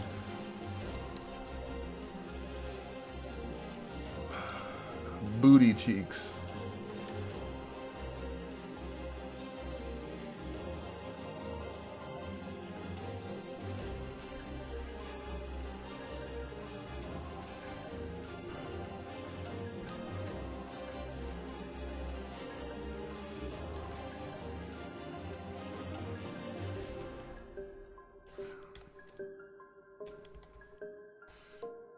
Booty cheeks.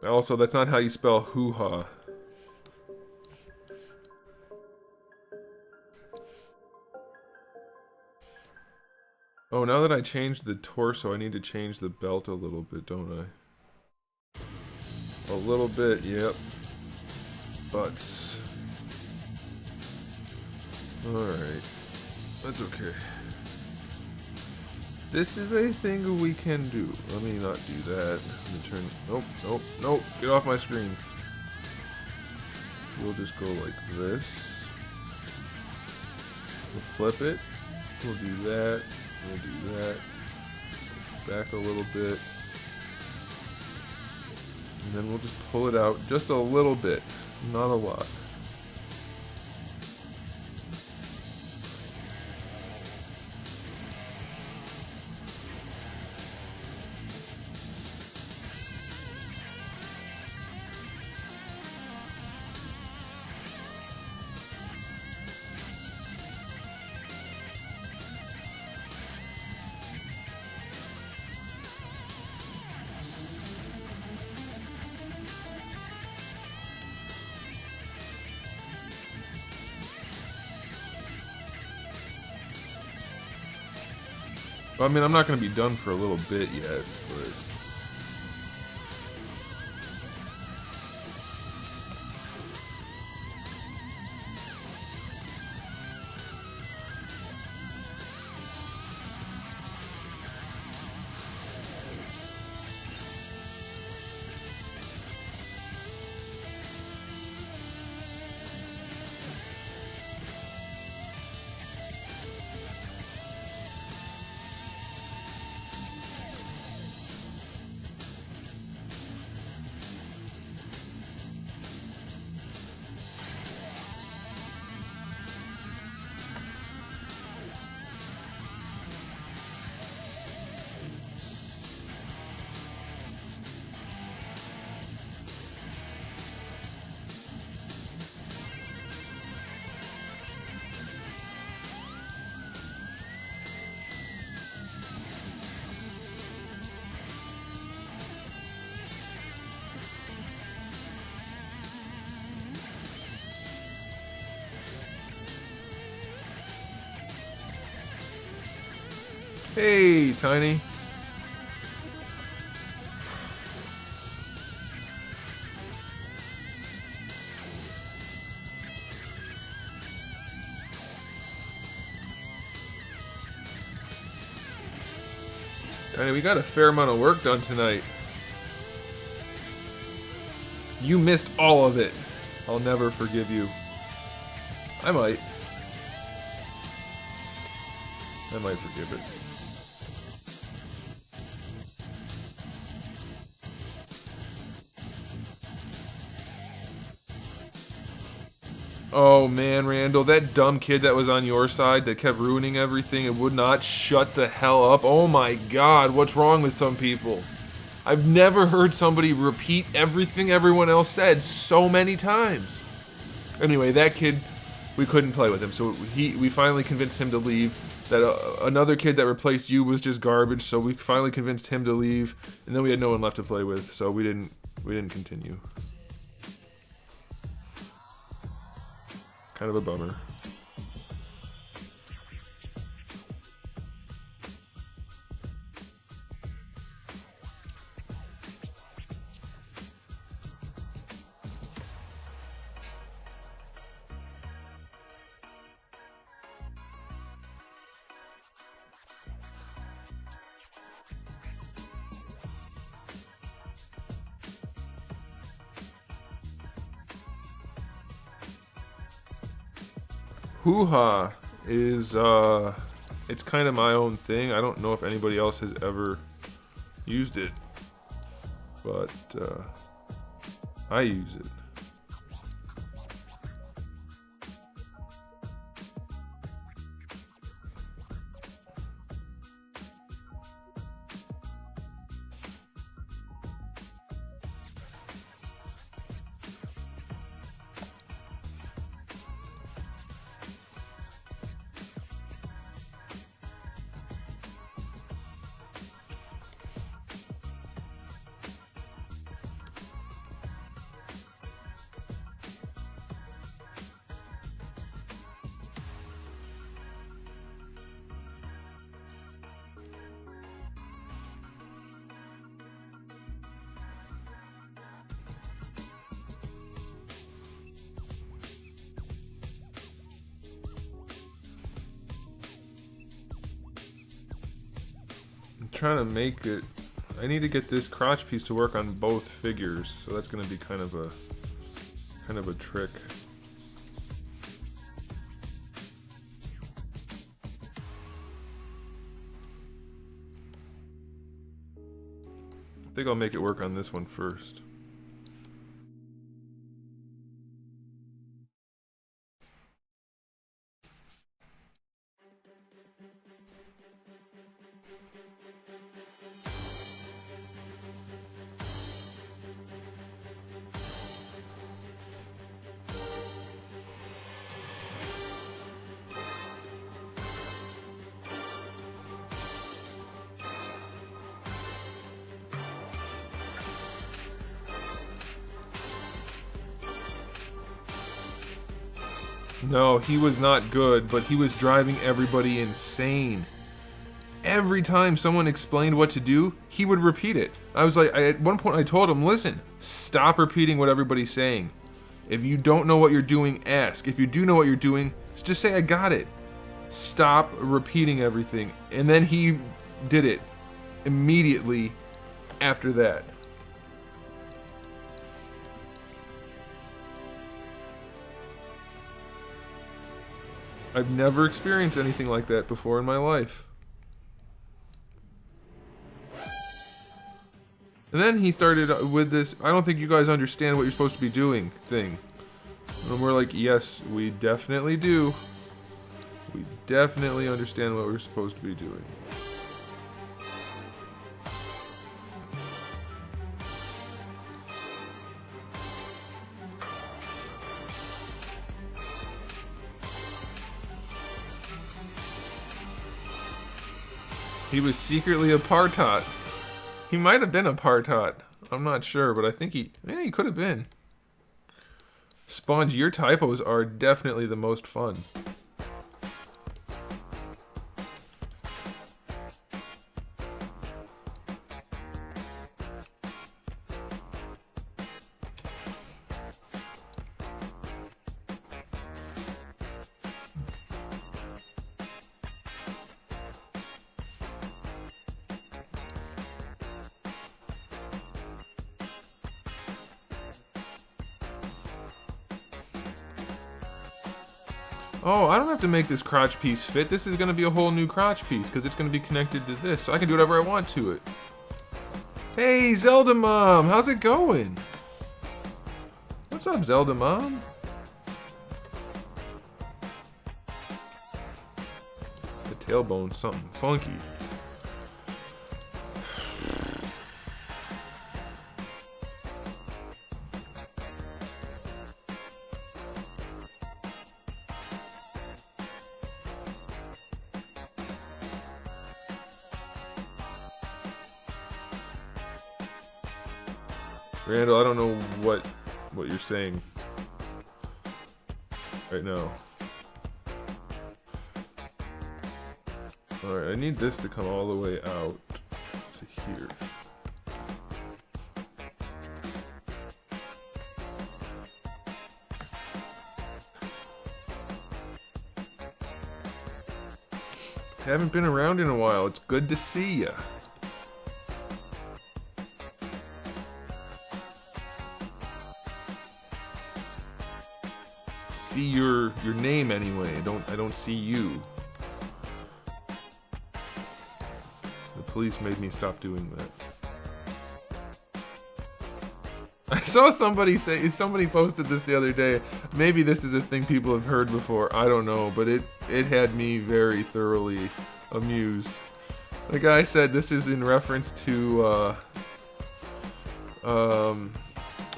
Also, that's not how you spell hoo-ha. Oh, now that I changed the torso, I need to change the belt a little bit, don't I? A little bit, yep. Butts. Alright. That's okay. This is a thing we can do. Let me not do that. Let me turn... Nope, nope, nope. Get off my screen. We'll just go like this. We'll flip it. We'll do that. We'll do that. Back a little bit. And then we'll just pull it out just a little bit. Not a lot. I mean, I'm not going to be done for a little bit yet, but... Hey, Tiny. Tiny, we got a fair amount of work done tonight. You missed all of it. I'll never forgive you. I might. I might forgive it. Oh man, Randall, that dumb kid that was on your side that kept ruining everything and would not shut the hell up. Oh my god, what's wrong with some people? I've never heard somebody repeat everything everyone else said so many times. Anyway, that kid, we couldn't play with him, so we finally convinced him to leave. That another kid that replaced you was just garbage, so we finally convinced him to leave, and then we had no one left to play with, so we didn't continue. Kind of a bummer. Hoo-ha is, it's kind of my own thing. I don't know if anybody else has ever used it, but I use it. Trying to make it. I need to get this crotch piece to work on both figures, so that's going to be kind of a trick. I think I'll make it work on this one first. No, he was not good, but he was driving everybody insane. Every time someone explained what to do, he would repeat it. I was like, at one point I told him, listen, stop repeating what everybody's saying. If you don't know what you're doing, ask. If you do know what you're doing, just say, I got it. Stop repeating everything. And then he did it immediately after that. I've never experienced anything like that before in my life. And then he started with this, I don't think you guys understand what you're supposed to be doing thing. And we're like, yes, we definitely do. We definitely understand what we're supposed to be doing. He was secretly a Partot. He might have been a Partot. I'm not sure, but I think he could have been. Sponge, your typos are definitely the most fun. Oh, I don't have to make this crotch piece fit. This is going to be a whole new crotch piece because it's going to be connected to this. So I can do whatever I want to it. Hey, Zelda Mom! How's it going? What's up, Zelda Mom? The tailbone's something funky. Randall, I don't know what you're saying right now. Alright, I need this to come all the way out to here. Haven't been around in a while. It's good to see ya. See your name anyway. I don't see you. The police made me stop doing that. I saw somebody posted this the other day. Maybe this is a thing people have heard before. I don't know, but it had me very thoroughly amused. The guy said this is in reference to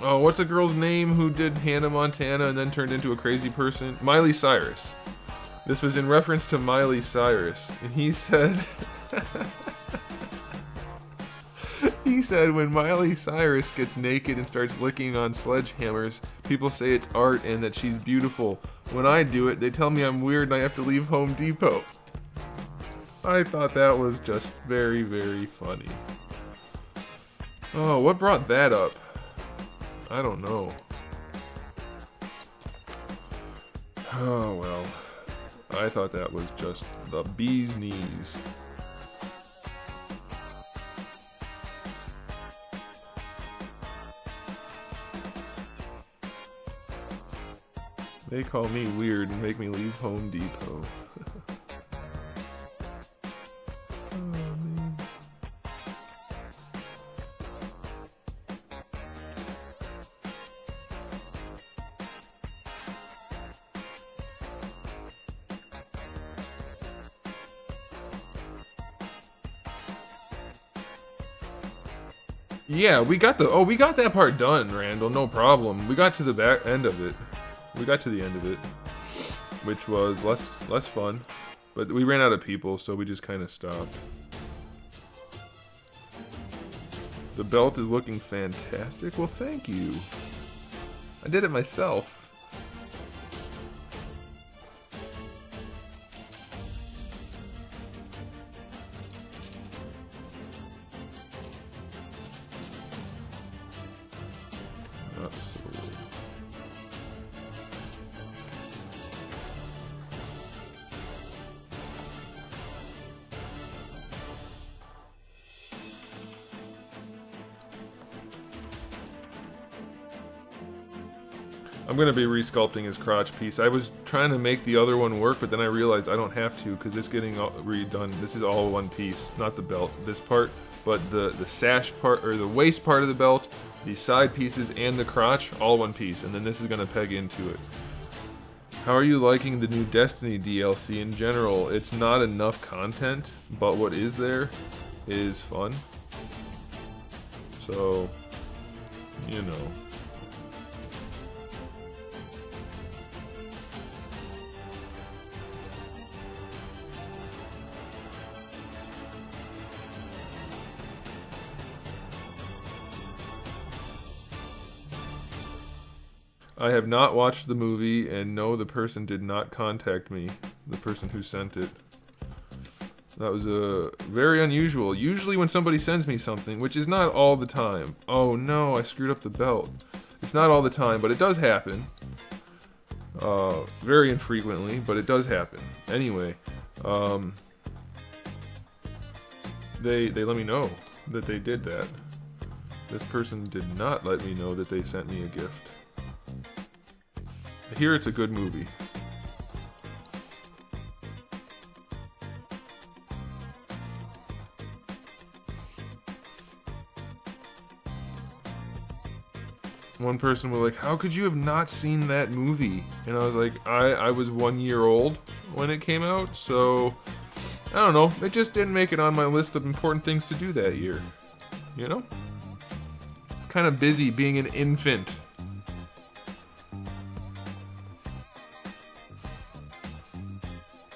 oh, what's the girl's name who did Hannah Montana and then turned into a crazy person? Miley Cyrus. This was in reference to Miley Cyrus. And he said... he said when Miley Cyrus gets naked and starts licking on sledgehammers, people say it's art and that she's beautiful. When I do it, they tell me I'm weird and I have to leave Home Depot. I thought that was just very, very funny. Oh, what brought that up? I don't know. Oh, well. I thought that was just the bee's knees. They call me weird and make me leave Home Depot. Oh, man. Yeah, we got that part done, Randall, no problem. We got to the back end of it. We got to the end of it, which was less fun, but we ran out of people, so we just kind of stopped. The belt is looking fantastic. Well, thank you. I did it myself. I'm gonna be resculpting his crotch piece. I was trying to make the other one work, but then I realized I don't have to because it's getting redone. This is all one piece, not the belt, this part, but the sash part, or the waist part of the belt, the side pieces, and the crotch, all one piece, and then this is gonna peg into it. How are you liking the new Destiny DLC in general? It's not enough content, but what is there is fun. So, you know. I have not watched the movie, and no, the person did not contact me. The person who sent it. That was very unusual. Usually when somebody sends me something, which is not all the time. Oh no, I screwed up the belt. It's not all the time, but it does happen. Very infrequently, but it does happen. Anyway, they let me know that they did that. This person did not let me know that they sent me a gift. I hear it's a good movie. one person was like, how could you have not seen that movie? And I was like, I was 1 year old when it came out, so I don't know. It just didn't make it on my list of important things to do that year. You know? It's kind of busy being an infant.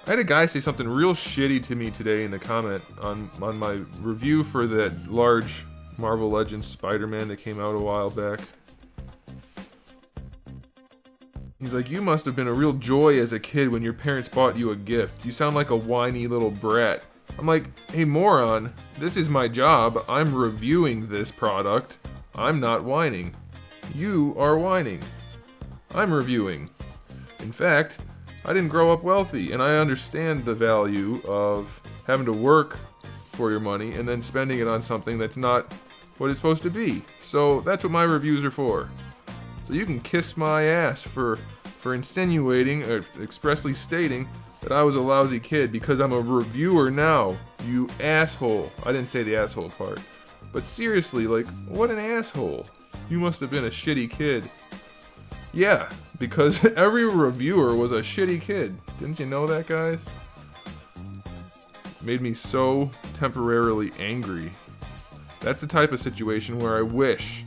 I had a guy say something real shitty to me today in the comment on my review for that large Marvel Legends Spider-Man that came out a while back. He's like, you must have been a real joy as a kid when your parents bought you a gift. You sound like a whiny little brat. I'm like, hey moron, this is my job. I'm reviewing this product. I'm not whining. You are whining. I'm reviewing. In fact, I didn't grow up wealthy, and I understand the value of having to work for your money and then spending it on something that's not what it's supposed to be. So that's what my reviews are for. So you can kiss my ass for insinuating or expressly stating that I was a lousy kid because I'm a reviewer now, you asshole. I didn't say the asshole part. But seriously, like, what an asshole. You must have been a shitty kid. Yeah, because every reviewer was a shitty kid. Didn't you know that, guys? Made me so temporarily angry. That's the type of situation where I wish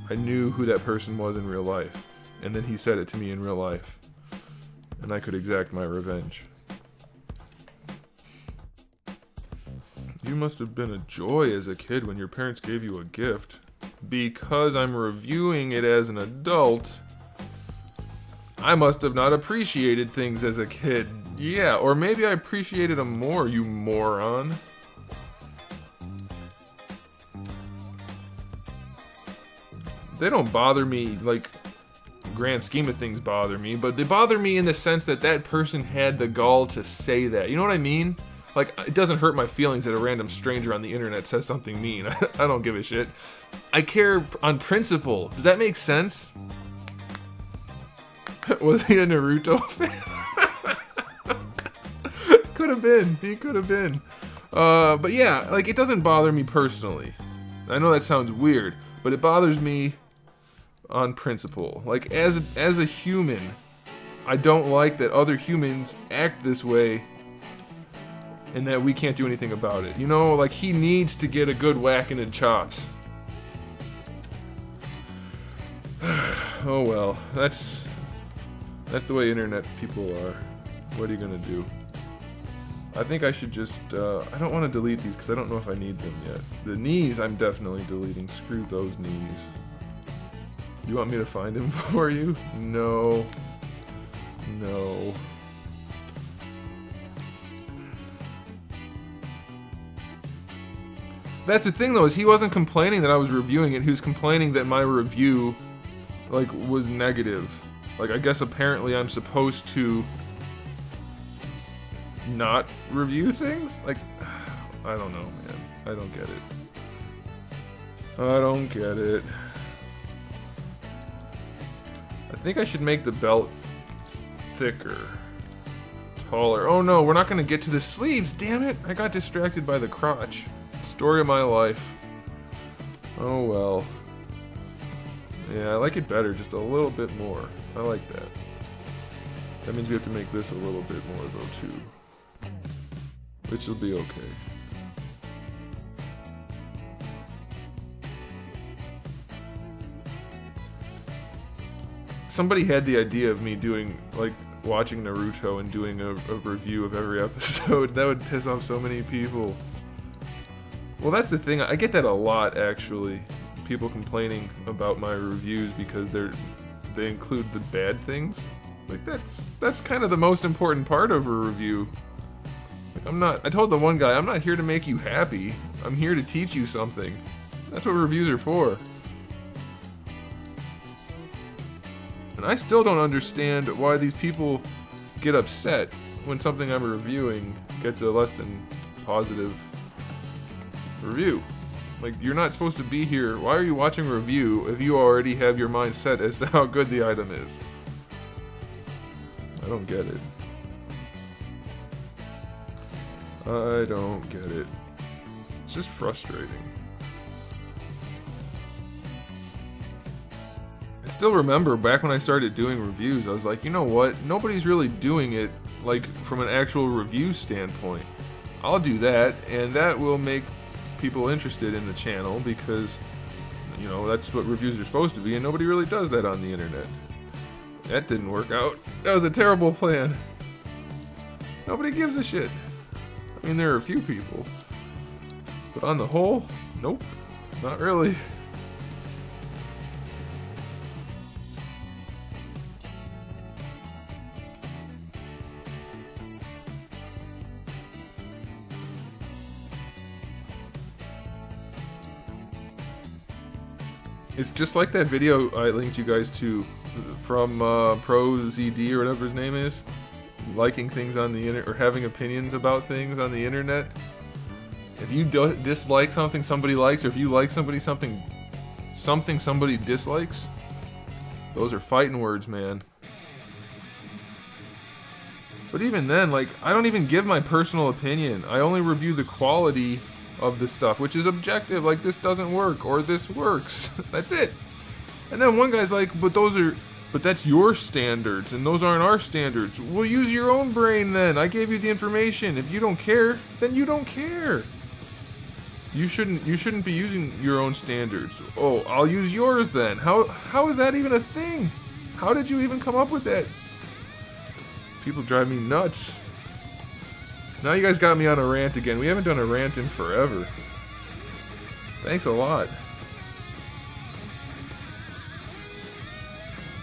I knew who that person was in real life, and then he said it to me in real life, and I could exact my revenge. You must have been a joy as a kid when your parents gave you a gift. Because I'm reviewing it as an adult, I must have not appreciated things as a kid. Yeah, or maybe I appreciated them more, you moron. They don't bother me, like, grand scheme of things bother me, but they bother me in the sense that that person had the gall to say that. You know what I mean? Like, it doesn't hurt my feelings that a random stranger on the internet says something mean. I don't give a shit. I care on principle. Does that make sense? Was he a Naruto fan? Could have been. He could have been. But yeah, like, it doesn't bother me personally. I know that sounds weird, but it bothers me on principle. Like, as a human, I don't like that other humans act this way and that we can't do anything about it. You know, like, he needs to get a good whack in the chops. Oh well, that's the way internet people are. What are you gonna do? I think I should just, I don't want to delete these because I don't know if I need them yet. The knees I'm definitely deleting. Screw those knees. You want me to find him for you? No. No. That's the thing though, is he wasn't complaining that I was reviewing it, he was complaining that my review, like, was negative. Like, I guess apparently I'm supposed to not review things? Like, I don't know, man. I don't get it. I don't get it. I think I should make the belt thicker. Taller. Oh no, we're not gonna get to the sleeves, damn it! I got distracted by the crotch. Story of my life. Oh well. Yeah, I like it better, just a little bit more. I like that. That means we have to make this a little bit more though too. Which will be okay. Somebody had the idea of me doing, like, watching Naruto and doing a review of every episode. That would piss off so many people. Well, that's the thing. I get that a lot, actually. People complaining about my reviews because they include the bad things. Like, that's kind of the most important part of a review. Like, I told the one guy, I'm not here to make you happy. I'm here to teach you something. That's what reviews are for. And I still don't understand why these people get upset when something I'm reviewing gets a less than positive review. Like, you're not supposed to be here. Why are you watching a review if you already have your mind set as to how good the item is? I don't get it. I don't get it. It's just frustrating. still remember back when I started doing reviews, I was like, you know what? Nobody's really doing it like from an actual review standpoint. I'll do that, and that will make people interested in the channel because, you know, that's what reviews are supposed to be, and nobody really does that on the internet. That didn't work out. That was a terrible plan. Nobody gives a shit. I mean, there are a few people. But on the whole, nope, not really. It's just like that video I linked you guys to from ProZD or whatever his name is, liking things on the internet or having opinions about things on the internet. If you dislike something somebody likes, or if you like somebody something somebody dislikes, those are fighting words, man. But even then, like, I don't even give my personal opinion. I only review the quality of the stuff, which is objective, like this doesn't work or this works. That's it. And then one guy's like, but that's your standards and those aren't our standards. Well, use your own brain then. I gave you the information. If you don't care, then you don't care. You shouldn't be using your own standards. Oh, I'll use yours then. How is that even a thing? How did you even come up with that? People drive me nuts. Now you guys got me on a rant again. We haven't done a rant in forever. Thanks a lot.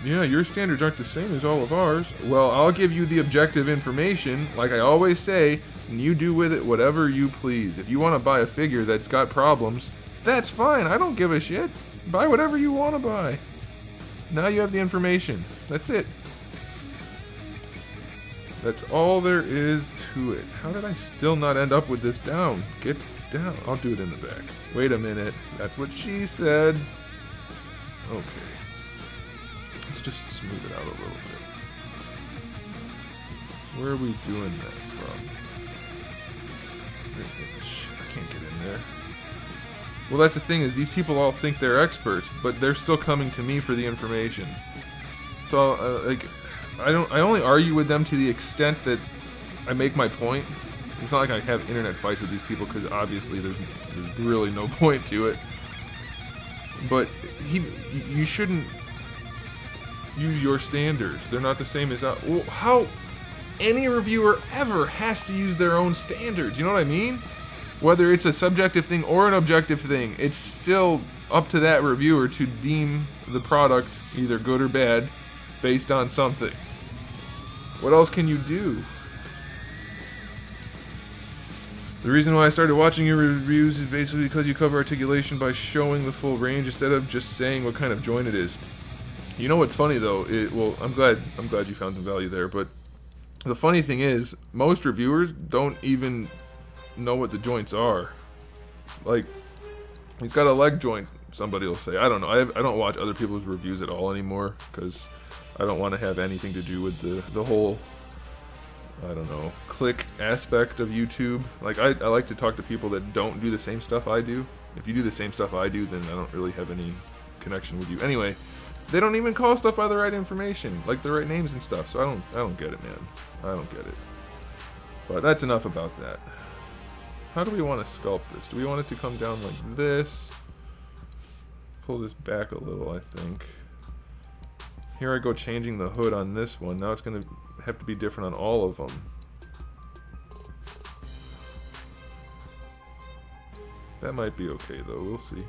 Yeah, your standards aren't the same as all of ours. Well, I'll give you the objective information, like I always say, and you do with it whatever you please. If you want to buy a figure that's got problems, that's fine. I don't give a shit. Buy whatever you want to buy. Now you have the information. That's it. That's all there is to it. How did I still not end up with this down? Get down. I'll do it in the back. Wait a minute. That's what she said. Okay. Let's just smooth it out a little bit. Where are we doing that from? I can't get in there. Well, that's the thing, is these people all think they're experts, but they're still coming to me for the information. So, like, I only argue with them to the extent that I make my point. It's not like I have internet fights with these people, because obviously there's really no point to it. But you shouldn't use your standards. They're not the same as well, how any reviewer ever has to use their own standards. You know what I mean? Whether it's a subjective thing or an objective thing, it's still up to that reviewer to deem the product either good or bad based on something. What else can you do? The reason why I started watching your reviews is basically because you cover articulation by showing the full range instead of just saying what kind of joint it is. You know what's funny though? Well, I'm glad you found some value there, but the funny thing is, most reviewers don't even know what the joints are. Like, he's got a leg joint, somebody will say. I don't know. I don't watch other people's reviews at all anymore, because I don't want to have anything to do with the whole, I don't know, click aspect of YouTube. Like, I like to talk to people that don't do the same stuff I do. If you do the same stuff I do, then I don't really have any connection with you. Anyway, they don't even call stuff by the right information, like the right names and stuff. So I don't get it, man. I don't get it. But that's enough about that. How do we want to sculpt this? Do we want it to come down like this? Pull this back a little, I think. Here I go changing the hood on this one. Now it's going to have to be different on all of them. That might be okay though, we'll see.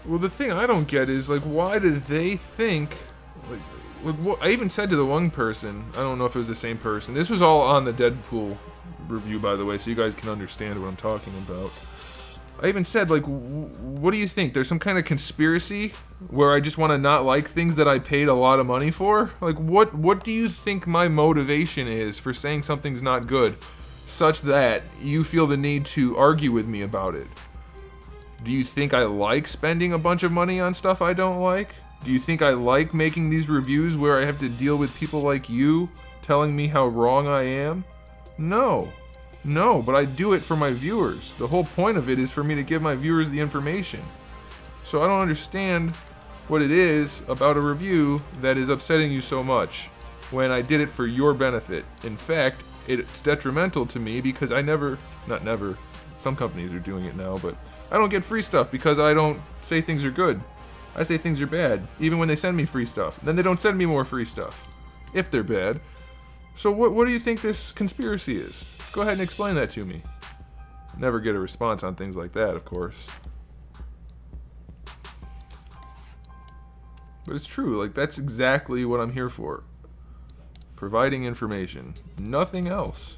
Well, the thing I don't get is, like, why do they think, like what, I even said to the one person, I don't know if it was the same person, this was all on the Deadpool review, by the way, so you guys can understand what I'm talking about. I even said, like, what do you think? There's some kind of conspiracy where I just want to not like things that I paid a lot of money for? Like, what do you think my motivation is for saying something's not good? such that you feel the need to argue with me about it? Do you think I like spending a bunch of money on stuff I don't like? Do you think I like making these reviews where I have to deal with people like you telling me how wrong I am? No. No, but I do it for my viewers. The whole point of it is for me to give my viewers the information. So I don't understand what it is about a review that is upsetting you so much when I did it for your benefit. In fact, it's detrimental to me because I never, not never, some companies are doing it now, but I don't get free stuff because I don't say things are good. I say things are bad, even when they send me free stuff. Then they don't send me more free stuff, if they're bad. So what do you think this conspiracy is? Go ahead and explain that to me. Never get a response on things like that, of course. But it's true, like that's exactly what I'm here for. Providing information, nothing else.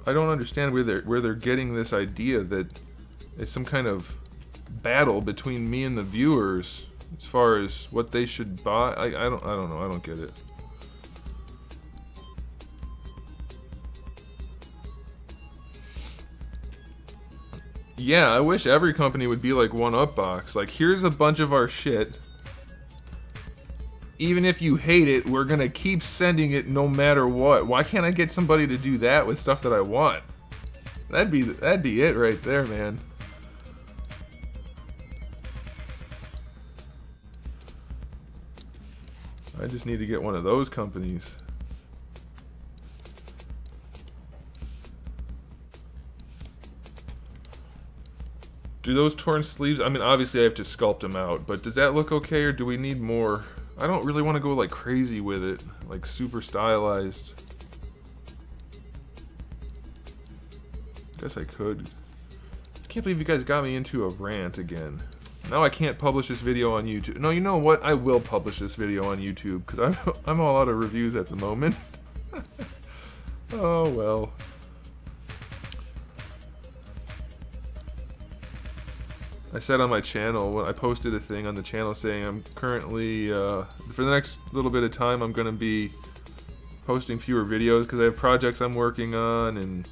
I don't understand where they're getting this idea that it's some kind of battle between me and the viewers as far as what they should buy. I don't know. I don't get it. Yeah, I wish every company would be like One-Up-Box. Like, here's a bunch of our shit. Even if you hate it, we're gonna keep sending it no matter what. Why can't I get somebody to do that with stuff that I want? That'd be it right there, man. I just need to get one of those companies. Do those torn sleeves, I mean, obviously I have to sculpt them out, but does that look okay, or do we need more? I don't really want to go like crazy with it, like super stylized. Guess I could. I can't believe you guys got me into a rant again. Now I can't publish this video on YouTube. No, you know what? I will publish this video on YouTube because I'm all out of reviews at the moment. Oh well. I said on my channel, when I posted a thing on the channel saying I'm currently, for the next little bit of time, I'm going to be posting fewer videos because I have projects I'm working on and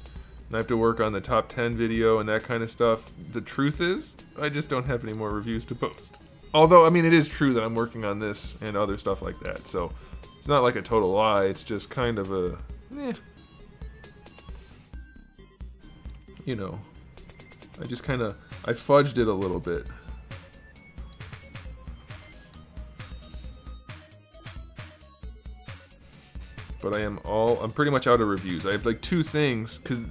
I have to work on the top 10 video and that kind of stuff. The truth is, I just don't have any more reviews to post. Although, I mean, it is true that I'm working on this and other stuff like that, so it's not like a total lie, it's just kind of a, you know, I fudged it a little bit. But I'm pretty much out of reviews. I have like 2 things, because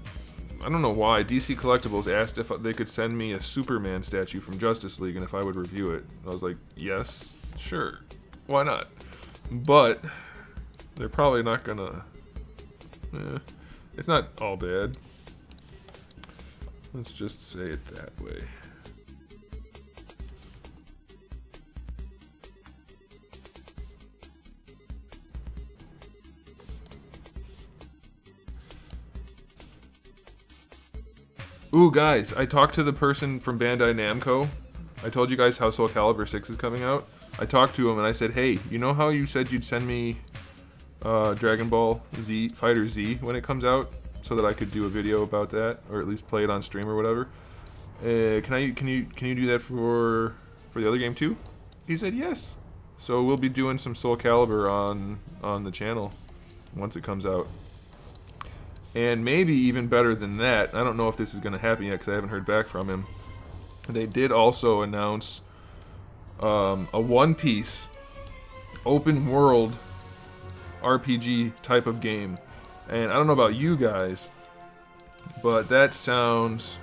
I don't know why. DC Collectibles asked if they could send me a Superman statue from Justice League and if I would review it. I was like, yes, sure. Why not? But they're probably not gonna... it's not all bad. Let's just say it that way. Ooh, guys, I talked to the person from Bandai Namco. I told you guys how Soul Calibur 6 is coming out. I talked to him and I said, hey, you know how you said you'd send me Dragon Ball Z, Fighter Z when it comes out? So that I could do a video about that, or at least play it on stream or whatever. Can you do that for the other game too? He said yes. So we'll be doing some Soul Calibur on the channel once it comes out. And maybe even better than that, I don't know if this is going to happen yet because I haven't heard back from him. They did also announce a One Piece open world RPG type of game. And I don't know about you guys, but that sounds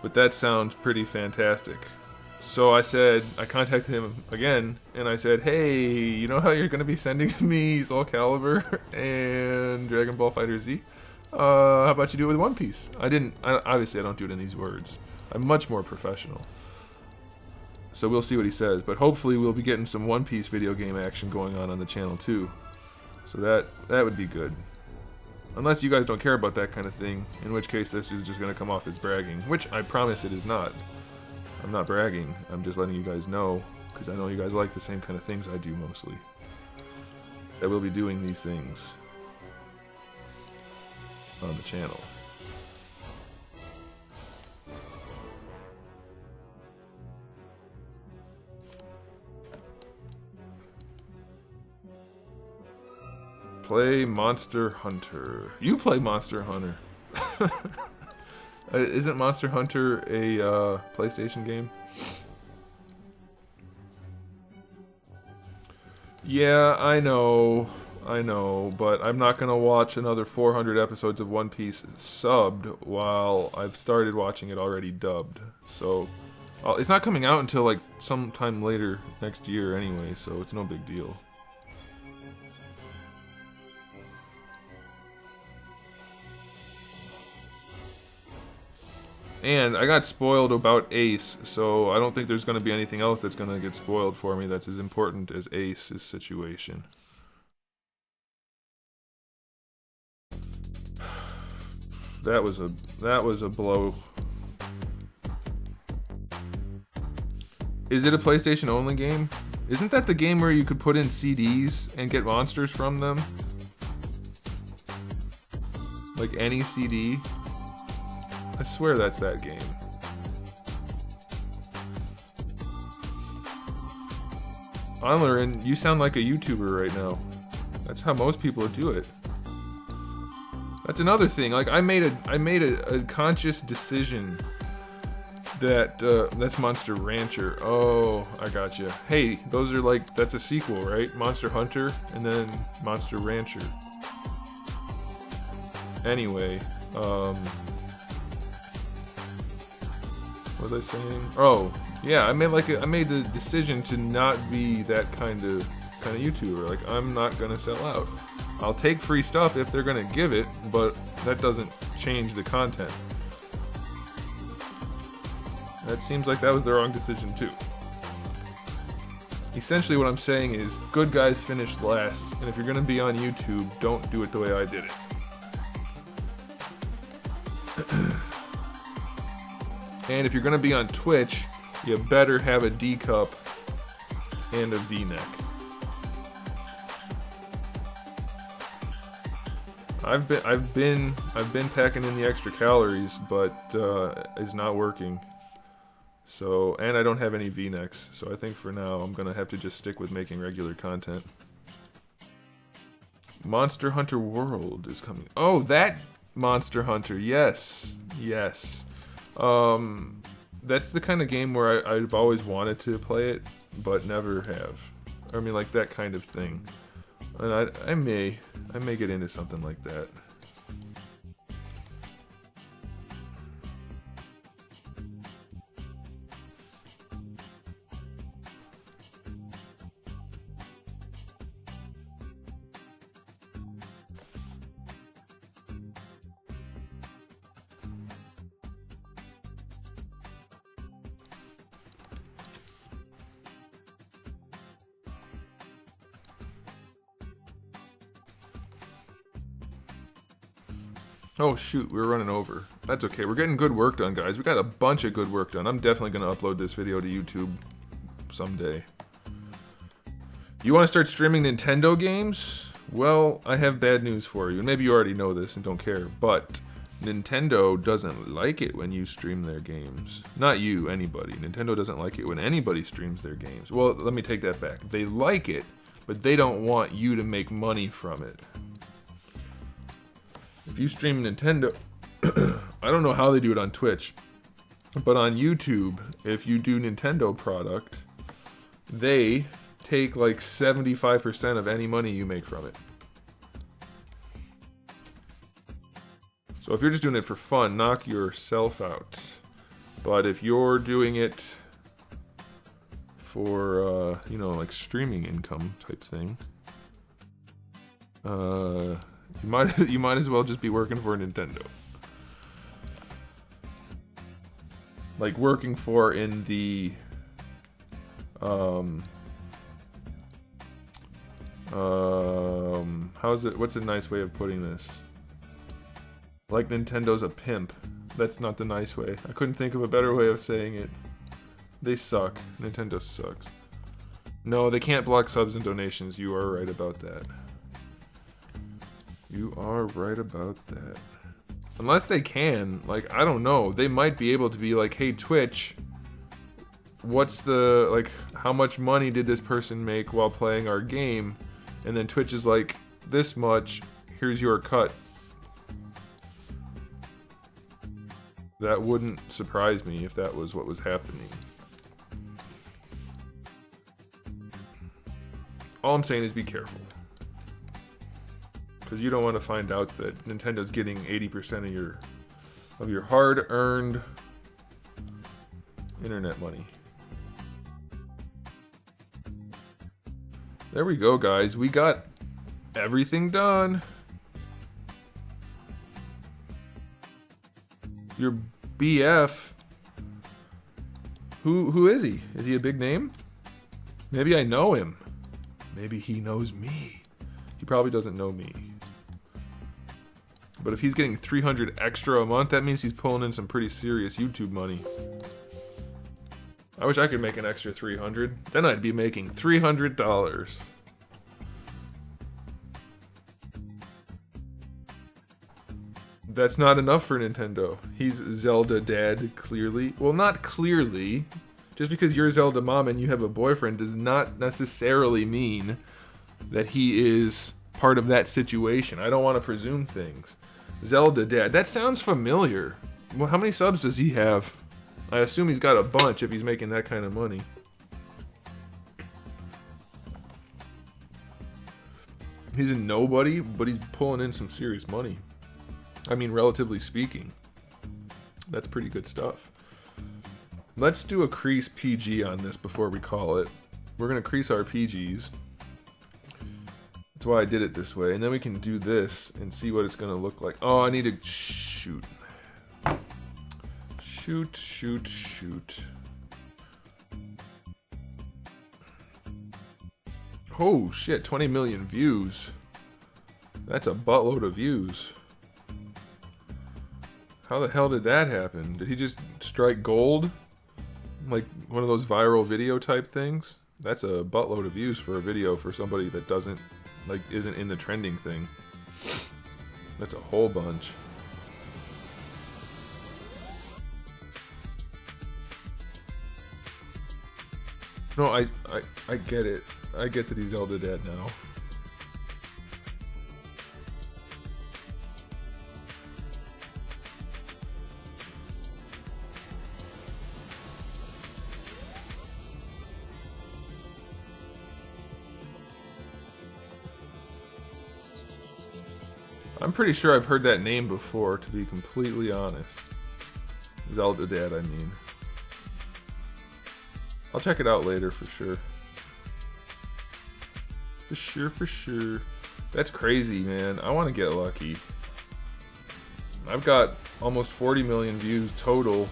pretty fantastic. So I contacted him again, and I said, hey, you know how you're going to be sending me Soul Calibur and Dragon Ball Fighter Z? How about you do it with One Piece? Obviously I don't do it in these words. I'm much more professional. So we'll see what he says, but hopefully we'll be getting some One Piece video game action going on the channel too. So that would be good. Unless you guys don't care about that kind of thing, in which case this is just going to come off as bragging, which I promise it is not. I'm not bragging, I'm just letting you guys know, because I know you guys like the same kind of things I do mostly. that will be doing these things on the channel. Play Monster Hunter. You play Monster Hunter. Isn't Monster Hunter a PlayStation game? Yeah, I know, but I'm not gonna watch another 400 episodes of One Piece subbed while I've started watching it already dubbed. So, it's not coming out until like sometime later next year anyway, so it's no big deal. And I got spoiled about Ace, so I don't think there's going to be anything else that's going to get spoiled for me that's as important as Ace's situation. That was a blow. Is it a PlayStation only game? Isn't that the game where you could put in CDs and get monsters from them? Like any CD? I swear that's that game. Onlerin, you sound like a YouTuber right now. That's how most people do it. That's another thing. Like I made a conscious decision that that's Monster Rancher. Oh, I gotcha. Hey, those are like, that's a sequel, right? Monster Hunter and then Monster Rancher. Anyway, what was I saying? Oh, yeah, I made the decision to not be that kind of YouTuber. Like, I'm not gonna sell out. I'll take free stuff if they're gonna give it, but that doesn't change the content. That seems like that was the wrong decision too. Essentially what I'm saying is, good guys finish last, and if you're gonna be on YouTube, don't do it the way I did it. And if you're gonna be on Twitch, you better have a D cup and a V-neck. I've been packing in the extra calories, but it's not working. So, and I don't have any V-necks, so I think for now I'm gonna have to just stick with making regular content. Monster Hunter World is coming. Oh, that Monster Hunter, yes, yes. That's the kind of game where I've always wanted to play it, but never have. I mean, like that kind of thing. And I may get into something like that. Oh shoot, we were running over. That's okay, we're getting good work done, guys. We got a bunch of good work done. I'm definitely gonna upload this video to YouTube someday. You wanna start streaming Nintendo games? Well, I have bad news for you. And maybe you already know this and don't care, but Nintendo doesn't like it when you stream their games. Not you, anybody. Nintendo doesn't like it when anybody streams their games. Well, let me take that back. They like it, but they don't want you to make money from it. If you stream Nintendo, I don't know how they do it on Twitch, but on YouTube, if you do Nintendo product, they take like 75% of any money you make from it. So if you're just doing it for fun, knock yourself out. But if you're doing it for, you know, like streaming income type thing, you might as well just be working for Nintendo. Like working for in the what's a nice way of putting this? Like Nintendo's a pimp. That's not the nice way. I couldn't think of a better way of saying it. They suck. Nintendo sucks. No, they can't block subs and donations. You are right about that. You are right about that. Unless they can, like, I don't know. They might be able to be like, hey, Twitch, what's the, like, how much money did this person make while playing our game? And then Twitch is like, this much, here's your cut. That wouldn't surprise me if that was what was happening. All I'm saying is be careful. Because you don't want to find out that Nintendo's getting 80% of your hard-earned internet money. There we go, guys. We got everything done. Your BF. Who is he? Is he a big name? Maybe I know him. Maybe he knows me. He probably doesn't know me. But if he's getting 300 extra a month, that means he's pulling in some pretty serious YouTube money. I wish I could make an extra 300. Then I'd be making $300. That's not enough for Nintendo. He's Zelda dad, clearly. Well, not clearly. Just because you're Zelda mom and you have a boyfriend does not necessarily mean that he is part of that situation. I don't want to presume things. Zelda dad. That sounds familiar. Well, how many subs does he have? I assume he's got a bunch if he's making that kind of money. He's a nobody, but he's pulling in some serious money. I mean, relatively speaking. That's pretty good stuff. Let's do a crease PG on this before we call it. We're going to crease our PGs. That's why I did it this way. And then we can do this and see what it's going to look like. Oh, I need to shoot. Shoot. Oh, shit. 20 million views. That's a buttload of views. How the hell did that happen? Did he just strike gold? Like one of those viral video type things? That's a buttload of views for a video for somebody that doesn't, like, isn't in the trending thing. That's a whole bunch. No, I get it. I get that he's Zelda dad now. I'm pretty sure I've heard that name before, to be completely honest. Zelda dad, I mean. I'll check it out later for sure. For sure. That's crazy, man. I want to get lucky. I've got almost 40 million views total.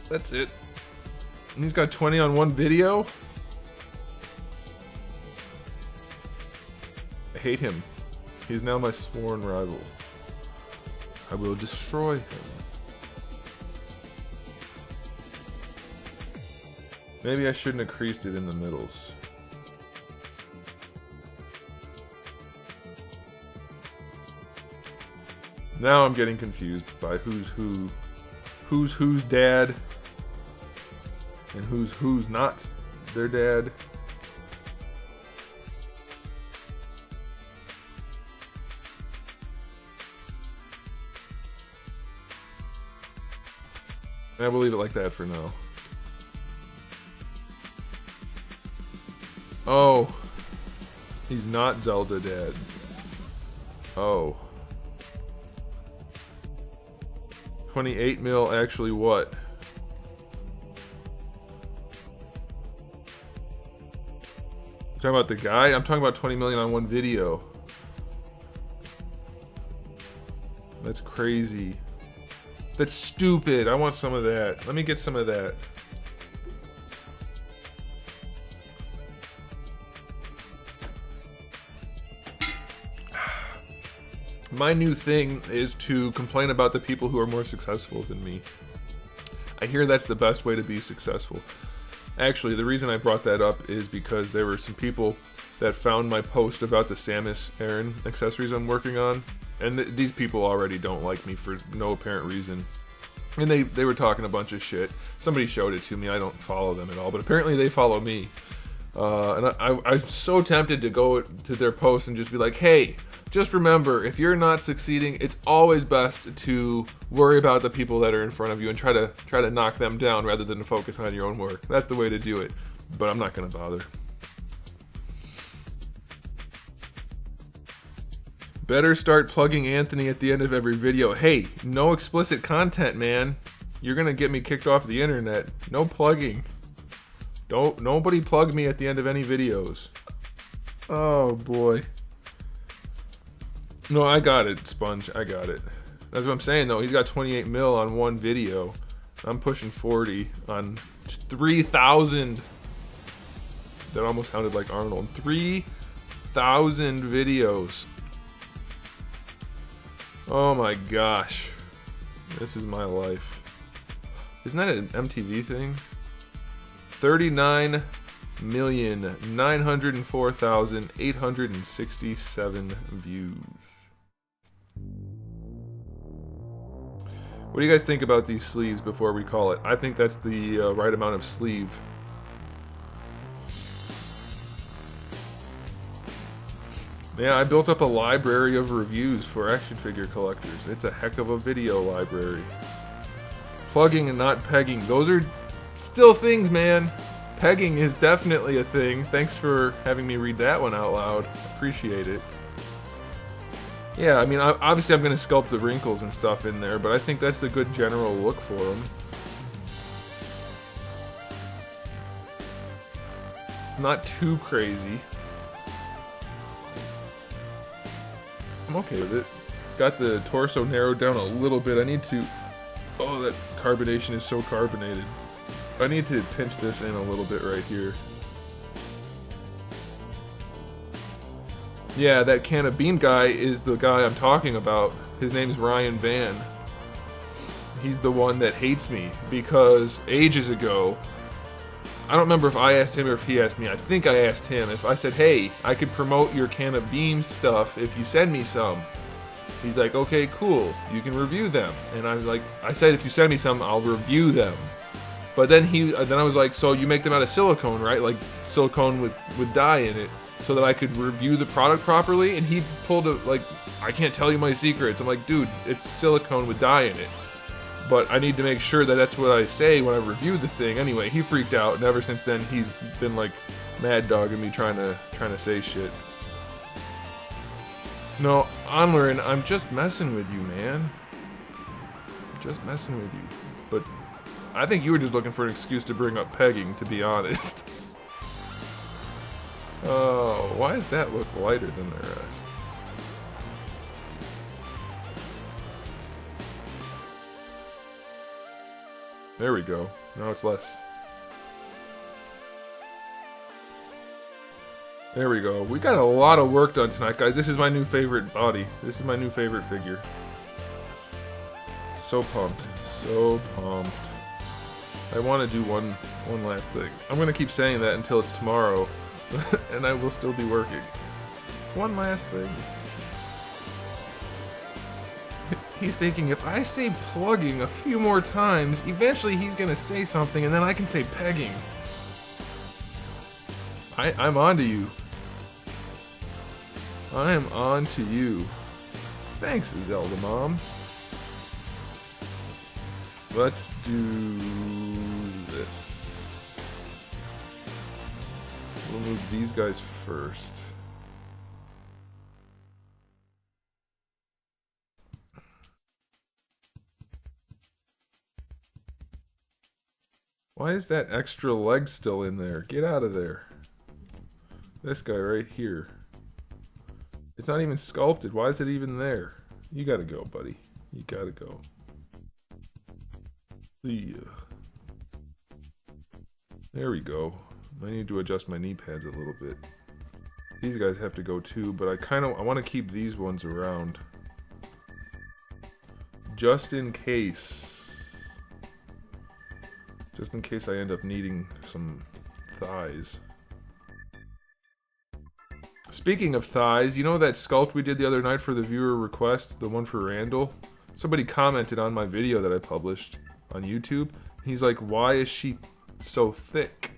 That's it. And he's got 20 on one video? I hate him. He's now my sworn rival. I will destroy him. Maybe I shouldn't have creased it in the middles. Now I'm getting confused by who's dad and who's not their dad. I will leave it like that for now. Oh, he's not Zelda dad. Oh. 28 mil actually what? You talking about the guy? I'm talking about 20 million on one video. That's crazy. That's stupid. I want some of that. Let me get some of that. My new thing is to complain about the people who are more successful than me. I hear that's the best way to be successful. Actually, the reason I brought that up is because there were some people that found my post about the Samus Aran accessories I'm working on. And these people already don't like me for no apparent reason. And they were talking a bunch of shit. Somebody showed it to me. I don't follow them at all, but apparently they follow me. And I'm so tempted to go to their post and just be like, hey, just remember, if you're not succeeding, it's always best to worry about the people that are in front of you and try to knock them down rather than to focus on your own work. That's the way to do it. But I'm not going to bother. Better start plugging Anthony at the end of every video. Hey, no explicit content, man. You're gonna get me kicked off the internet. No plugging. Nobody plug me at the end of any videos. Oh boy. No, I got it, Sponge. I got it. That's what I'm saying though. He's got 28 mil on one video. I'm pushing 40 on 3,000. That almost sounded like Arnold. 3,000 videos. Oh my gosh. This is my life. Isn't that an MTV thing? 39,904,867 views. What do you guys think about these sleeves before we call it? I think that's the right amount of sleeve. Yeah, I built up a library of reviews for action figure collectors. It's a heck of a video library. Plugging and not pegging. Those are still things, man. Pegging is definitely a thing. Thanks for having me read that one out loud. Appreciate it. Yeah, I mean, obviously I'm going to sculpt the wrinkles and stuff in there, but I think that's a good general look for them. Not too crazy. I'm okay with it. Got the torso narrowed down a little bit. I need to... Oh, that carbonation is so carbonated. I need to pinch this in a little bit right here. Yeah, that can of bean guy is the guy I'm talking about. His name's Ryan Van. He's the one that hates me because ages ago... I don't remember if I asked him or if he asked me. I think I asked him. If I said, hey, I could promote your can of beans stuff if you send me some. He's like, okay, cool. You can review them. And I was like, I said, if you send me some, I'll review them. But then I was like, so you make them out of silicone, right? Like silicone with dye in it, so that I could review the product properly. And he pulled a, like, I can't tell you my secrets. I'm like, dude, it's silicone with dye in it. But I need to make sure that that's what I say when I review the thing. Anyway, he freaked out, and ever since then he's been like mad dogging me trying to say shit. No, Onlerin, I'm just messing with you, man. I'm just messing with you. But I think you were just looking for an excuse to bring up pegging, to be honest. Oh, why does that look lighter than the rest? There we go. Now it's less. There we go. We got a lot of work done tonight, guys. This is my new favorite body. This is my new favorite figure. So pumped. So pumped. I want to do one last thing. I'm going to keep saying that until it's tomorrow. And I will still be working. One last thing. He's thinking, if I say plugging a few more times, eventually he's gonna say something and then I can say pegging. I'm on to you. I am on to you. Thanks, Zelda Mom. Let's do this. We'll move these guys first. Why is that extra leg still in there? Get out of there. This guy right here. It's not even sculpted. Why is it even there? You gotta go, buddy. You gotta go. There we go. I need to adjust my knee pads a little bit. These guys have to go too, but I want to keep these ones around. Just in case. Just in case I end up needing some thighs. Speaking of thighs, you know that sculpt we did the other night for the viewer request, the one for Randall? Somebody commented on my video that I published on YouTube. He's like, why is she so thick?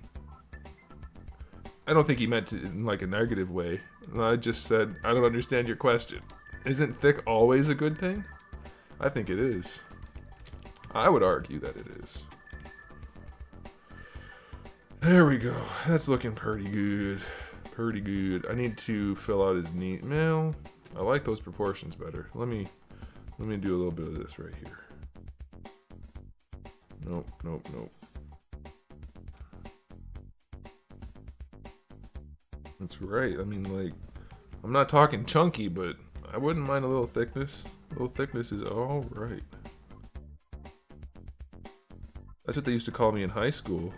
I don't think he meant it in like a negative way. I just said, I don't understand your question. Isn't thick always a good thing? I think it is. I would argue that it is. There we go. That's looking pretty good. Pretty good. I need to fill out his knee. Well, I like those proportions better. Let me do a little bit of this right here. Nope, nope, nope. That's right. I mean, like, I'm not talking chunky, but I wouldn't mind a little thickness. A little thickness is all right. That's what they used to call me in high school.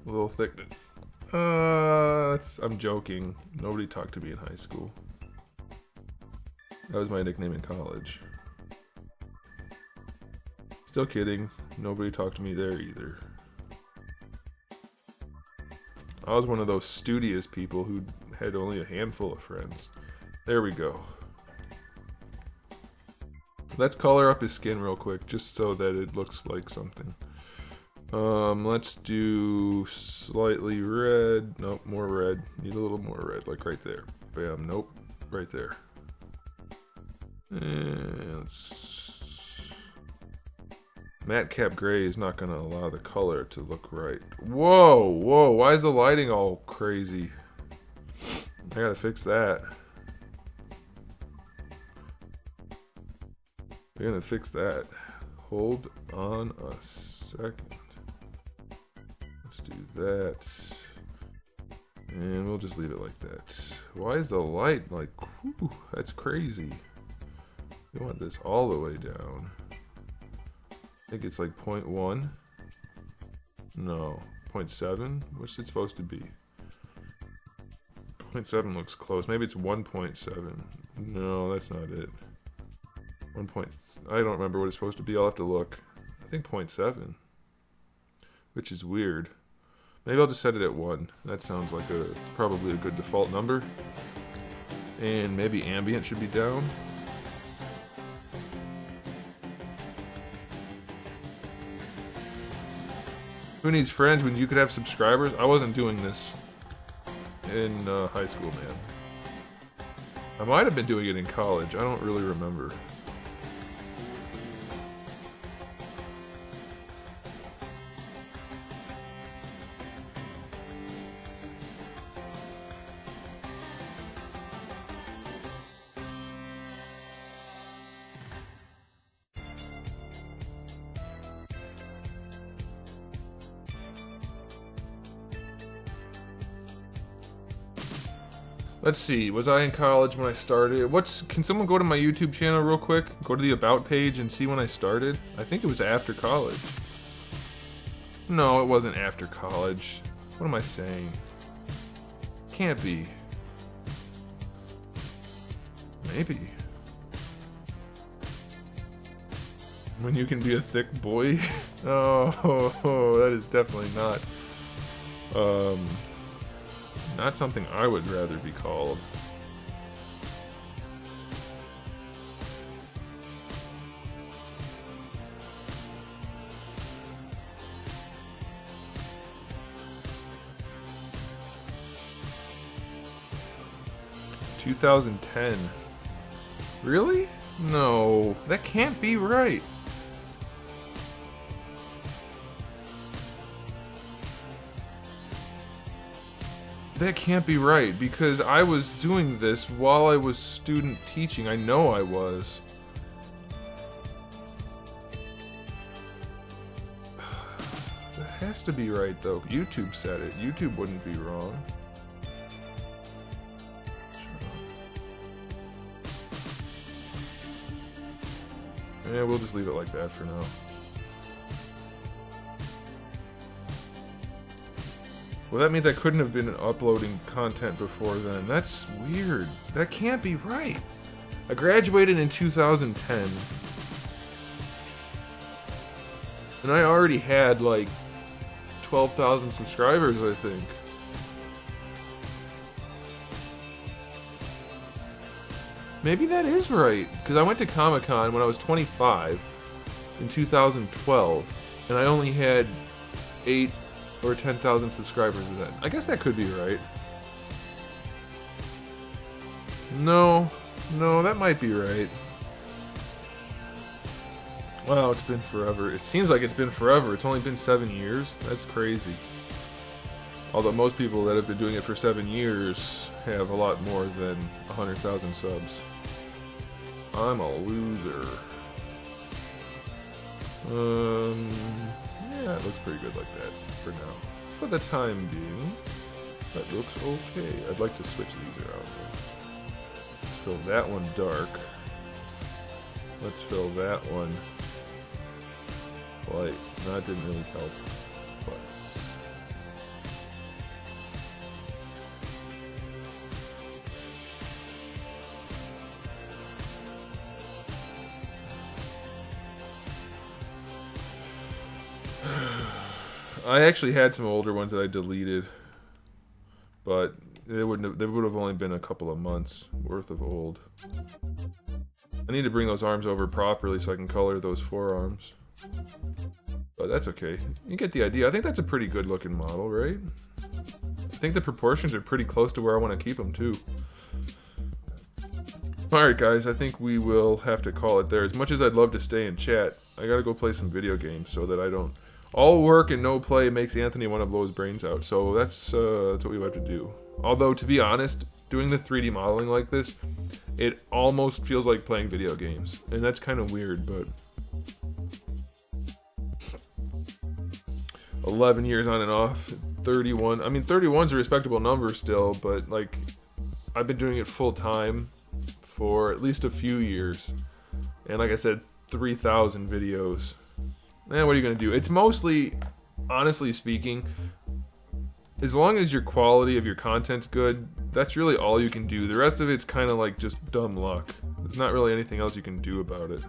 A little thickness. I'm joking. Nobody talked to me in high school. That was my nickname in college. Still kidding. Nobody talked to me there either. I was one of those studious people who had only a handful of friends. There we go. Let's color up his skin real quick, just so that it looks like something. Let's do slightly red. Nope, more red. Need a little more red, like right there. Bam, nope, right there. And matte cap gray is not gonna allow the color to look right. Whoa, whoa, why is the lighting all crazy? I gotta fix that. We're gonna fix that. Hold on a second. Let's do that. And we'll just leave it like that. Why is the light like, whew, that's crazy. You want this all the way down. I think it's like 0.1. No, 0.7? What's it supposed to be? 0.7 looks close. Maybe it's 1.7. No, that's not it. 1. I don't remember what it's supposed to be. I'll have to look. I think 0.7. Which is weird. Maybe I'll just set it at 1. That sounds like probably a good default number. And maybe ambient should be down. Who needs friends when you could have subscribers? I wasn't doing this in high school, man. I might have been doing it in college. I don't really remember. Let's see, was I in college when I started? Can someone go to my YouTube channel real quick? Go to the About page and see when I started? I think it was after college. No, it wasn't after college. What am I saying? Can't be. Maybe. When you can be a thick boy? Oh, that is definitely not. Not something I would rather be called. "2010. Really? No, that can't be right. That can't be right, because I was doing this while I was student teaching. I know I was. That has to be right, though. YouTube said it. YouTube wouldn't be wrong. Yeah, we'll just leave it like that for now. Well, that means I couldn't have been uploading content before then. That's weird. That can't be right. I graduated in 2010. And I already had like 12,000 subscribers, I think. Maybe that is right, because I went to Comic-Con when I was 25 in 2012, and I only had 8 or 10,000 subscribers then. I guess that could be right. No, that might be right. Wow, it's been forever. It seems like it's been forever. It's only been 7 years. That's crazy. Although most people that have been doing it for 7 years have a lot more than 100,000 subs. I'm a loser. Yeah, it looks pretty good like that for now. For the time being, that looks okay. I'd like to switch these around though. Let's fill that one dark. Let's fill that one light. No, that didn't really help. But I actually had some older ones that I deleted, but they would have only been a couple of months worth of old. I need to bring those arms over properly so I can color those forearms. But that's okay. You get the idea. I think that's a pretty good looking model, right? I think the proportions are pretty close to where I want to keep them too. Alright guys, I think we will have to call it there. As much as I'd love to stay and chat, I gotta go play some video games so that I don't... All work and no play makes Anthony want to blow his brains out, so that's what we have to do. Although, to be honest, doing the 3D modeling like this, it almost feels like playing video games. And that's kind of weird, but... 11 years on and off, 31. I mean, 31's a respectable number still, but, like, I've been doing it full time for at least a few years. And like I said, 3,000 videos. Man, what are you going to do? It's mostly, honestly speaking, as long as your quality of your content's good, that's really all you can do. The rest of it's kind of like just dumb luck. There's not really anything else you can do about it.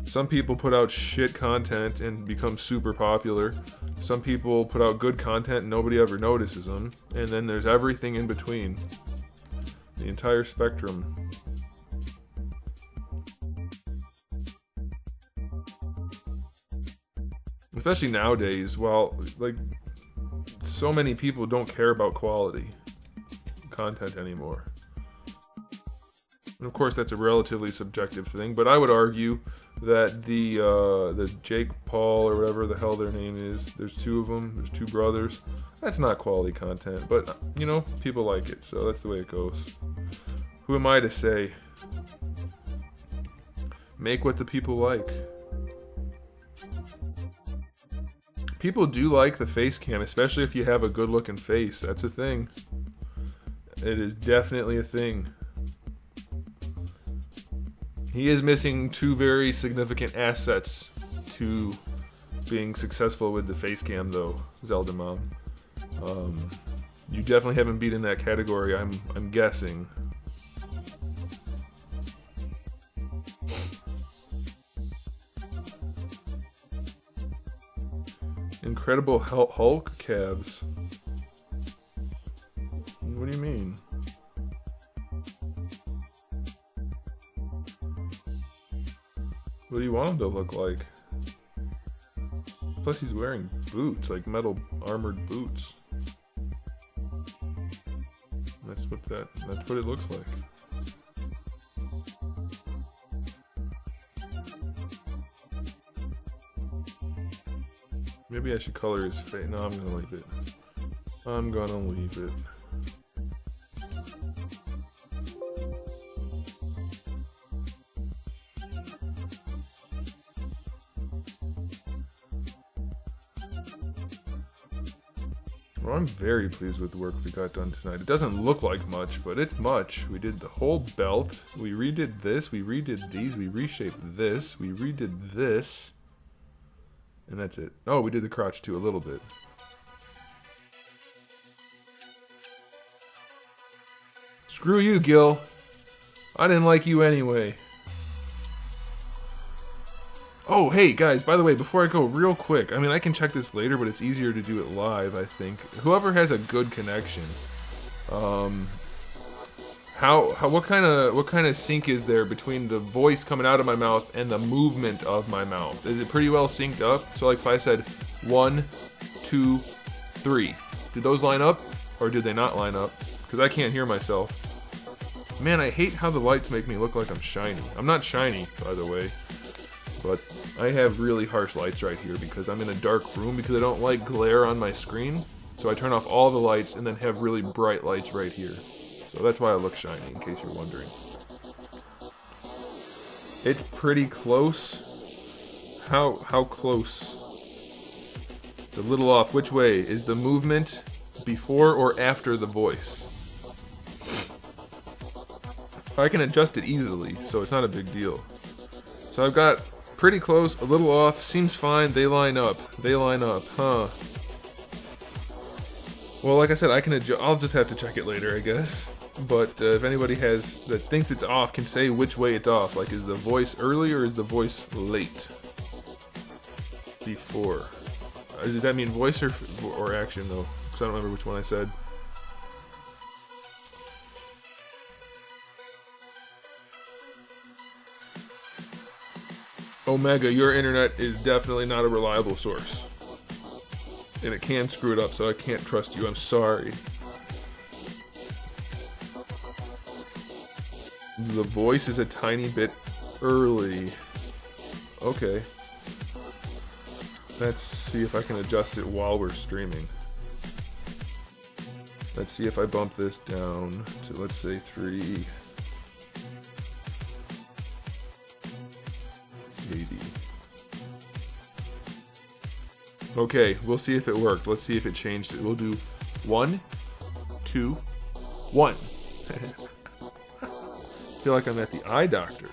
Some people put out shit content and become super popular. Some people put out good content and nobody ever notices them. And then there's everything in between. The entire spectrum. Especially nowadays, well, like, so many people don't care about quality content anymore. And of course, that's a relatively subjective thing, but I would argue that the Jake Paul or whatever the hell their name is, there's two of them, there's two brothers, that's not quality content, but, you know, people like it, so that's the way it goes. Who am I to say? Make what the people like. People do like the face cam, especially if you have a good looking face. That's a thing. It is definitely a thing. He is missing two very significant assets to being successful with the face cam though, Zelda Mom. You definitely haven't beaten that category, I'm guessing. Incredible Hulk calves. What do you mean? What do you want him to look like? Plus he's wearing boots, like metal armored boots. That's what it looks like. Maybe I should color his face. No, I'm gonna leave it. I'm gonna leave it. Well, I'm very pleased with the work we got done tonight. It doesn't look like much, but it's much. We did the whole belt. We redid this. We redid these. We reshaped this. We redid this. And that's it. Oh, we did the crotch too, a little bit. Screw you, Gil. I didn't like you anyway. Oh, hey, guys, by the way, before I go, real quick. I mean, I can check this later, but it's easier to do it live, I think. Whoever has a good connection, what kind of sync is there between the voice coming out of my mouth and the movement of my mouth? Is it pretty well synced up? So like if I said 1, 2, 3, did those line up or did they not line up? Because I can't hear myself. Man, I hate how the lights make me look like I'm shiny. I'm not shiny, by the way, but I have really harsh lights right here because I'm in a dark room because I don't like glare on my screen. So I turn off all the lights and then have really bright lights right here. So that's why I look shiny, in case you're wondering. It's pretty close. How close? It's a little off. Which way? Is the movement before or after the voice? I can adjust it easily, so it's not a big deal. So I've got pretty close, a little off, seems fine, they line up. They line up, huh? Well, like I said, I can adjust. I'll just have to check it later, I guess. But if anybody that thinks it's off can say which way it's off. Like, is the voice early or is the voice late? Before. Does that mean voice or action, though? Because I don't remember which one I said. Omega, your internet is definitely not a reliable source. And it can screw it up, so I can't trust you. I'm sorry. The voice is a tiny bit early. Okay. Let's see if I can adjust it while we're streaming. Let's see if I bump this down to, let's say, 3. 80. Okay, we'll see if it worked. Let's see if it changed it. We'll do 1, 2, 1. I feel like I'm at the eye doctor.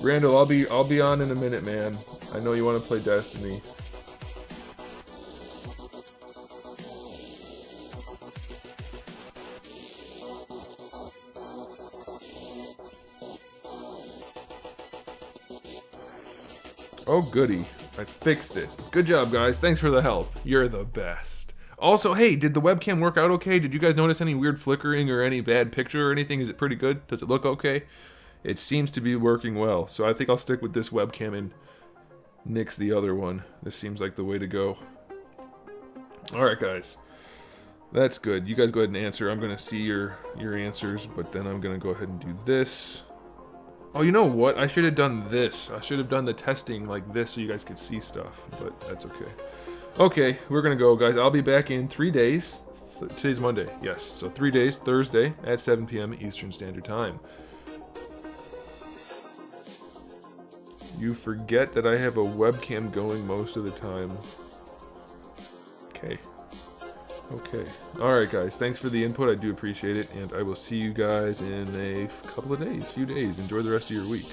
Randall, I'll be on in a minute, man. I know you want to play Destiny. Oh, goody. I fixed it. Good job, guys. Thanks for the help. You're the best. Also, hey, did the webcam work out okay? Did you guys notice any weird flickering or any bad picture or anything? Is it pretty good? Does it look okay? It seems to be working well. So I think I'll stick with this webcam and nix the other one. This seems like the way to go. Alright, guys. That's good. You guys go ahead and answer. I'm going to see your answers, but then I'm going to go ahead and do this. Oh, you know what? I should have done this. I should have done the testing like this so you guys could see stuff, but that's okay. Okay, we're gonna go, guys. I'll be back in 3 days. Today's Monday, yes. So 3 days, Thursday at 7 p.m. Eastern Standard Time. You forget that I have a webcam going most of the time. Okay. Okay. Alright, guys. Thanks for the input. I do appreciate it. And I will see you guys in a couple of days, few days. Enjoy the rest of your week.